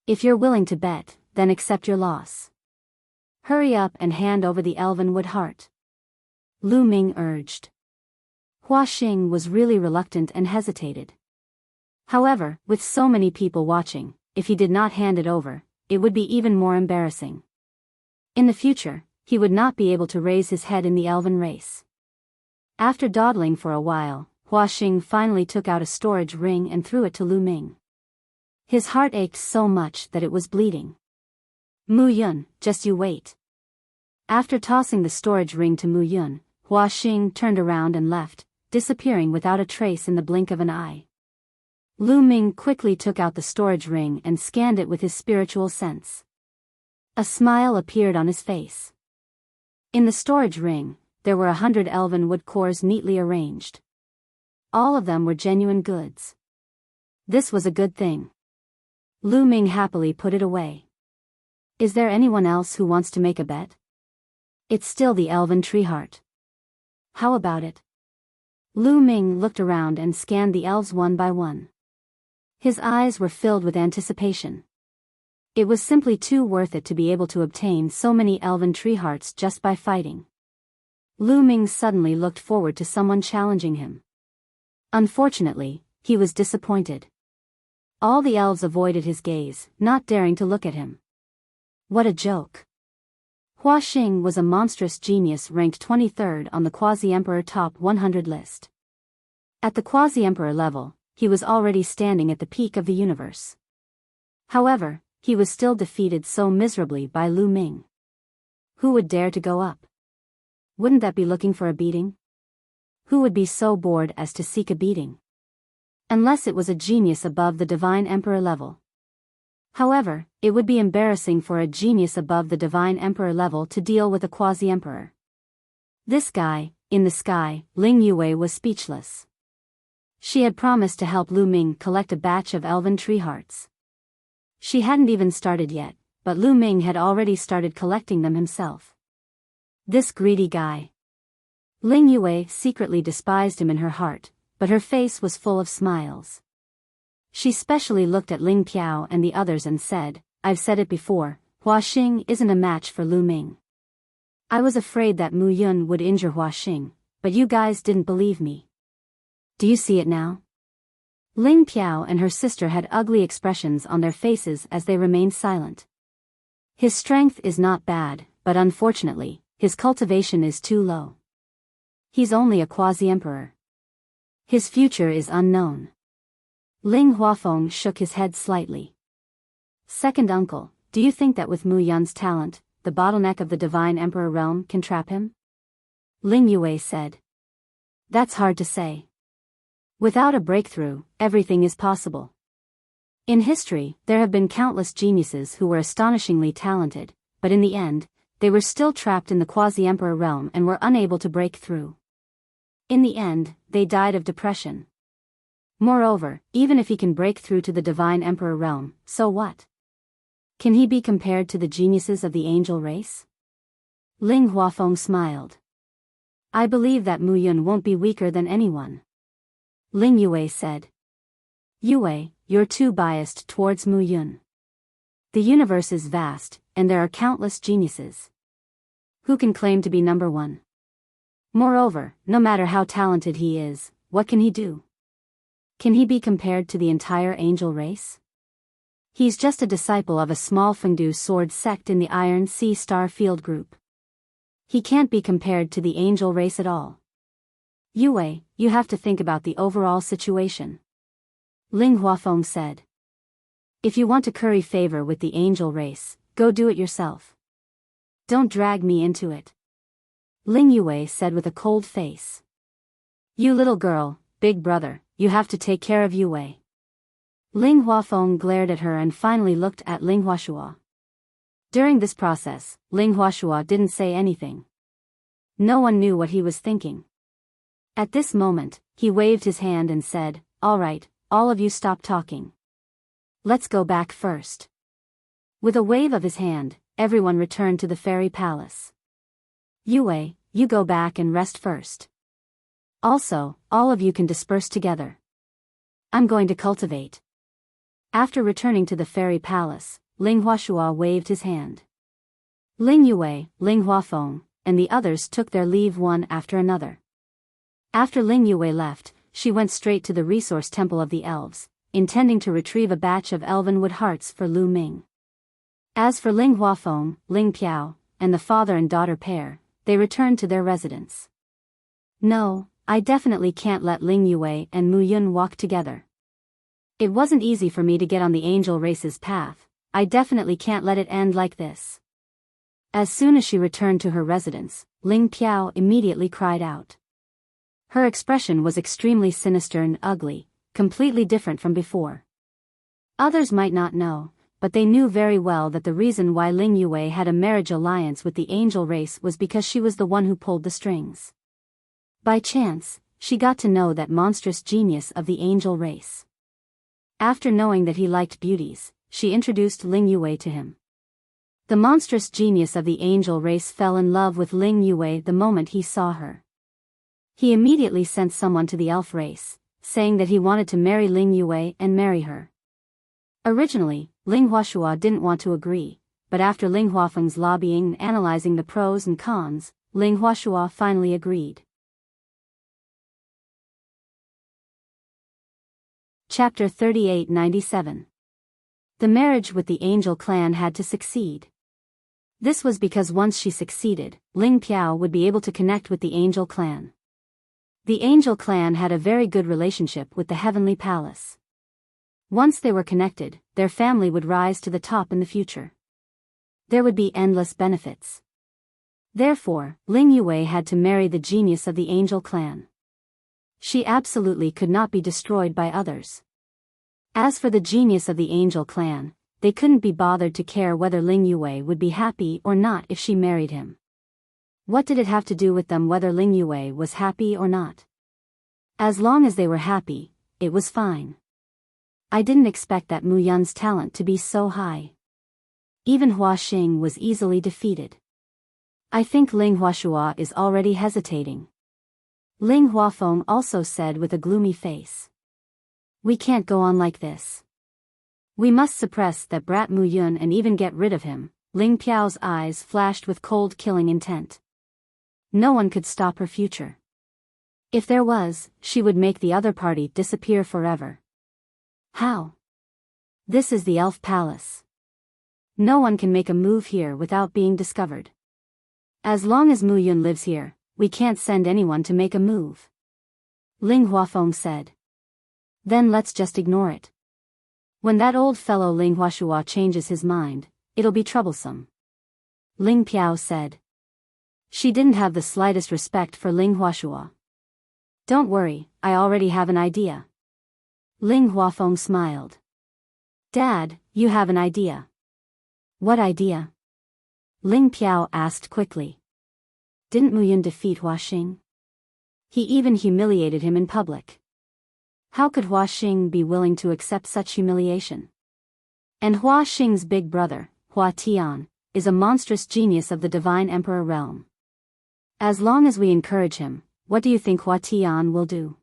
If you're willing to bet, then accept your loss. Hurry up and hand over the elven wood heart. Lu Ming urged. Hua Xing was really reluctant and hesitated. However, with so many people watching, if he did not hand it over, it would be even more embarrassing. In the future, he would not be able to raise his head in the elven race. After dawdling for a while, Hua Xing finally took out a storage ring and threw it to Lu Ming. His heart ached so much that it was bleeding. Mu Yun, just you wait. After tossing the storage ring to Mu Yun, Hua Xing turned around and left, disappearing without a trace in the blink of an eye. Lu Ming quickly took out the storage ring and scanned it with his spiritual sense. A smile appeared on his face. In the storage ring, there were 100 elven wood cores neatly arranged. All of them were genuine goods. This was a good thing. Lu Ming happily put it away. Is there anyone else who wants to make a bet? It's still the elven tree heart. How about it? Lu Ming looked around and scanned the elves one by one. His eyes were filled with anticipation. It was simply too worth it to be able to obtain so many elven tree hearts just by fighting. Lu Ming suddenly looked forward to someone challenging him. Unfortunately, he was disappointed. All the elves avoided his gaze, not daring to look at him. What a joke. Hua Xing was a monstrous genius ranked 23rd on the Quasi-Emperor Top 100 list. At the Quasi-Emperor level, he was already standing at the peak of the universe. However, he was still defeated so miserably by Lu Ming. Who would dare to go up? Wouldn't that be looking for a beating? Who would be so bored as to seek a beating? Unless it was a genius above the Divine Emperor level. However, it would be embarrassing for a genius above the Divine Emperor level to deal with a Quasi-Emperor. This guy, in the sky, Ling Yue was speechless. She had promised to help Lu Ming collect a batch of elven tree hearts. She hadn't even started yet, but Lu Ming had already started collecting them himself. This greedy guy. Ling Yue secretly despised him in her heart, but her face was full of smiles. She specially looked at Ling Piao and the others and said, I've said it before, Hua Xing isn't a match for Lu Ming. I was afraid that Mu Yun would injure Hua Xing, but you guys didn't believe me. Do you see it now? Ling Piao and her sister had ugly expressions on their faces as they remained silent. His strength is not bad, but unfortunately, his cultivation is too low. He's only a quasi-emperor. His future is unknown. Ling Huafeng shook his head slightly. Second uncle, do you think that with Mu Yun's talent, the bottleneck of the Divine Emperor realm, can trap him? Ling Yue said. That's hard to say. Without a breakthrough, everything is possible. In history, there have been countless geniuses who were astonishingly talented, but in the end, they were still trapped in the quasi-emperor realm and were unable to break through. In the end, they died of depression. Moreover, even if he can break through to the Divine Emperor realm, so what? Can he be compared to the geniuses of the angel race? Ling Huafeng smiled. I believe that Mu Yun won't be weaker than anyone. Ling Yue said. Yue, you're too biased towards Mu Yun. The universe is vast, and there are countless geniuses. Who can claim to be number one? Moreover, no matter how talented he is, what can he do? Can he be compared to the entire angel race? He's just a disciple of a small Fengdu sword sect in the Iron Sea Star Field group. He can't be compared to the angel race at all. Yue, you have to think about the overall situation. Ling Huafeng said. If you want to curry favor with the angel race, go do it yourself. Don't drag me into it. Ling Yue said with a cold face. You little girl, big brother, you have to take care of Yue. Ling Huafeng glared at her and finally looked at Ling Huashua. During this process, Ling Huashua didn't say anything. No one knew what he was thinking. At this moment, he waved his hand and said, all right, all of you stop talking. Let's go back first. With a wave of his hand, everyone returned to the fairy palace. Yue, you go back and rest first. Also, all of you can disperse together. I'm going to cultivate. After returning to the fairy palace, Ling Huashua waved his hand. Ling Yue, Ling Huafeng, and the others took their leave one after another. After Ling Yue left, she went straight to the resource temple of the elves, intending to retrieve a batch of elven wood hearts for Lu Ming. As for Ling Huafeng, Ling Piao, and the father and daughter pair, they returned to their residence. No, I definitely can't let Ling Yue and Mu Yun walk together. It wasn't easy for me to get on the angel race's path, I definitely can't let it end like this. As soon as she returned to her residence, Ling Piao immediately cried out. Her expression was extremely sinister and ugly, completely different from before. Others might not know, but they knew very well that the reason why Ling Yue had a marriage alliance with the angel race was because she was the one who pulled the strings. By chance, she got to know that monstrous genius of the angel race. After knowing that he liked beauties, she introduced Ling Yue to him. The monstrous genius of the angel race fell in love with Ling Yue the moment he saw her. He immediately sent someone to the elf race, saying that he wanted to marry Ling Yue and marry her. Originally, Ling Huashua didn't want to agree, but after Ling Huafeng's lobbying and analyzing the pros and cons, Ling Huashua finally agreed. Chapter 3897. The marriage with the angel clan had to succeed. This was because once she succeeded, Ling Piao would be able to connect with the angel clan. The angel clan had a very good relationship with the heavenly palace. Once they were connected, their family would rise to the top in the future. There would be endless benefits. Therefore, Ling Yue had to marry the genius of the angel clan. She absolutely could not be destroyed by others. As for the genius of the angel clan, they couldn't be bothered to care whether Ling Yue would be happy or not if she married him. What did it have to do with them whether Ling Yue was happy or not? As long as they were happy, it was fine. I didn't expect that Mu Yun's talent to be so high. Even Hua Xing was easily defeated. I think Ling Huashua is already hesitating. Ling Huafeng also said with a gloomy face. We can't go on like this. We must suppress that brat Mu Yun and even get rid of him. Ling Piao's eyes flashed with cold killing intent. No one could stop her future. If there was, she would make the other party disappear forever. How? This is the elf palace. No one can make a move here without being discovered. As long as Mu Yun lives here, we can't send anyone to make a move. Ling Huafeng said. Then let's just ignore it. When that old fellow Ling Huashua changes his mind, it'll be troublesome. Ling Piao said. She didn't have the slightest respect for Ling Huashua. Don't worry, I already have an idea. Ling Huafeng smiled. Dad, you have an idea. What idea? Ling Piao asked quickly. Didn't Mu Yun defeat Hua Xing? He even humiliated him in public. How could Hua Xing be willing to accept such humiliation? And Hua Xing's big brother, Hua Tian, is a monstrous genius of the Divine Emperor realm. As long as we encourage him, what do you think Hua Tian will do?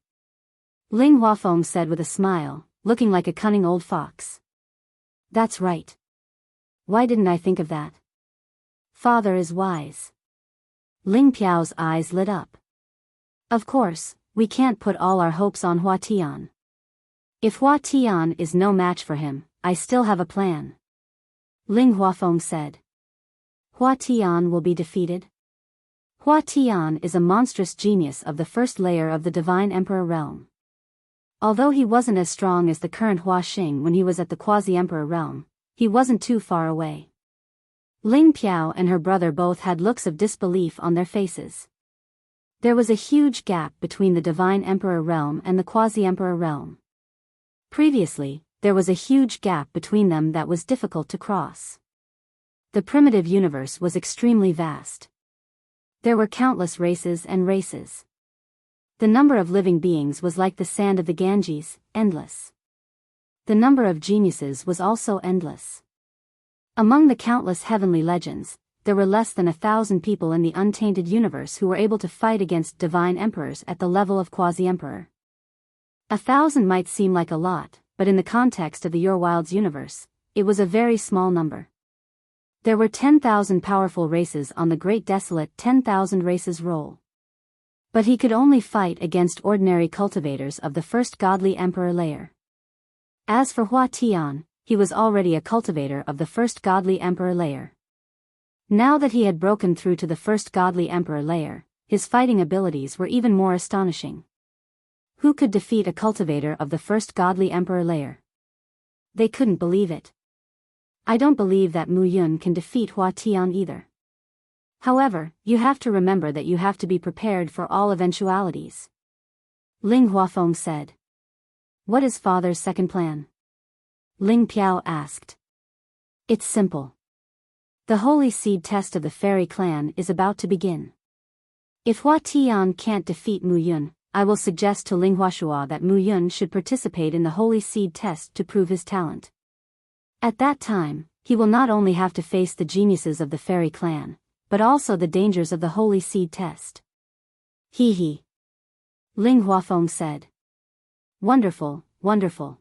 Ling Huafeng said with a smile, looking like a cunning old fox. That's right. Why didn't I think of that? Father is wise. Ling Piao's eyes lit up. Of course, we can't put all our hopes on Hua Tian. If Hua Tian is no match for him, I still have a plan. Ling Huafeng said. Hua Tian will be defeated? Hua Tian is a monstrous genius of the first layer of the Divine Emperor realm. Although he wasn't as strong as the current Hua Xing when he was at the Quasi-Emperor realm, he wasn't too far away. Ling Piao and her brother both had looks of disbelief on their faces. There was a huge gap between the Divine Emperor realm and the Quasi-Emperor realm. Previously, there was a huge gap between them that was difficult to cross. The primitive universe was extremely vast. There were countless races and races. The number of living beings was like the sand of the Ganges, endless. The number of geniuses was also endless. Among the countless heavenly legends, there were less than 1,000 people in the untainted universe who were able to fight against divine emperors at the level of Quasi-Emperor. 1,000 might seem like a lot, but in the context of the Your Wilds universe, it was a very small number. There were 10,000 powerful races on the great desolate 10,000 races roll. But he could only fight against ordinary cultivators of the first godly emperor layer. As for Hua Tian, he was already a cultivator of the first godly emperor layer. Now that he had broken through to the first godly emperor layer, his fighting abilities were even more astonishing. Who could defeat a cultivator of the first godly emperor layer? They couldn't believe it. I don't believe that Mu Yun can defeat Hua Tian either. However, you have to remember that you have to be prepared for all eventualities. Ling Huafeng said. What is father's second plan? Ling Piao asked. It's simple. The holy seed test of the fairy clan is about to begin. If Hua Tian can't defeat Mu Yun, I will suggest to Ling Huashua that Mu Yun should participate in the holy seed test to prove his talent. At that time, he will not only have to face the geniuses of the fairy clan, but also the dangers of the holy seed test. Hee hee. Ling Huafeng said. Wonderful, wonderful.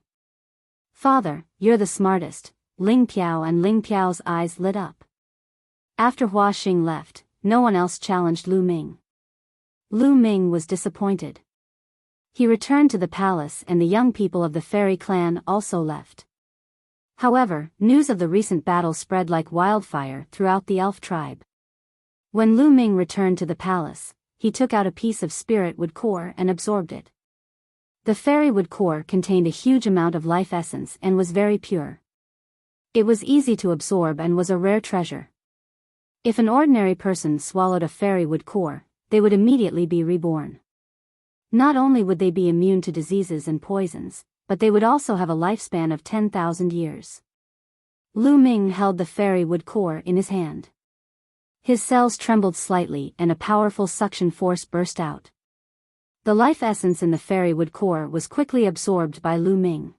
Father, you're the smartest. Ling Piao and Ling Piao's eyes lit up. After Hua Xing left, no one else challenged Lu Ming. Lu Ming was disappointed. He returned to the palace and the young people of the fairy clan also left. However, news of the recent battle spread like wildfire throughout the elf tribe. When Lu Ming returned to the palace, he took out a piece of spirit wood core and absorbed it. The fairy wood core contained a huge amount of life essence and was very pure. It was easy to absorb and was a rare treasure. If an ordinary person swallowed a fairy wood core, they would immediately be reborn. Not only would they be immune to diseases and poisons, but they would also have a lifespan of 10,000 years. Lu Ming held the fairy wood core in his hand. His cells trembled slightly and a powerful suction force burst out. The life essence in the fairy wood core was quickly absorbed by Lu Ming.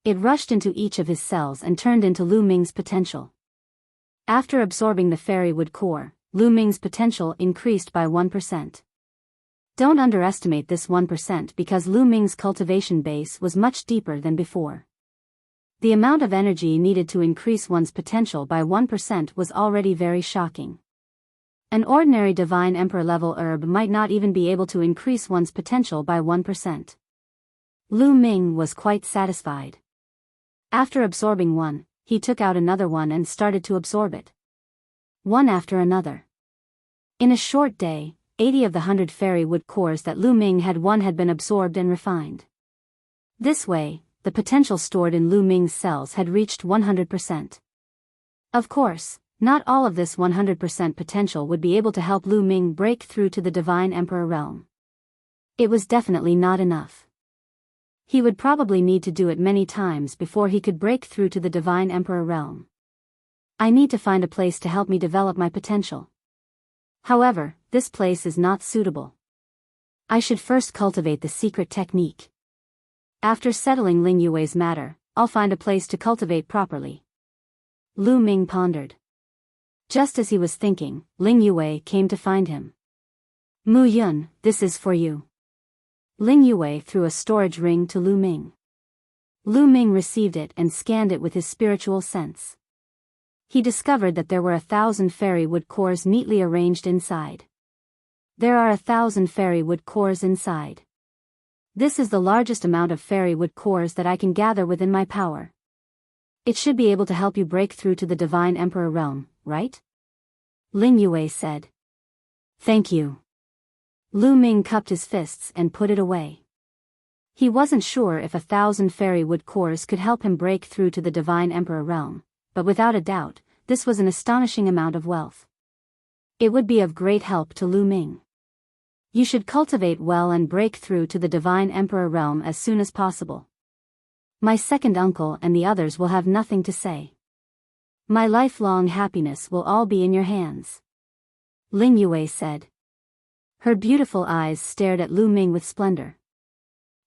It rushed into each of his cells and turned into Lu Ming's potential. After absorbing the fairy wood core, Lu Ming's potential increased by 1%. Don't underestimate this 1% because Lu Ming's cultivation base was much deeper than before. The amount of energy needed to increase one's potential by 1% was already very shocking. An ordinary divine emperor level herb might not even be able to increase one's potential by 1%. Lu Ming was quite satisfied. After absorbing one, he took out another one and started to absorb it. One after another. In a short day, 80 of the 100 fairy wood cores that Lu Ming had won had been absorbed and refined. This way, the potential stored in Lu Ming's cells had reached 100%. Of course, Not all of this 100% potential would be able to help Lu Ming break through to the Divine Emperor realm. It was definitely not enough. He would probably need to do it many times before he could break through to the Divine Emperor realm. I need to find a place to help me develop my potential. However, this place is not suitable. I should first cultivate the secret technique. After settling Ling Yue's matter, I'll find a place to cultivate properly. Lu Ming pondered. Just as he was thinking, Ling Yue came to find him. Mu Yun, this is for you. Ling Yue threw a storage ring to Lu Ming. Lu Ming received it and scanned it with his spiritual sense. He discovered that there were 1,000 fairy wood cores neatly arranged inside. There are 1,000 fairy wood cores inside. This is the largest amount of fairy wood cores that I can gather within my power. It should be able to help you break through to the Divine Emperor realm, right? Ling Yue said. Thank you. Lu Ming cupped his fists and put it away. He wasn't sure if 1,000 fairy wood cores could help him break through to the Divine Emperor realm, but without a doubt, this was an astonishing amount of wealth. It would be of great help to Lu Ming. You should cultivate well and break through to the Divine Emperor realm as soon as possible. My second uncle and the others will have nothing to say. My lifelong happiness will all be in your hands. Ling Yue said. Her beautiful eyes stared at Lu Ming with splendor.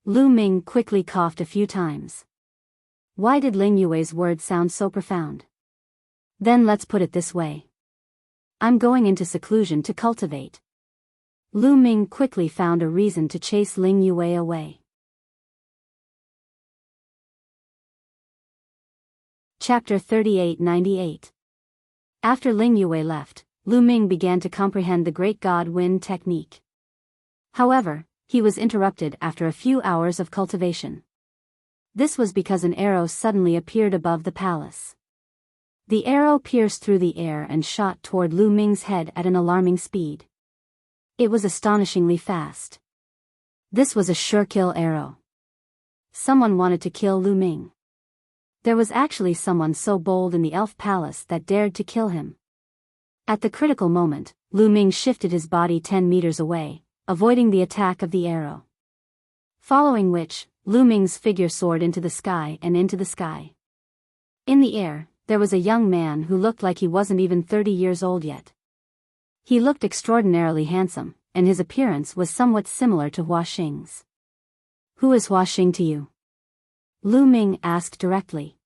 Lu Ming quickly coughed a few times. Why did Ling Yue's words sound so profound? Then let's put it this way. I'm going into seclusion to cultivate. Lu Ming quickly found a reason to chase Ling Yue away. Chapter 3898. After Ling Yue left, Lu Ming began to comprehend the Great God Wind technique. However, he was interrupted after a few hours of cultivation. This was because an arrow suddenly appeared above the palace. The arrow pierced through the air and shot toward Lu Ming's head at an alarming speed. It was astonishingly fast. This was a sure-kill arrow. Someone wanted to kill Lu Ming. There was actually someone so bold in the elf palace that dared to kill him. At the critical moment, Lu Ming shifted his body 10 meters away, avoiding the attack of the arrow. Following which, Lu Ming's figure soared into the sky and into the sky. In the air, there was a young man who looked like he wasn't even 30 years old yet. He looked extraordinarily handsome, and his appearance was somewhat similar to Hua Xing's. Who is Hua Xing to you? Lu Ming asked directly.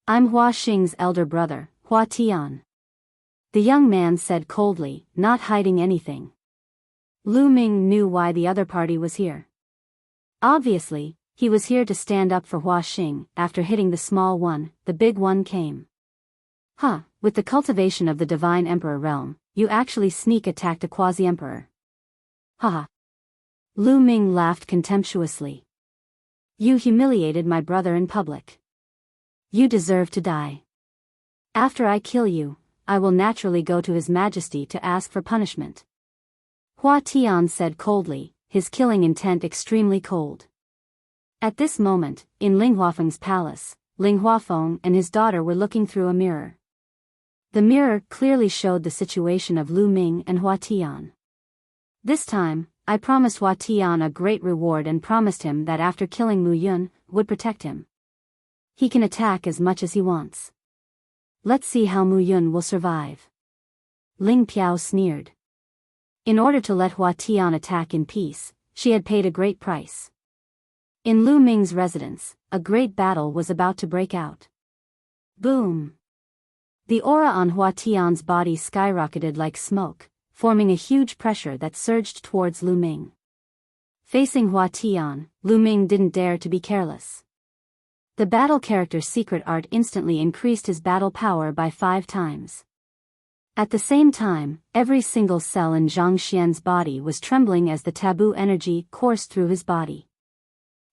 I'm Hua Xing's elder brother, Hua Tian. The young man said coldly, not hiding anything. Lu Ming knew why the other party was here. Obviously, he was here to stand up for Hua Xing. After hitting the small one, the big one came. With the cultivation of the Divine Emperor realm, you actually sneak attacked a quasi-emperor. Ha. Lu Ming laughed contemptuously. You humiliated my brother in public. You deserve to die. After I kill you, I will naturally go to His Majesty to ask for punishment. Hua Tian said coldly, his killing intent extremely cold. At this moment, in Ling Huafeng's palace, Ling Huafeng and his daughter were looking through a mirror. The mirror clearly showed the situation of Lu Ming and Hua Tian. This time, I promised Hua Tian a great reward and promised him that after killing Mu Yun, would protect him. He can attack as much as he wants. Let's see how Mu Yun will survive. Ling Piao sneered. In order to let Hua Tian attack in peace, she had paid a great price. In Lu Ming's residence, a great battle was about to break out. Boom! The aura on Hua Tian's body skyrocketed like smoke, forming a huge pressure that surged towards Lu Ming. Facing Hua Tian, Lu Ming didn't dare to be careless. The battle character's secret art instantly increased his battle power by 5 times. At the same time, every single cell in Zhang Xian's body was trembling as the taboo energy coursed through his body.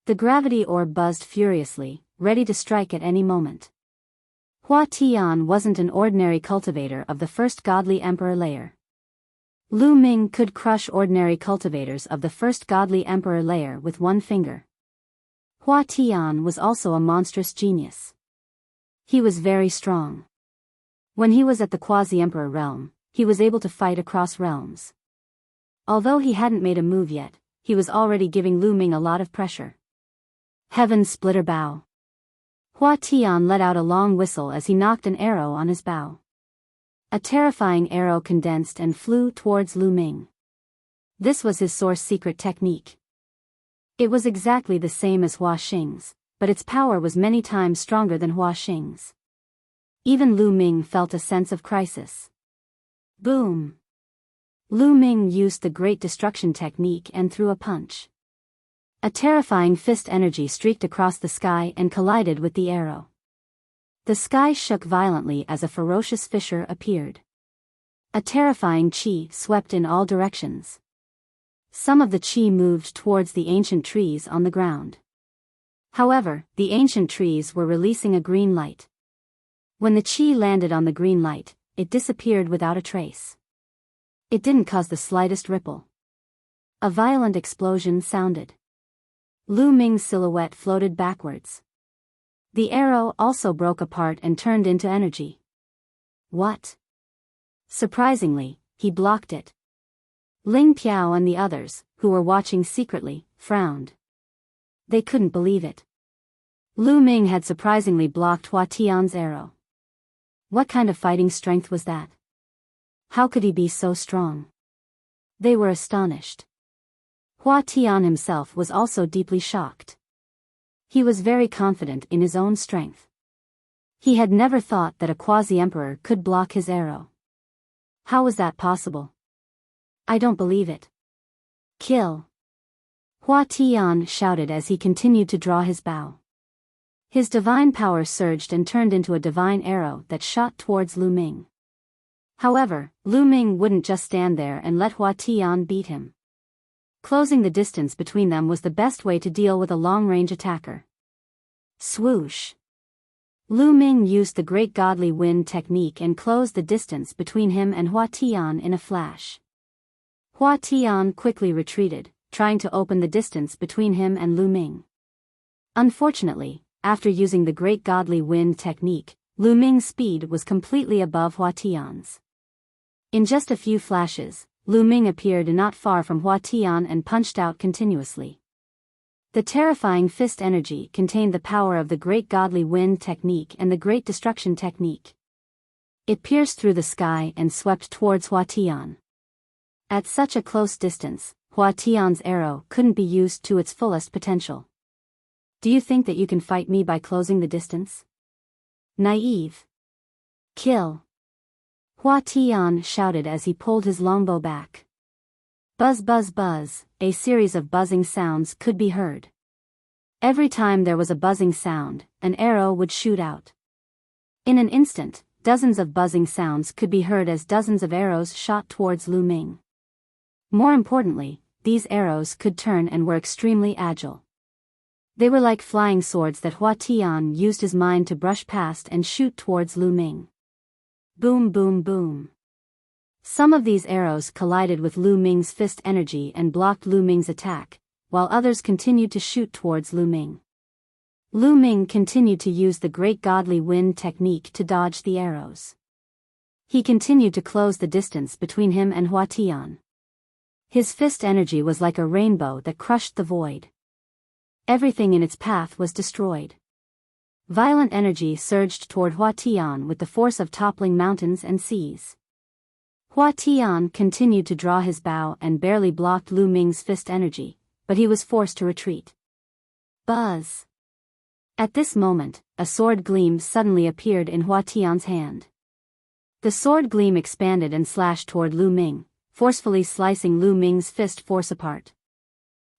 The gravity orb buzzed furiously, ready to strike at any moment. Hua Tian wasn't an ordinary cultivator of the first godly emperor layer. Lu Ming could crush ordinary cultivators of the first godly emperor layer with one finger. Hua Tian was also a monstrous genius. He was very strong. When he was at the Quasi-Emperor realm, he was able to fight across realms. Although he hadn't made a move yet, he was already giving Lu Ming a lot of pressure. Heaven Splitter Bow. Hua Tian let out a long whistle as he knocked an arrow on his bow. A terrifying arrow condensed and flew towards Lu Ming. This was his source secret technique. It was exactly the same as Hua Xing's, but its power was many times stronger than Hua Xing's. Even Lu Ming felt a sense of crisis. Boom! Lu Ming used the Great Destruction technique and threw a punch. A terrifying fist energy streaked across the sky and collided with the arrow. The sky shook violently as a ferocious fissure appeared. A terrifying qi swept in all directions. Some of the qi moved towards the ancient trees on the ground. However, the ancient trees were releasing a green light. When the qi landed on the green light, it disappeared without a trace. It didn't cause the slightest ripple. A violent explosion sounded. Lu Ming's silhouette floated backwards. The arrow also broke apart and turned into energy. What? Surprisingly, he blocked it. Ling Piao and the others, who were watching secretly, frowned. They couldn't believe it. Lu Ming had surprisingly blocked Hua Tian's arrow. What kind of fighting strength was that? How could he be so strong? They were astonished. Hua Tian himself was also deeply shocked. He was very confident in his own strength. He had never thought that a quasi-emperor could block his arrow. How was that possible? I don't believe it. Kill! Hua Tian shouted as he continued to draw his bow. His divine power surged and turned into a divine arrow that shot towards Lu Ming. However, Lu Ming wouldn't just stand there and let Hua Tian beat him. Closing the distance between them was the best way to deal with a long-range attacker. Swoosh! Lu Ming used the Great Godly Wind technique and closed the distance between him and Hua Tian in a flash. Hua Tian quickly retreated, trying to open the distance between him and Lu Ming. Unfortunately, after using the Great Godly Wind technique, Lu Ming's speed was completely above Hua Tian's. In just a few flashes, Lu Ming appeared not far from Hua Tian and punched out continuously. The terrifying fist energy contained the power of the Great Godly Wind technique and the Great Destruction technique. It pierced through the sky and swept towards Hua Tian. At such a close distance, Hua Tian's arrow couldn't be used to its fullest potential. Do you think that you can fight me by closing the distance? Naive. Kill! Hua Tian shouted as he pulled his longbow back. Buzz buzz buzz, a series of buzzing sounds could be heard. Every time there was a buzzing sound, an arrow would shoot out. In an instant, dozens of buzzing sounds could be heard as dozens of arrows shot towards Lu Ming. More importantly, these arrows could turn and were extremely agile. They were like flying swords that Hua Tian used his mind to brush past and shoot towards Lu Ming. Boom boom boom. Some of these arrows collided with Lu Ming's fist energy and blocked Lu Ming's attack, while others continued to shoot towards Lu Ming. Lu Ming continued to use the Great Godly Wind technique to dodge the arrows. He continued to close the distance between him and Hua Tian. His fist energy was like a rainbow that crushed the void. Everything in its path was destroyed. Violent energy surged toward Hua Tian with the force of toppling mountains and seas. Hua Tian continued to draw his bow and barely blocked Lu Ming's fist energy, but he was forced to retreat. Buzz! At this moment, a sword gleam suddenly appeared in Hua Tian's hand. The sword gleam expanded and slashed toward Lu Ming, forcefully slicing Lu Ming's fist force apart.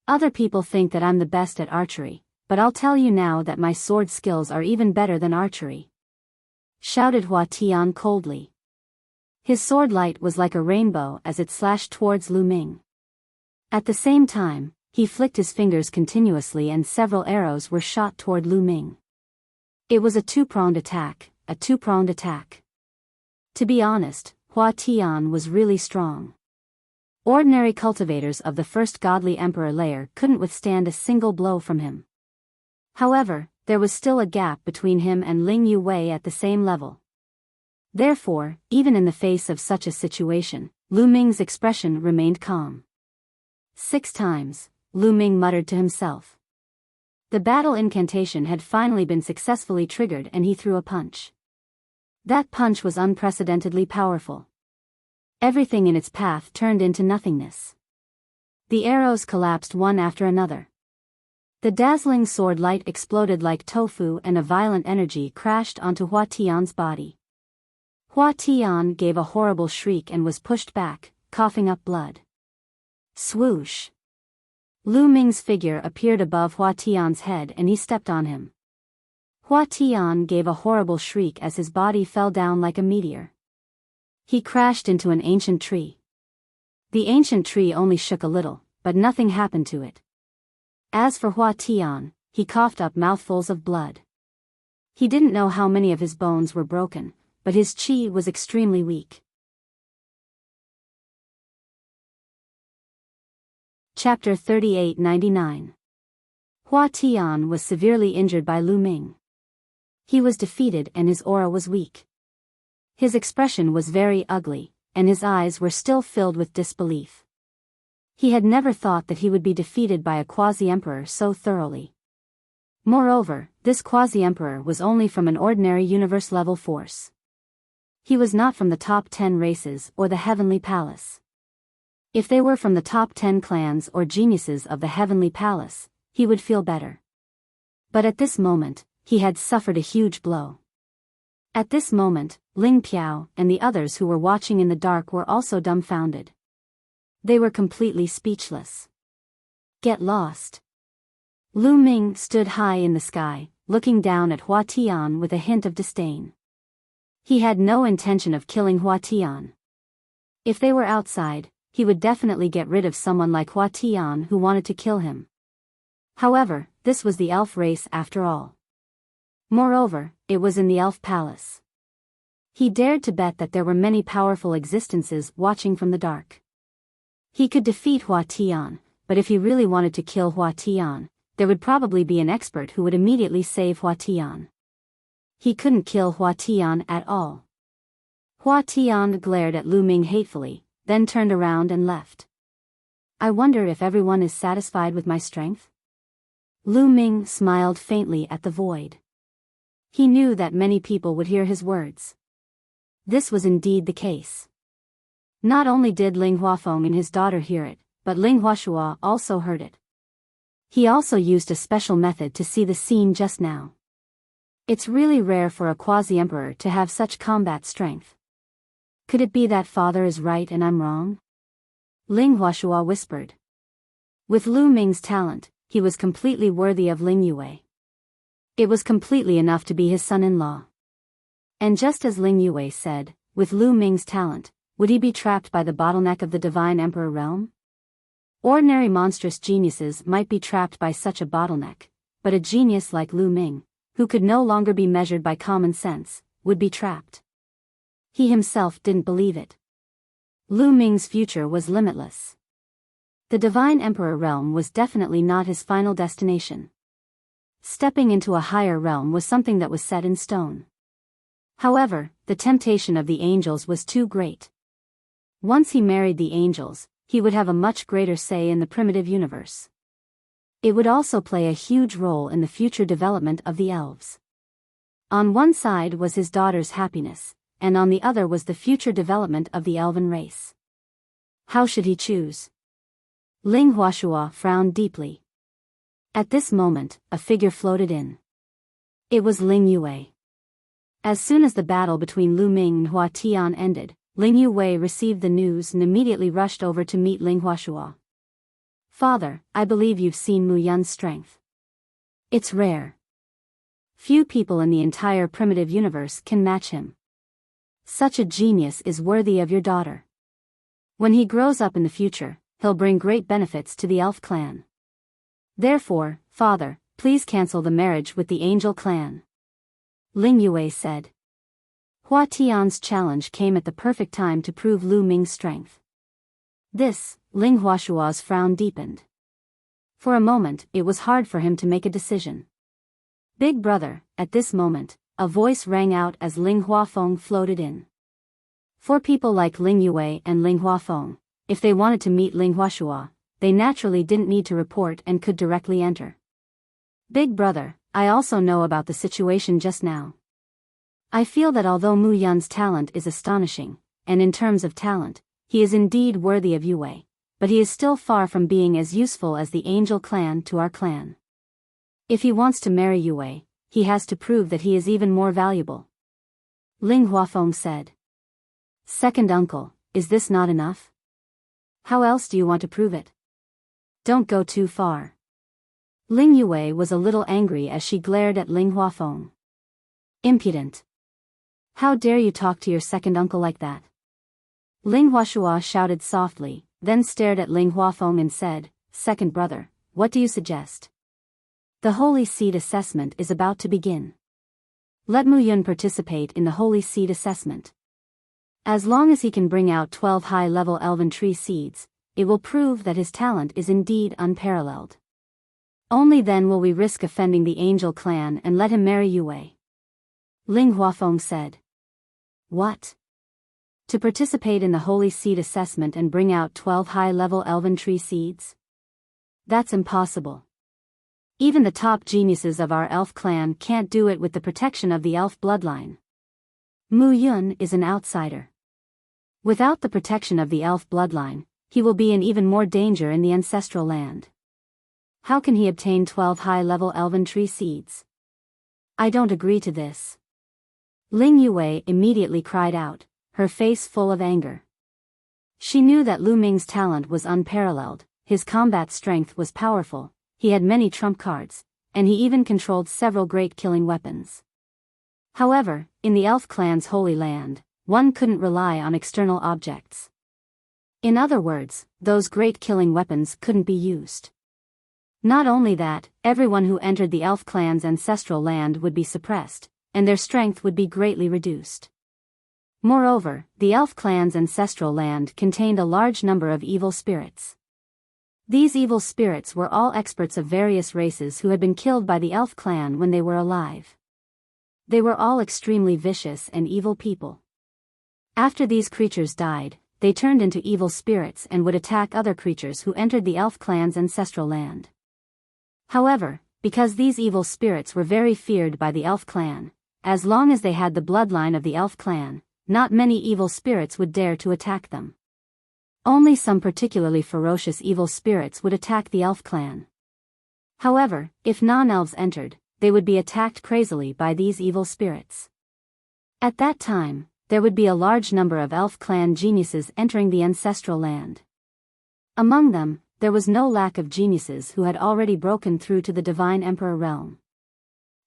Other people think that I'm the best at archery, but I'll tell you now that my sword skills are even better than archery. Shouted Hua Tian coldly. His sword light was like a rainbow as it slashed towards Lu Ming. At the same time, he flicked his fingers continuously and several arrows were shot toward Lu Ming. It was a two-pronged attack, To be honest, Hua Tian was really strong. Ordinary cultivators of the first godly emperor layer couldn't withstand a single blow from him. However, there was still a gap between him and Ling Yue at the same level. Therefore, even in the face of such a situation, Lu Ming's expression remained calm. 6 times, Lu Ming muttered to himself. The battle incantation had finally been successfully triggered and he threw a punch. That punch was unprecedentedly powerful. Everything in its path turned into nothingness. The arrows collapsed one after another. The dazzling sword light exploded like tofu and a violent energy crashed onto Hua Tian's body. Hua Tian gave a horrible shriek and was pushed back, coughing up blood. Swoosh! Lu Ming's figure appeared above Hua Tian's head and he stepped on him. Hua Tian gave a horrible shriek as his body fell down like a meteor. He crashed into an ancient tree. The ancient tree only shook a little, but nothing happened to it. As for Hua Tian, he coughed up mouthfuls of blood. He didn't know how many of his bones were broken, but his qi was extremely weak. Chapter 3899. Hua Tian was severely injured by Lu Ming. He was defeated and his aura was weak. His expression was very ugly, and his eyes were still filled with disbelief. He had never thought that he would be defeated by a quasi-emperor so thoroughly. Moreover, this quasi-emperor was only from an ordinary universe-level force. He was not from the top 10 races or the Heavenly Palace. If they were from the top 10 clans or geniuses of the Heavenly Palace, he would feel better. But at this moment, he had suffered a huge blow. At this moment, Ling Piao and the others who were watching in the dark were also dumbfounded. They were completely speechless. Get lost. Lu Ming stood high in the sky, looking down at Hua Tian with a hint of disdain. He had no intention of killing Hua Tian. If they were outside, he would definitely get rid of someone like Hua Tian who wanted to kill him. However, this was the elf race after all. Moreover, it was in the elf palace. He dared to bet that there were many powerful existences watching from the dark. He could defeat Hua Tian, but if he really wanted to kill Hua Tian, there would probably be an expert who would immediately save Hua Tian. He couldn't kill Hua Tian at all. Hua Tian glared at Lu Ming hatefully, then turned around and left. I wonder if everyone is satisfied with my strength? Lu Ming smiled faintly at the void. He knew that many people would hear his words. This was indeed the case. Not only did Ling Huafeng and his daughter hear it, but Ling Huashua also heard it. He also used a special method to see the scene just now. It's really rare for a quasi-emperor to have such combat strength. Could it be that father is right and I'm wrong? Ling Huashua whispered. With Lu Ming's talent, he was completely worthy of Ling Yue. It was completely enough to be his son-in-law. And just as Ling Yue said, with Lu Ming's talent, would he be trapped by the bottleneck of the Divine Emperor realm? Ordinary monstrous geniuses might be trapped by such a bottleneck, but a genius like Lu Ming, who could no longer be measured by common sense, would be trapped. He himself didn't believe it. Lu Ming's future was limitless. The Divine Emperor realm was definitely not his final destination. Stepping into a higher realm was something that was set in stone. However, the temptation of the angels was too great. Once he married the angels, he would have a much greater say in the primitive universe. It would also play a huge role in the future development of the elves. On one side was his daughter's happiness, and on the other was the future development of the elven race. How should he choose? Ling Huashua frowned deeply. At this moment, a figure floated in. It was Ling Yue. As soon as the battle between Lu Ming and Hua Tian ended, Ling Yue received the news and immediately rushed over to meet Ling Huashua. Father, I believe you've seen Mu Yun's strength. It's rare. Few people in the entire primitive universe can match him. Such a genius is worthy of your daughter. When he grows up in the future, he'll bring great benefits to the elf clan. Therefore, father, please cancel the marriage with the angel clan. Ling Yue said. Hua Tian's challenge came at the perfect time to prove Lu Ming's strength. This, Ling Huashua's frown deepened. For a moment, it was hard for him to make a decision. Big brother, at this moment, a voice rang out as Ling Huafeng floated in. For people like Ling Yue and Ling Huafeng, if they wanted to meet Ling Huashua, they naturally didn't need to report and could directly enter. Big brother, I also know about the situation just now. I feel that although Mu Yun's talent is astonishing, and in terms of talent, he is indeed worthy of Yue, but he is still far from being as useful as the Angel clan to our clan. If he wants to marry Yue, he has to prove that he is even more valuable. Ling Huafeng said. Second uncle, is this not enough? How else do you want to prove it? Don't go too far. Ling Yue was a little angry as she glared at Ling Huafeng. Impudent. How dare you talk to your second uncle like that? Ling Huashua shouted softly, then stared at Ling Huafeng and said, Second brother, what do you suggest? The Holy Seed assessment is about to begin. Let Mu Yun participate in the Holy Seed assessment. As long as he can bring out 12 high-level elven tree seeds, it will prove that his talent is indeed unparalleled. Only then will we risk offending the Angel clan and let him marry Yue. Ling Huafeng said. What? To participate in the Holy Seed assessment and bring out 12 high-level elven tree seeds? That's impossible. Even the top geniuses of our elf clan can't do it with the protection of the elf bloodline. Mu Yun is an outsider. Without the protection of the elf bloodline, he will be in even more danger in the ancestral land. How can he obtain 12 high-level elven tree seeds? I don't agree to this. Ling Yue immediately cried out, her face full of anger. She knew that Lu Ming's talent was unparalleled, his combat strength was powerful, he had many trump cards, and he even controlled several great killing weapons. However, in the elf clan's holy land, one couldn't rely on external objects. In other words, those great killing weapons couldn't be used. Not only that, everyone who entered the elf clan's ancestral land would be suppressed, and their strength would be greatly reduced. Moreover, the elf clan's ancestral land contained a large number of evil spirits. These evil spirits were all experts of various races who had been killed by the elf clan when they were alive. They were all extremely vicious and evil people. After these creatures died, they turned into evil spirits and would attack other creatures who entered the elf clan's ancestral land. However, because these evil spirits were very feared by the elf clan, as long as they had the bloodline of the elf clan, not many evil spirits would dare to attack them. Only some particularly ferocious evil spirits would attack the elf clan. However, if non-elves entered, they would be attacked crazily by these evil spirits. At that time, there would be a large number of elf clan geniuses entering the ancestral land. Among them, there was no lack of geniuses who had already broken through to the Divine Emperor realm.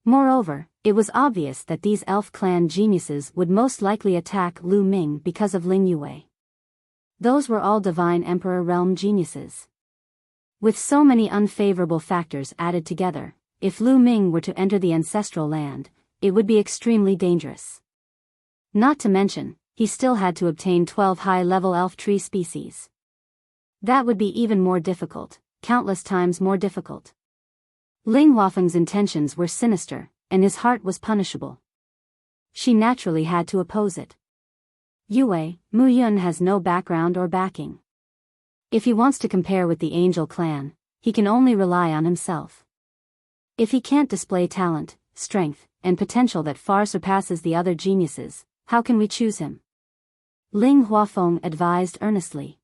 Moreover, it was obvious that these elf clan geniuses would most likely attack Lu Ming because of Ling Yue. Those were all Divine Emperor realm geniuses. With so many unfavorable factors added together, if Lu Ming were to enter the ancestral land, it would be extremely dangerous. Not to mention, he still had to obtain 12 high-level elf tree species. That would be even more difficult, countless times more difficult. Ling Huafeng's intentions were sinister, and his heart was punishable. She naturally had to oppose it. Yue, Mu Yun has no background or backing. If he wants to compare with the Angel clan, he can only rely on himself. If he can't display talent, strength, and potential that far surpasses the other geniuses, how can we choose him? Ling Huafeng advised earnestly.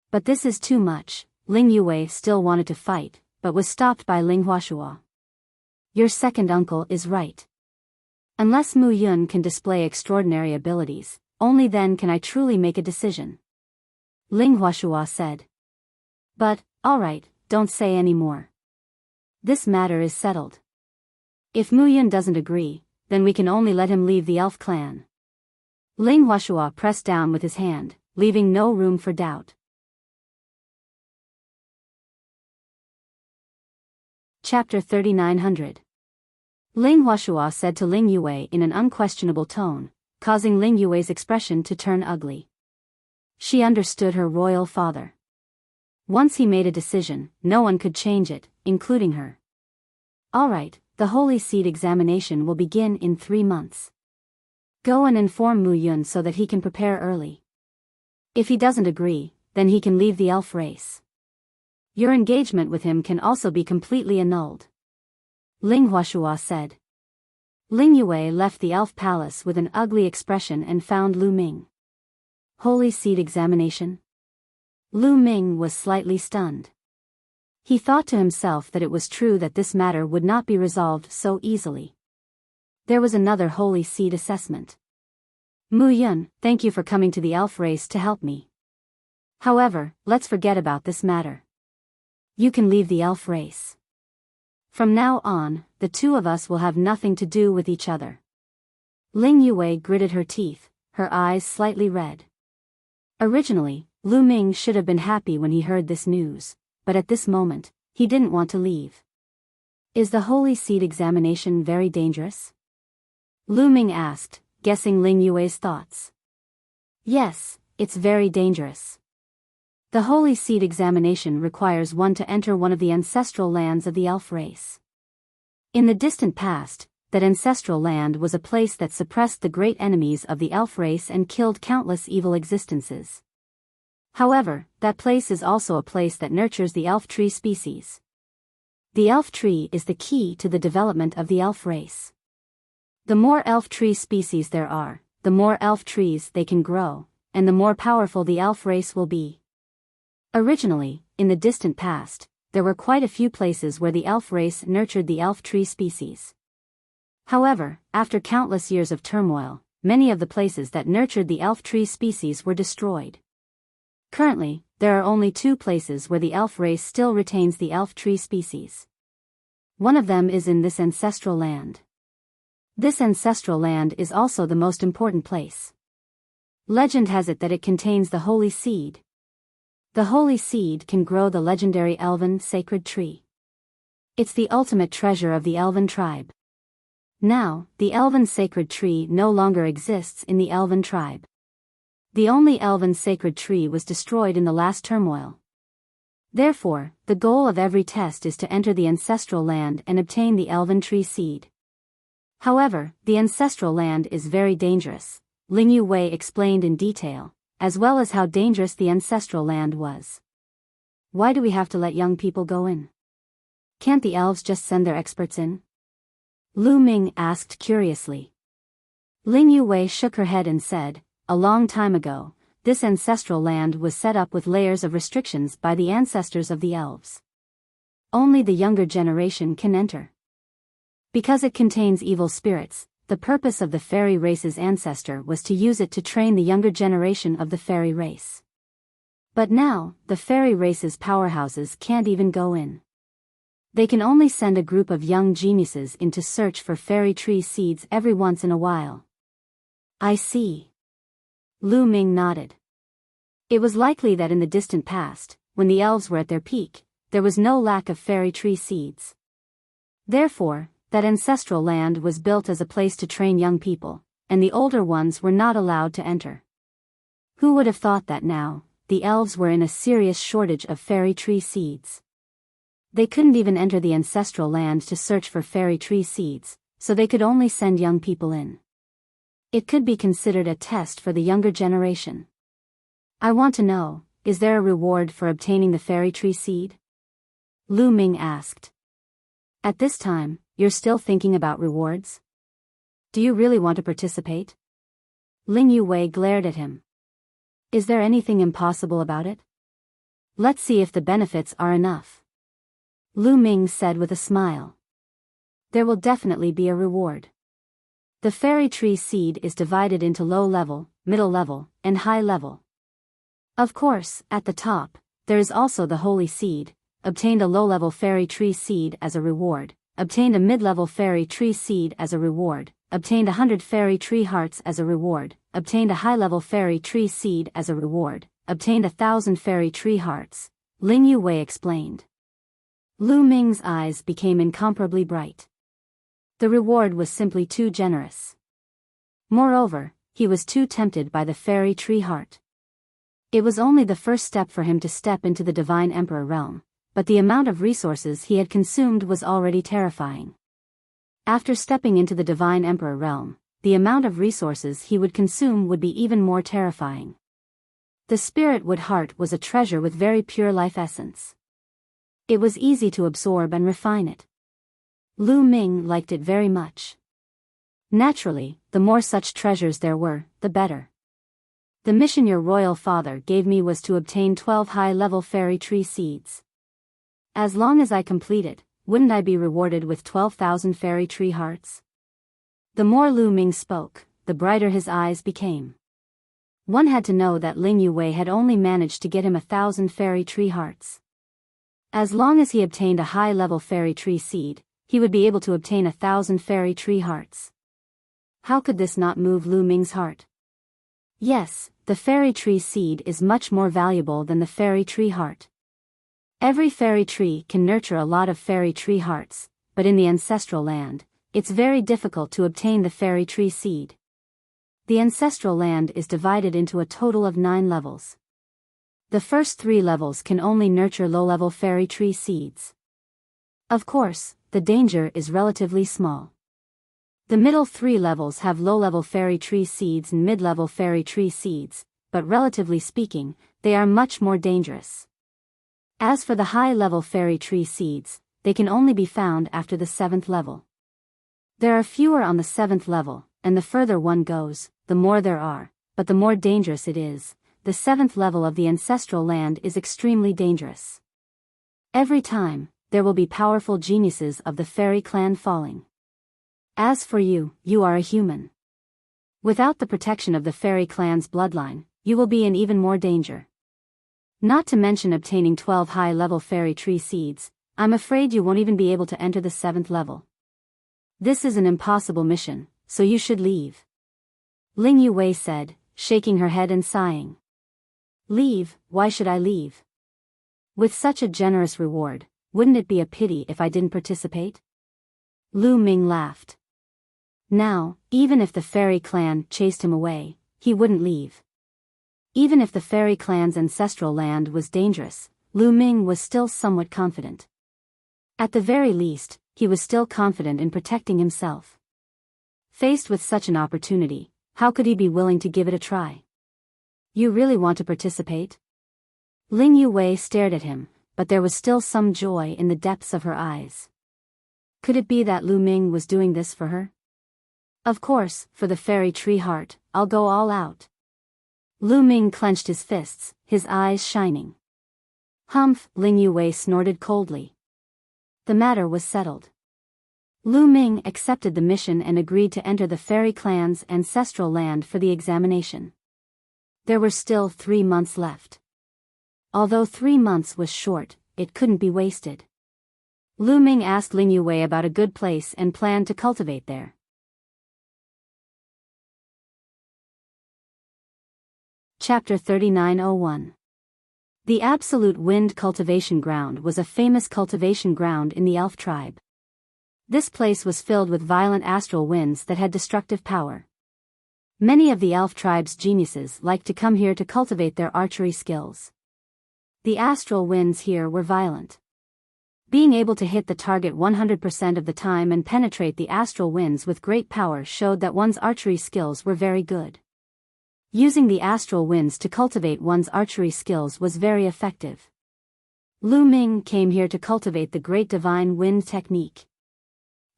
But this is too much. Ling Yue still wanted to fight, but was stopped by Ling Huashua. Your second uncle is right. Unless Mu Yun can display extraordinary abilities, only then can I truly make a decision. Ling Huashua said. But, alright, don't say any more. This matter is settled. If Mu Yun doesn't agree, then we can only let him leave the elf clan. Ling Huashua pressed down with his hand, leaving no room for doubt. Chapter 3900. Ling Huashua said to Ling Yue in an unquestionable tone, causing Ling Yue's expression to turn ugly. She understood her royal father. Once he made a decision, no one could change it, including her. Alright, the Holy Seed examination will begin in 3 months. Go and inform Mu Yun so that he can prepare early. If he doesn't agree, then he can leave the elf race. Your engagement with him can also be completely annulled. Ling Huashua said. Ling Yue left the elf palace with an ugly expression and found Lu Ming. Holy Seed examination? Lu Ming was slightly stunned. He thought to himself that it was true that this matter would not be resolved so easily. There was another Holy Seed assessment. Mu Yun, thank you for coming to the elf race to help me. However, let's forget about this matter. You can leave the elf race. From now on, the two of us will have nothing to do with each other. Ling Yue gritted her teeth, her eyes slightly red. Originally, Lu Ming should have been happy when he heard this news, but at this moment, he didn't want to leave. Is the Holy Seed examination very dangerous? Lu Ming asked, guessing Ling Yue's thoughts. Yes, it's very dangerous. The Holy Seed examination requires one to enter one of the ancestral lands of the elf race. In the distant past, that ancestral land was a place that suppressed the great enemies of the elf race and killed countless evil existences. However, that place is also a place that nurtures the elf tree species. The elf tree is the key to the development of the elf race. The more elf tree species there are, the more elf trees they can grow, and the more powerful the elf race will be. Originally, in the distant past, there were quite a few places where the elf race nurtured the elf tree species. However, after countless years of turmoil, many of the places that nurtured the elf tree species were destroyed. Currently, there are only 2 places where the elf race still retains the elf tree species. One of them is in this ancestral land. This ancestral land is also the most important place. Legend has it that it contains the Holy Seed. The Holy Seed can grow the legendary elven sacred tree. It's the ultimate treasure of the elven tribe. Now, the elven sacred tree no longer exists in the elven tribe. The only elven sacred tree was destroyed in the last turmoil. Therefore, the goal of every test is to enter the ancestral land and obtain the elven tree seed. However, the ancestral land is very dangerous, Ling Yue explained in detail, as well as how dangerous the ancestral land was. Why do we have to let young people go in? Can't the elves just send their experts in? Lu Ming asked curiously. Ling Yue shook her head and said, a long time ago, this ancestral land was set up with layers of restrictions by the ancestors of the elves. Only the younger generation can enter. Because it contains evil spirits, the purpose of the fairy race's ancestor was to use it to train the younger generation of the fairy race. But now, the fairy race's powerhouses can't even go in. They can only send a group of young geniuses in to search for fairy tree seeds every once in a while. I see. Lu Ming nodded. It was likely that in the distant past, when the elves were at their peak, there was no lack of fairy tree seeds. Therefore, that ancestral land was built as a place to train young people, and the older ones were not allowed to enter. Who would have thought that now, the elves were in a serious shortage of fairy tree seeds? They couldn't even enter the ancestral land to search for fairy tree seeds, so they could only send young people in. It could be considered a test for the younger generation. I want to know, is there a reward for obtaining the fairy tree seed? Lu Ming asked. At this time, you're still thinking about rewards? Do you really want to participate? Ling Yue glared at him. Is there anything impossible about it? Let's see if the benefits are enough. Lu Ming said with a smile. There will definitely be a reward. The fairy tree seed is divided into low level, middle level, and high level. Of course, at the top, there is also the holy seed. Obtained a low-level fairy tree seed as a reward, obtained a mid-level fairy tree seed as a reward, obtained 100 fairy tree hearts as a reward, obtained a high-level fairy tree seed as a reward, obtained 1,000 fairy tree hearts, Ling Yue explained. Lu Ming's eyes became incomparably bright. The reward was simply too generous. Moreover, he was too tempted by the fairy tree heart. It was only the first step for him to step into the Divine Emperor realm, but the amount of resources he had consumed was already terrifying. After stepping into the Divine Emperor realm, the amount of resources he would consume would be even more terrifying. The spirit wood heart was a treasure with very pure life essence. It was easy to absorb and refine it. Lu Ming liked it very much. Naturally, the more such treasures there were, the better. The mission your royal father gave me was to obtain 12 high-level fairy tree seeds. As long as I complete it, wouldn't I be rewarded with 12,000 fairy tree hearts? The more Lu Ming spoke, the brighter his eyes became. One had to know that Ling Yue had only managed to get him 1,000 fairy tree hearts. As long as he obtained a high-level fairy tree seed, he would be able to obtain 1,000 fairy tree hearts. How could this not move Lu Ming's heart? Yes, the fairy tree seed is much more valuable than the fairy tree heart. Every fairy tree can nurture a lot of fairy tree hearts, but in the ancestral land, it's very difficult to obtain the fairy tree seed. The ancestral land is divided into a total of 9 levels. The first 3 levels can only nurture low-level fairy tree seeds. Of course, the danger is relatively small. The middle 3 levels have low-level fairy tree seeds and mid-level fairy tree seeds, but relatively speaking, they are much more dangerous. As for the high-level fairy tree seeds, they can only be found after the 7th level. There are fewer on the 7th level, and the further one goes, the more there are, but the more dangerous it is. The 7th level of the ancestral land is extremely dangerous. Every time, there will be powerful geniuses of the fairy clan falling. As for you, you are a human. Without the protection of the fairy clan's bloodline, you will be in even more danger. Not to mention obtaining 12 high-level fairy tree seeds, I'm afraid you won't even be able to enter the 7th level. This is an impossible mission, so you should leave. Ling Yue said, shaking her head and sighing. Leave? Why should I leave? With such a generous reward, wouldn't it be a pity if I didn't participate? Lu Ming laughed. Now, even if the fairy clan chased him away, he wouldn't leave. Even if the fairy clan's ancestral land was dangerous, Lu Ming was still somewhat confident. At the very least, he was still confident in protecting himself. Faced with such an opportunity, how could he be willing to give it a try? You really want to participate? Ling Yue stared at him, but there was still some joy in the depths of her eyes. Could it be that Lu Ming was doing this for her? Of course, for the fairy tree heart, I'll go all out. Lu Ming clenched his fists, his eyes shining. Humph, Ling Yue snorted coldly. The matter was settled. Lu Ming accepted the mission and agreed to enter the fairy clan's ancestral land for the examination. There were still 3 months left. Although 3 months was short, it couldn't be wasted. Lu Ming asked Ling Yue about a good place and planned to cultivate there. Chapter 3901. The Absolute Wind Cultivation Ground was a famous cultivation ground in the elf tribe. This place was filled with violent astral winds that had destructive power. Many of the elf tribe's geniuses liked to come here to cultivate their archery skills. The astral winds here were violent. Being able to hit the target 100% of the time and penetrate the astral winds with great power showed that one's archery skills were very good. Using the astral winds to cultivate one's archery skills was very effective. Lu Ming came here to cultivate the Great Divine Wind technique.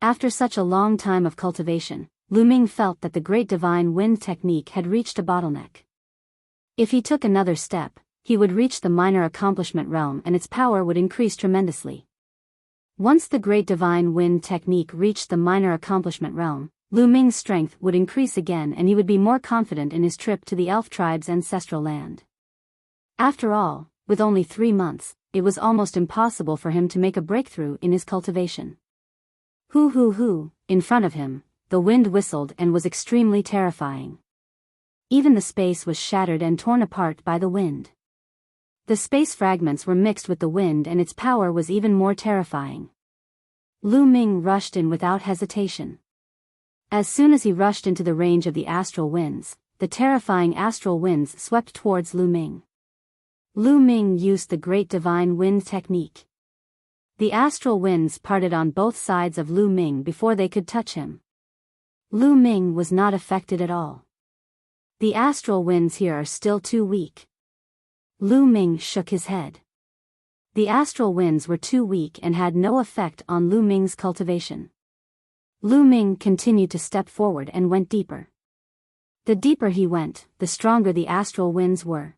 After such a long time of cultivation, Lu Ming felt that the Great Divine Wind technique had reached a bottleneck. If he took another step, he would reach the minor accomplishment realm and its power would increase tremendously. Once the Great Divine Wind technique reached the minor accomplishment realm, Lu Ming's strength would increase again and he would be more confident in his trip to the elf tribe's ancestral land. After all, with only 3 months, it was almost impossible for him to make a breakthrough in his cultivation. Hoo hoo hoo, in front of him, the wind whistled and was extremely terrifying. Even the space was shattered and torn apart by the wind. The space fragments were mixed with the wind and its power was even more terrifying. Lu Ming rushed in without hesitation. As soon as he rushed into the range of the astral winds, the terrifying astral winds swept towards Lu Ming. Lu Ming used the Great Divine Wind technique. The astral winds parted on both sides of Lu Ming before they could touch him. Lu Ming was not affected at all. The astral winds here are still too weak. Lu Ming shook his head. The astral winds were too weak and had no effect on Lu Ming's cultivation. Lu Ming continued to step forward and went deeper. The deeper he went, the stronger the astral winds were.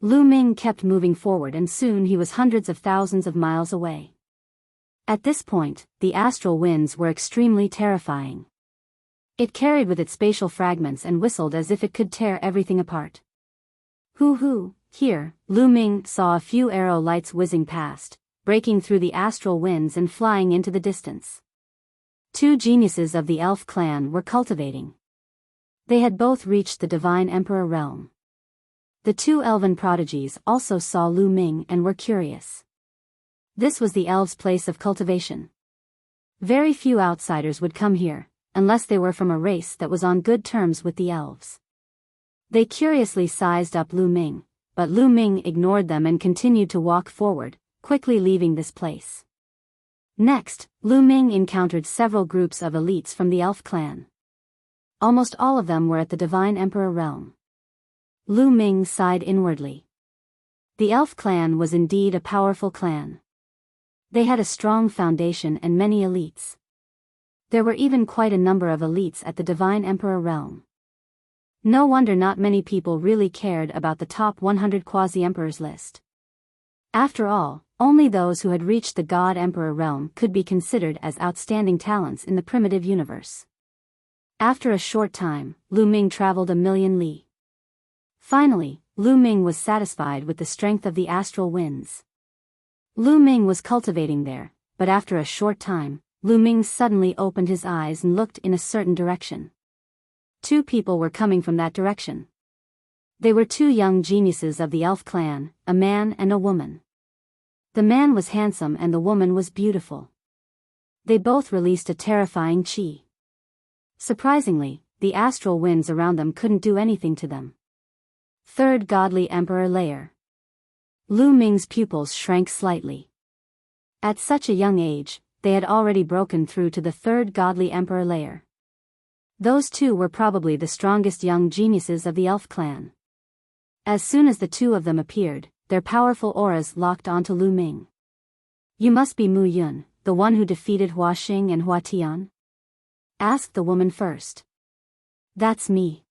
Lu Ming kept moving forward and soon he was hundreds of thousands of miles away. At this point, the astral winds were extremely terrifying. It carried with it spatial fragments and whistled as if it could tear everything apart. Hoo! Here, Lu Ming saw a few arrow lights whizzing past, breaking through the astral winds and flying into the distance. Two geniuses of the elf clan were cultivating. They had both reached the divine emperor realm. The two elven prodigies also saw Lu Ming and were curious. This was the elves' place of cultivation. Very few outsiders would come here, unless they were from a race that was on good terms with the elves. They curiously sized up Lu Ming, but Lu Ming ignored them and continued to walk forward, quickly leaving this place. Next, Lu Ming encountered several groups of elites from the elf clan. Almost all of them were at the divine emperor realm. Lu Ming sighed inwardly. The elf clan was indeed a powerful clan. They had a strong foundation and many elites. There were even quite a number of elites at the divine emperor realm. No wonder not many people really cared about the top 100 quasi-emperors list. After all, only those who had reached the god emperor realm could be considered as outstanding talents in the primitive universe. After a short time, Lu Ming traveled 1,000,000 li. Finally, Lu Ming was satisfied with the strength of the astral winds. Lu Ming was cultivating there, but after a short time, Lu Ming suddenly opened his eyes and looked in a certain direction. Two people were coming from that direction. They were two young geniuses of the elf clan, a man and a woman. The man was handsome and the woman was beautiful. They both released a terrifying chi. Surprisingly, the astral winds around them couldn't do anything to them. Third godly emperor layer. Lu Ming's pupils shrank slightly. At such a young age, they had already broken through to the third godly emperor layer. Those two were probably the strongest young geniuses of the elf clan. As soon as the two of them appeared, their powerful auras locked onto Lu Ming. "You must be Mu Yun, the one who defeated Hua Xing and Hua Tian?" asked the woman first. "That's me."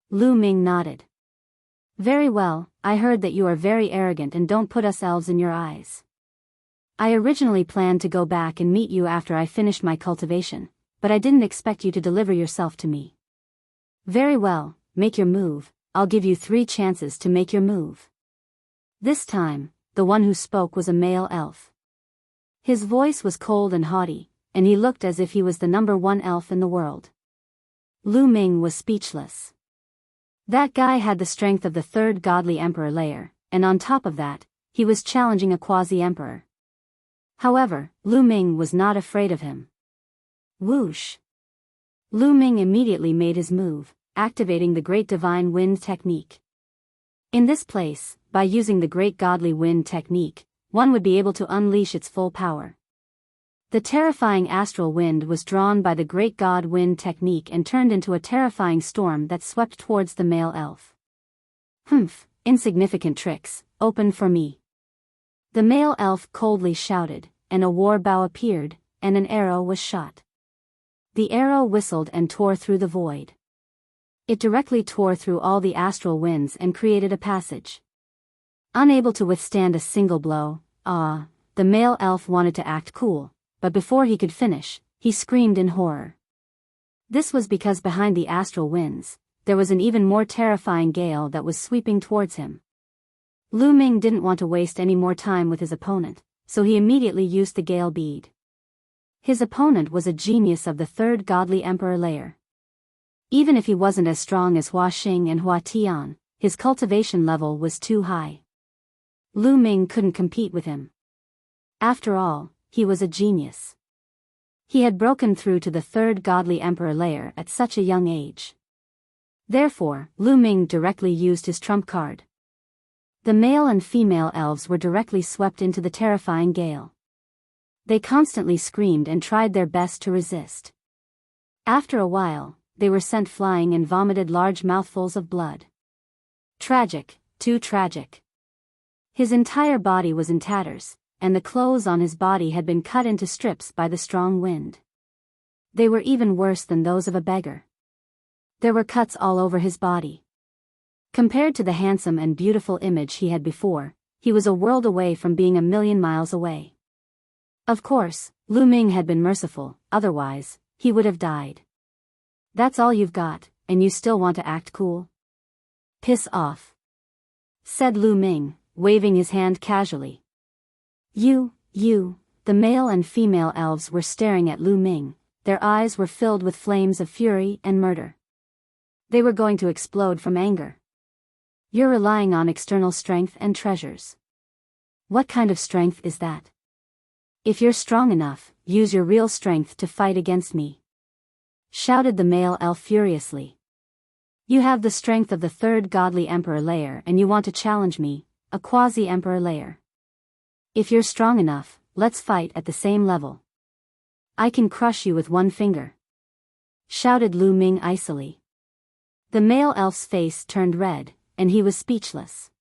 Lu Ming nodded. "Very well, I heard that you are very arrogant and don't put us elves in your eyes. I originally planned to go back and meet you after I finished my cultivation, but I didn't expect you to deliver yourself to me. Very well, make your move, I'll give you 3 chances to make your move." This time, the one who spoke was a male elf. His voice was cold and haughty, and he looked as if he was the #1 elf in the world. Lu Ming was speechless. That guy had the strength of the third godly emperor layer, and on top of that, he was challenging a quasi-emperor. However, Lu Ming was not afraid of him. Whoosh! Lu Ming immediately made his move, activating the Great Divine Wind technique. In this place, by using the Great Godly Wind technique, one would be able to unleash its full power. The terrifying astral wind was drawn by the Great God Wind technique and turned into a terrifying storm that swept towards the male elf. "Humph, insignificant tricks, open for me." The male elf coldly shouted, and a war bow appeared, and an arrow was shot. The arrow whistled and tore through the void. It directly tore through all the astral winds and created a passage. Unable to withstand a single blow, the male elf wanted to act cool, but before he could finish, he screamed in horror. This was because behind the astral winds, there was an even more terrifying gale that was sweeping towards him. Lu Ming didn't want to waste any more time with his opponent, so he immediately used the gale bead. His opponent was a genius of the third godly emperor layer. Even if he wasn't as strong as Hua Xing and Hua Tian, his cultivation level was too high. Lu Ming couldn't compete with him. After all, he was a genius. He had broken through to the third godly emperor layer at such a young age. Therefore, Lu Ming directly used his trump card. The male and female elves were directly swept into the terrifying gale. They constantly screamed and tried their best to resist. After a while, they were sent flying and vomited large mouthfuls of blood. Tragic, too tragic. His entire body was in tatters, and the clothes on his body had been cut into strips by the strong wind. They were even worse than those of a beggar. There were cuts all over his body. Compared to the handsome and beautiful image he had before, he was a world away from being 1,000,000 miles away. Of course, Lu Ming had been merciful, otherwise, he would have died. That's all you've got, and you still want to act cool? Piss off, said Lu Ming, waving his hand casually. You, the male and female elves were staring at Lu Ming, their eyes were filled with flames of fury and murder. They were going to explode from anger. You're relying on external strength and treasures. What kind of strength is that? If you're strong enough, use your real strength to fight against me, shouted the male elf furiously. You have the strength of the third godly emperor layer and you want to challenge me, a quasi-emperor layer. If you're strong enough, let's fight at the same level. I can crush you with one finger, shouted Lu Ming icily. The male elf's face turned red, and he was speechless.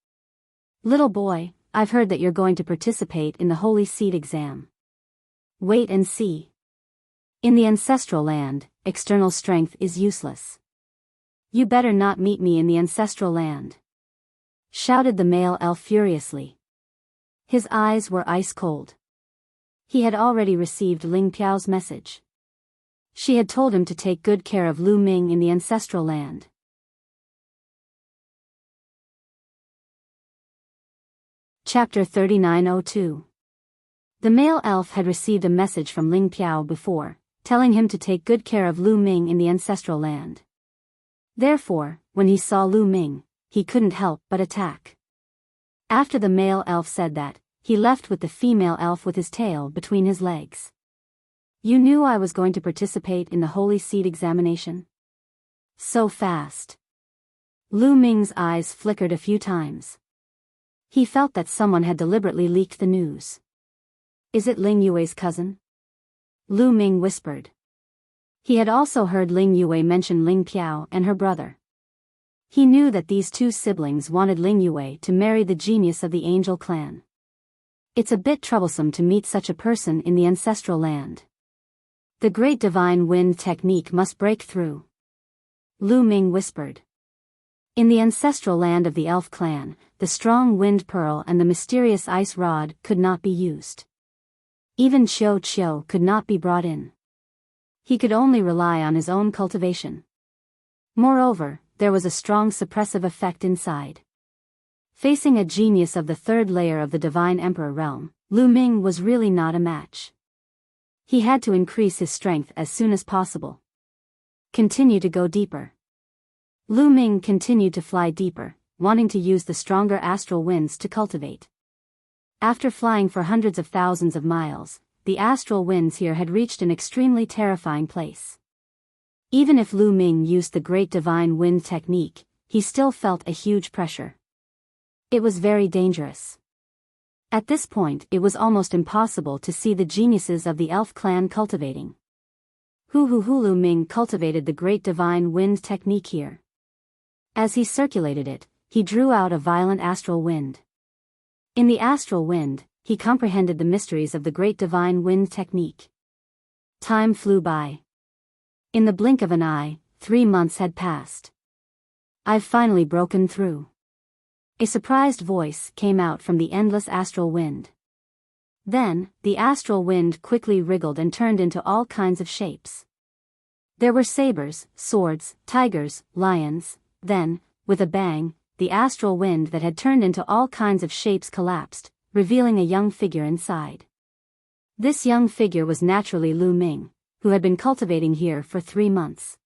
Little boy, I've heard that you're going to participate in the Holy Seed exam. Wait and see. In the ancestral land, external strength is useless. You better not meet me in the ancestral land, shouted the male elf furiously. His eyes were ice cold. He had already received Ling Piao's message. She had told him to take good care of Lu Ming in the ancestral land. Chapter 3902. The male elf had received a message from Ling Piao before, telling him to take good care of Lu Ming in the ancestral land. Therefore, when he saw Lu Ming, he couldn't help but attack. After the male elf said that, he left with the female elf with his tail between his legs. You knew I was going to participate in the Holy Seed examination? So fast. Lu Ming's eyes flickered a few times. He felt that someone had deliberately leaked the news. Is it Ling Yue's cousin? Lu Ming whispered. He had also heard Ling Yue mention Ling Piao and her brother. He knew that these two siblings wanted Ling Yue to marry the genius of the Angel clan. It's a bit troublesome to meet such a person in the ancestral land. The great divine wind technique must break through. Lu Ming whispered. In the ancestral land of the elf clan, the strong wind pearl and the mysterious ice rod could not be used. Even Qiu Qiu could not be brought in. He could only rely on his own cultivation. Moreover, there was a strong suppressive effect inside. Facing a genius of the third layer of the Divine Emperor realm, Lu Ming was really not a match. He had to increase his strength as soon as possible. Continue to go deeper. Lu Ming continued to fly deeper, wanting to use the stronger astral winds to cultivate. After flying for hundreds of thousands of miles, the astral winds here had reached an extremely terrifying place. Even if Lu Ming used the great divine wind technique, he still felt a huge pressure. It was very dangerous. At this point it was almost impossible to see the geniuses of the elf clan cultivating. Lu Ming cultivated the great divine wind technique here. As he circulated it, he drew out a violent astral wind. In the astral wind, he comprehended the mysteries of the great divine wind technique. Time flew by. In the blink of an eye, 3 months had passed. I've finally broken through. A surprised voice came out from the endless astral wind. Then, the astral wind quickly wriggled and turned into all kinds of shapes. There were sabers, swords, tigers, lions. Then, with a bang, the astral wind that had turned into all kinds of shapes collapsed, revealing a young figure inside. This young figure was naturally Lu Ming, who had been cultivating here for 3 months.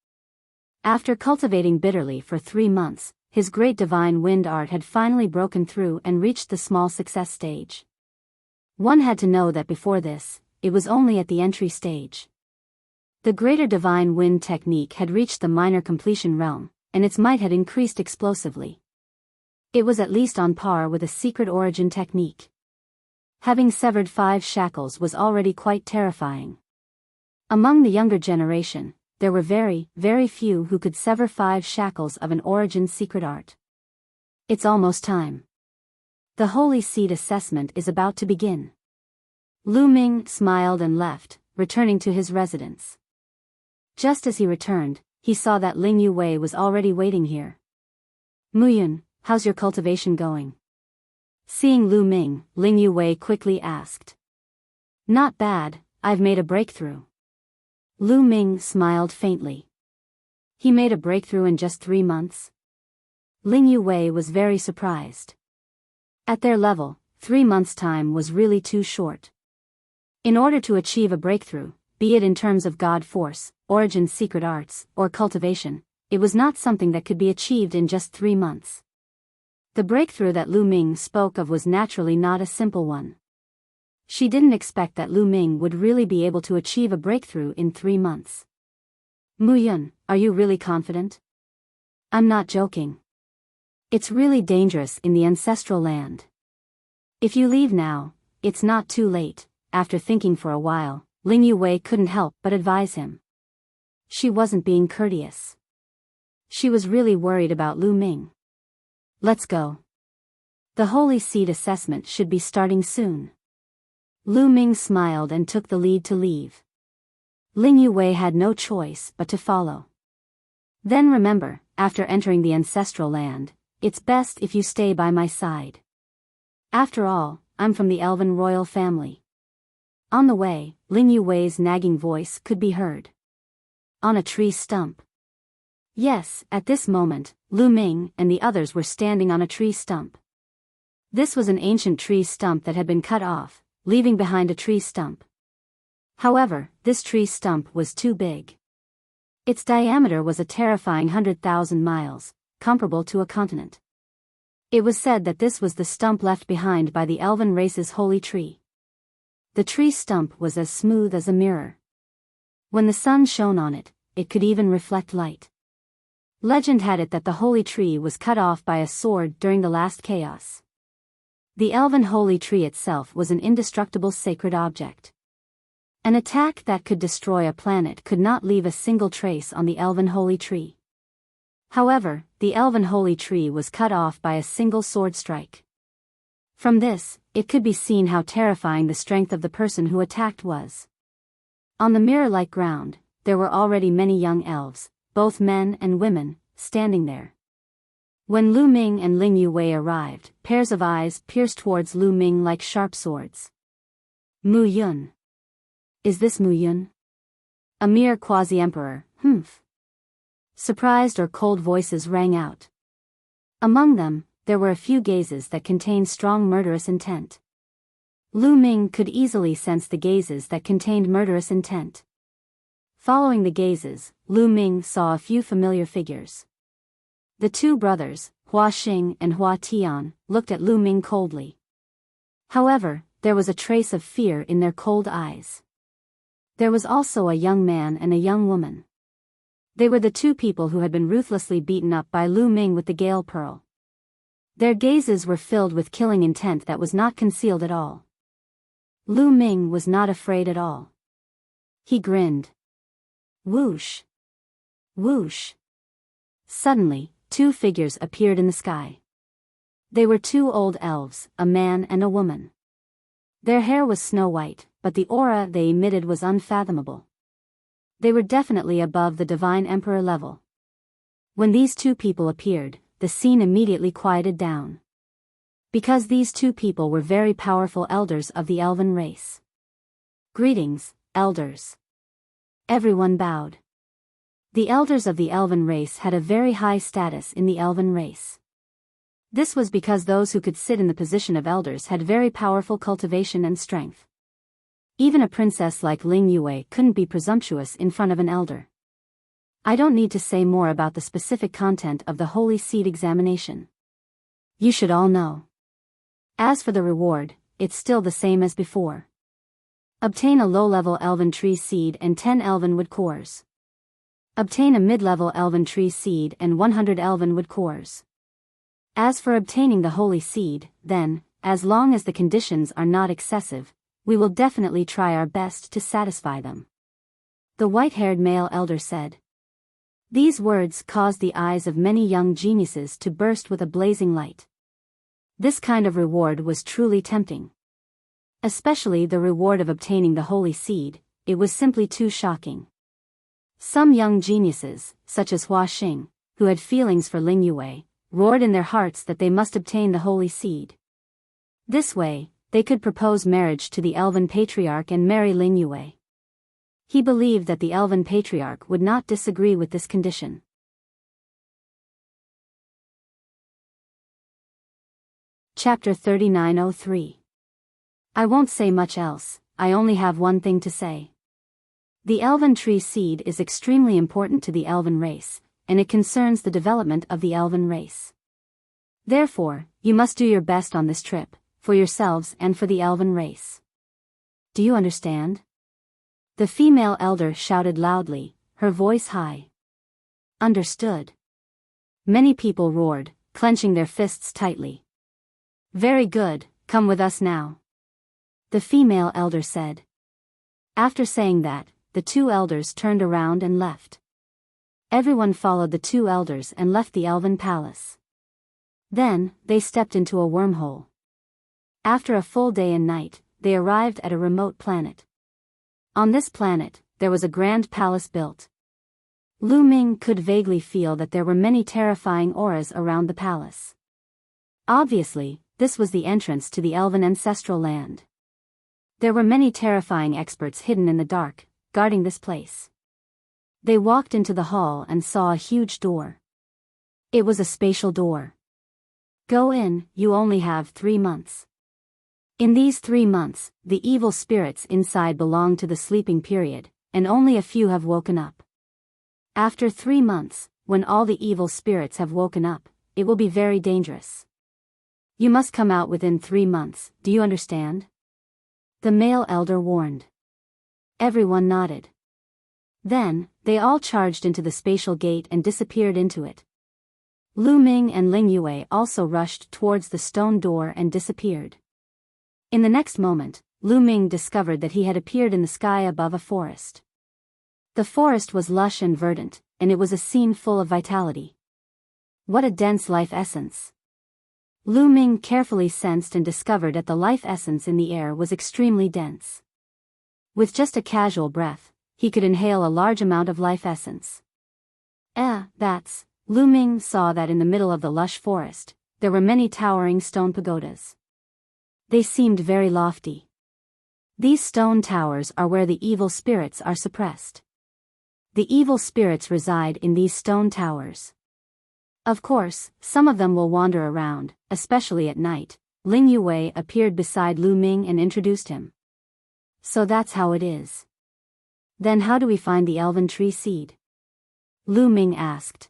After cultivating bitterly for 3 months, his great divine wind art had finally broken through and reached the small success stage. One had to know that before this, it was only at the entry stage. The greater divine wind technique had reached the minor completion realm, and its might had increased explosively. It was at least on par with a secret origin technique. Having severed 5 shackles was already quite terrifying. Among the younger generation, there were very, very few who could sever 5 shackles of an origin secret art. It's almost time. The Holy Seed assessment is about to begin. Lu Ming smiled and left, returning to his residence. Just as he returned, he saw that Ling Yue was already waiting here. Muyun, how's your cultivation going? Seeing Lu Ming, Ling Yue quickly asked. Not bad, I've made a breakthrough. Lu Ming smiled faintly. He made a breakthrough in just 3 months? Ling Yue was very surprised. At their level, 3 months' time was really too short. In order to achieve a breakthrough, be it in terms of God Force, Origin Secret Arts, or cultivation, it was not something that could be achieved in just 3 months. The breakthrough that Lu Ming spoke of was naturally not a simple one. She didn't expect that Lu Ming would really be able to achieve a breakthrough in 3 months. Muyun, are you really confident? I'm not joking. It's really dangerous in the ancestral land. If you leave now, it's not too late. After thinking for a while, Ling Yue couldn't help but advise him. She wasn't being courteous. She was really worried about Lu Ming. Let's go. The Holy Seed assessment should be starting soon. Lu Ming smiled and took the lead to leave. Ling Yue had no choice but to follow. Then remember, after entering the ancestral land, it's best if you stay by my side. After all, I'm from the Elven royal family. On the way, Ling Yue's nagging voice could be heard. On a tree stump. Yes, at this moment, Lu Ming and the others were standing on a tree stump. This was an ancient tree stump that had been cut off, leaving behind a tree stump. However, this tree stump was too big. Its diameter was a terrifying 100,000 miles, comparable to a continent. It was said that this was the stump left behind by the Elven race's holy tree. The tree stump was as smooth as a mirror. When the sun shone on it, it could even reflect light. Legend had it that the holy tree was cut off by a sword during the last chaos. The Elven holy tree itself was an indestructible sacred object. An attack that could destroy a planet could not leave a single trace on the Elven holy tree. However, the Elven holy tree was cut off by a single sword strike. From this, it could be seen how terrifying the strength of the person who attacked was. On the mirror-like ground, there were already many young elves, both men and women, standing there. When Lu Ming and Ling Yue arrived, pairs of eyes pierced towards Lu Ming like sharp swords. Mu Yun. Is this Mu Yun? A mere quasi-emperor, humph. Surprised or cold voices rang out. Among them, there were a few gazes that contained strong murderous intent. Lu Ming could easily sense the gazes that contained murderous intent. Following the gazes, Lu Ming saw a few familiar figures. The 2 brothers, Hua Xing and Hua Tian, looked at Lu Ming coldly. However, there was a trace of fear in their cold eyes. There was also a young man and a young woman. They were the 2 people who had been ruthlessly beaten up by Lu Ming with the Gale Pearl. Their gazes were filled with killing intent that was not concealed at all. Lu Ming was not afraid at all. He grinned. Whoosh! Whoosh! Suddenly, 2 figures appeared in the sky. They were 2 old elves, a man and a woman. Their hair was snow white, but the aura they emitted was unfathomable. They were definitely above the Divine Emperor level. When these 2 people appeared, the scene immediately quieted down. Because these 2 people were very powerful elders of the Elven race. Greetings, elders. Everyone bowed. The elders of the Elven race had a very high status in the Elven race. This was because those who could sit in the position of elders had very powerful cultivation and strength. Even a princess like Ling Yue couldn't be presumptuous in front of an elder. I don't need to say more about the specific content of the Holy Seed examination. You should all know. As for the reward, it's still the same as before. Obtain a low-level Elven Tree Seed and 10 Elven Wood Cores. Obtain a mid-level Elven Tree Seed and 100 Elven Wood Cores. As for obtaining the Holy Seed, then, as long as the conditions are not excessive, we will definitely try our best to satisfy them. The white-haired male elder said. These words caused the eyes of many young geniuses to burst with a blazing light. This kind of reward was truly tempting. Especially the reward of obtaining the holy seed, it was simply too shocking. Some young geniuses, such as Hua Xing, who had feelings for Ling Yue, roared in their hearts that they must obtain the holy seed. This way, they could propose marriage to the elven patriarch and marry Ling Yue. He believed that the elven patriarch would not disagree with this condition. Chapter 3903. I won't say much else, I only have one thing to say. The elven tree seed is extremely important to the elven race, and it concerns the development of the elven race. Therefore, you must do your best on this trip, for yourselves and for the elven race. Do you understand? The female elder shouted loudly, her voice high. Understood. Many people roared, clenching their fists tightly. Very good, come with us now. The female elder said. After saying that, the two elders turned around and left. Everyone followed the two elders and left the elven palace. Then, they stepped into a wormhole. After a full day and night, they arrived at a remote planet. On this planet, there was a grand palace built. Lu Ming could vaguely feel that there were many terrifying auras around the palace. Obviously, this was the entrance to the elven ancestral land. There were many terrifying experts hidden in the dark, guarding this place. They walked into the hall and saw a huge door. It was a spatial door. Go in, you only have 3 months. In these 3 months, the evil spirits inside belong to the sleeping period, and only a few have woken up. After 3 months, when all the evil spirits have woken up, it will be very dangerous. You must come out within 3 months, do you understand? The male elder warned. Everyone nodded. Then, they all charged into the spatial gate and disappeared into it. Lu Ming and Ling Yue also rushed towards the stone door and disappeared. In the next moment, Lu Ming discovered that he had appeared in the sky above a forest. The forest was lush and verdant, and it was a scene full of vitality. What a dense life essence! Lu Ming carefully sensed and discovered that the life essence in the air was extremely dense. With just a casual breath, he could inhale a large amount of life essence. Lu Ming saw that in the middle of the lush forest, there were many towering stone pagodas. They seemed very lofty. These stone towers are where the evil spirits are suppressed. The evil spirits reside in these stone towers. Of course, some of them will wander around, especially at night. Ling Yue appeared beside Lu Ming and introduced him. So that's how it is. Then how do we find the elven tree seed? Lu Ming asked.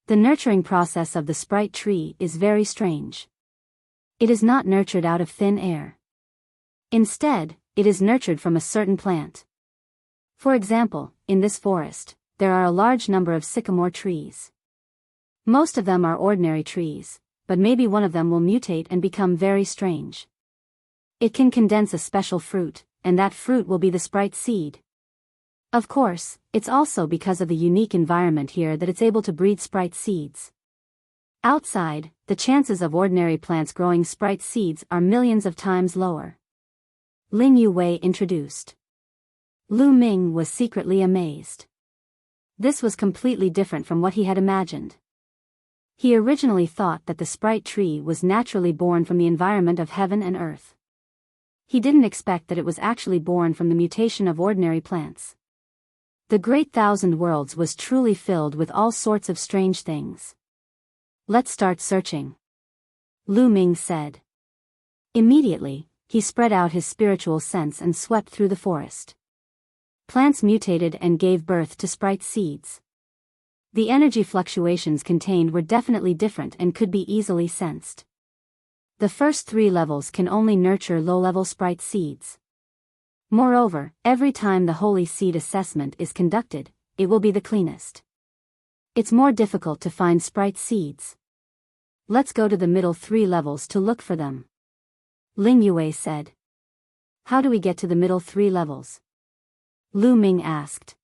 The nurturing process of the sprite tree is very strange. It is not nurtured out of thin air. Instead, it is nurtured from a certain plant. For example, in this forest, there are a large number of sycamore trees. Most of them are ordinary trees, but maybe one of them will mutate and become very strange. It can condense a special fruit, and that fruit will be the sprite seed. Of course, it's also because of the unique environment here that it's able to breed sprite seeds. Outside, the chances of ordinary plants growing sprite seeds are millions of times lower. Ling Yue introduced. Lu Ming was secretly amazed. This was completely different from what he had imagined. He originally thought that the sprite tree was naturally born from the environment of heaven and earth. He didn't expect that it was actually born from the mutation of ordinary plants. The Great Thousand Worlds was truly filled with all sorts of strange things. Let's start searching, Lu Ming said. Immediately, he spread out his spiritual sense and swept through the forest. Plants mutated and gave birth to sprite seeds. The energy fluctuations contained were definitely different and could be easily sensed. The first 3 levels can only nurture low-level sprite seeds. Moreover, every time the holy seed assessment is conducted, it will be the cleanest. It's more difficult to find sprite seeds. Let's go to the middle 3 levels to look for them. Ling Yue said. How do we get to the middle 3 levels? Lu Ming asked.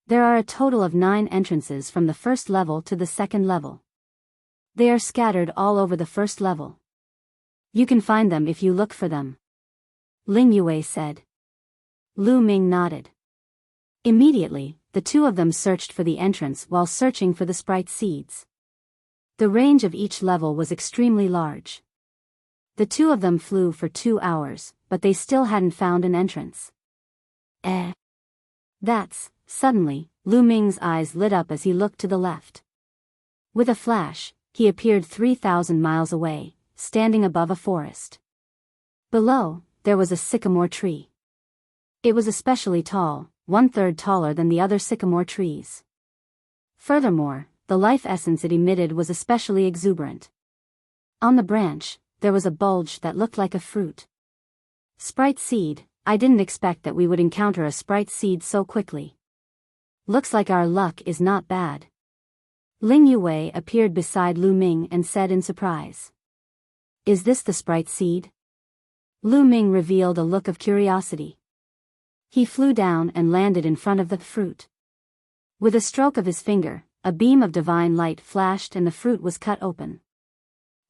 There are a total of 9 entrances from the first level to the second level. They are scattered all over the first level. You can find them if you look for them. Ling Yue said. Lu Ming nodded. Immediately, the two of them searched for the entrance while searching for the sprite seeds. The range of each level was extremely large. The two of them flew for 2 hours, but they still hadn't found an entrance. Suddenly, Lu Ming's eyes lit up as he looked to the left. With a flash, he appeared 3,000 miles away, standing above a forest. Below, there was a sycamore tree. It was especially tall, 1/3 taller than the other sycamore trees. Furthermore, the life essence it emitted was especially exuberant. On the branch, there was a bulge that looked like a fruit. Sprite seed, I didn't expect that we would encounter a sprite seed so quickly. Looks like our luck is not bad. Ling Yue appeared beside Lu Ming and said in surprise. Is this the sprite seed? Lu Ming revealed a look of curiosity. He flew down and landed in front of the fruit. With a stroke of his finger, a beam of divine light flashed and the fruit was cut open.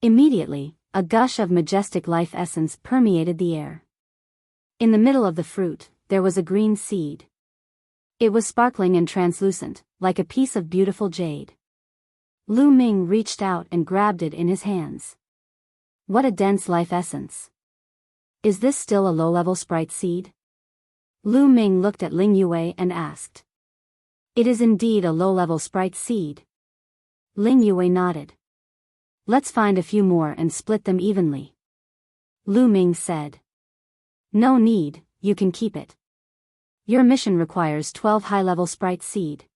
Immediately, a gush of majestic life essence permeated the air. In the middle of the fruit, there was a green seed. It was sparkling and translucent, like a piece of beautiful jade. Lu Ming reached out and grabbed it in his hands. What a dense life essence. Is this still a low-level sprite seed? Lu Ming looked at Ling Yue and asked. It is indeed a low-level sprite seed. Ling Yue nodded. Let's find a few more and split them evenly. Lu Ming said. No need, you can keep it. Your mission requires 12 high-level sprite seed.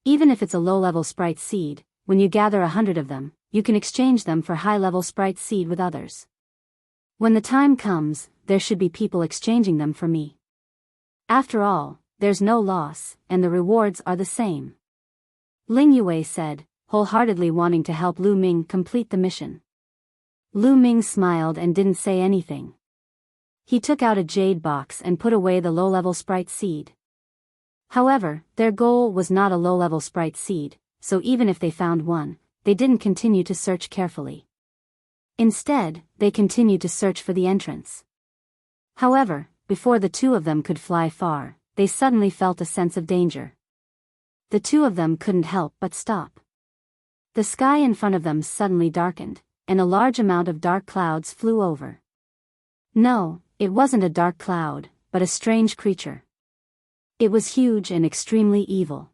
Even if it's a low-level sprite seed, when you gather 100 of them, you can exchange them for high-level sprite seed with others. When the time comes, there should be people exchanging them for me. After all, there's no loss, and the rewards are the same. Ling Yue said, wholeheartedly wanting to help Lu Ming complete the mission. Lu Ming smiled and didn't say anything. He took out a jade box and put away the low-level sprite seed. However, their goal was not a low-level sprite seed, so even if they found one, they didn't continue to search carefully. Instead, they continued to search for the entrance. However, before the two of them could fly far, they suddenly felt a sense of danger. The two of them couldn't help but stop. The sky in front of them suddenly darkened, and a large amount of dark clouds flew over. No, it wasn't a dark cloud, but a strange creature. It was huge and extremely evil.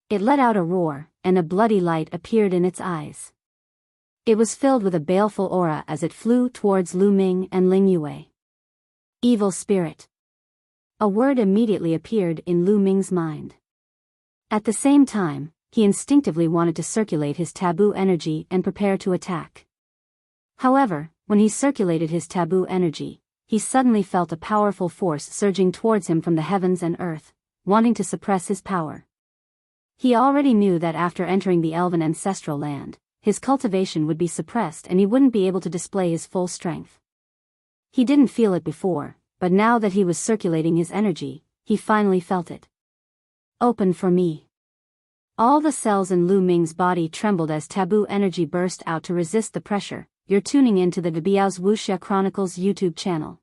It let out a roar, and a bloody light appeared in its eyes. It was filled with a baleful aura as it flew towards Lu Ming and Ling Yue. Evil spirit. A word immediately appeared in Lu Ming's mind. At the same time, he instinctively wanted to circulate his taboo energy and prepare to attack. However, when he circulated his taboo energy, he suddenly felt a powerful force surging towards him from the heavens and earth, wanting to suppress his power. He already knew that after entering the elven ancestral land, his cultivation would be suppressed and he wouldn't be able to display his full strength. He didn't feel it before, but now that he was circulating his energy, he finally felt it. Open for me. All the cells in Lu Ming's body trembled as taboo energy burst out to resist the pressure. You're tuning into the Biyao's Wuxia Chronicles YouTube channel.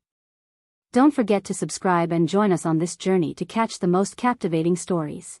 Don't forget to subscribe and join us on this journey to catch the most captivating stories.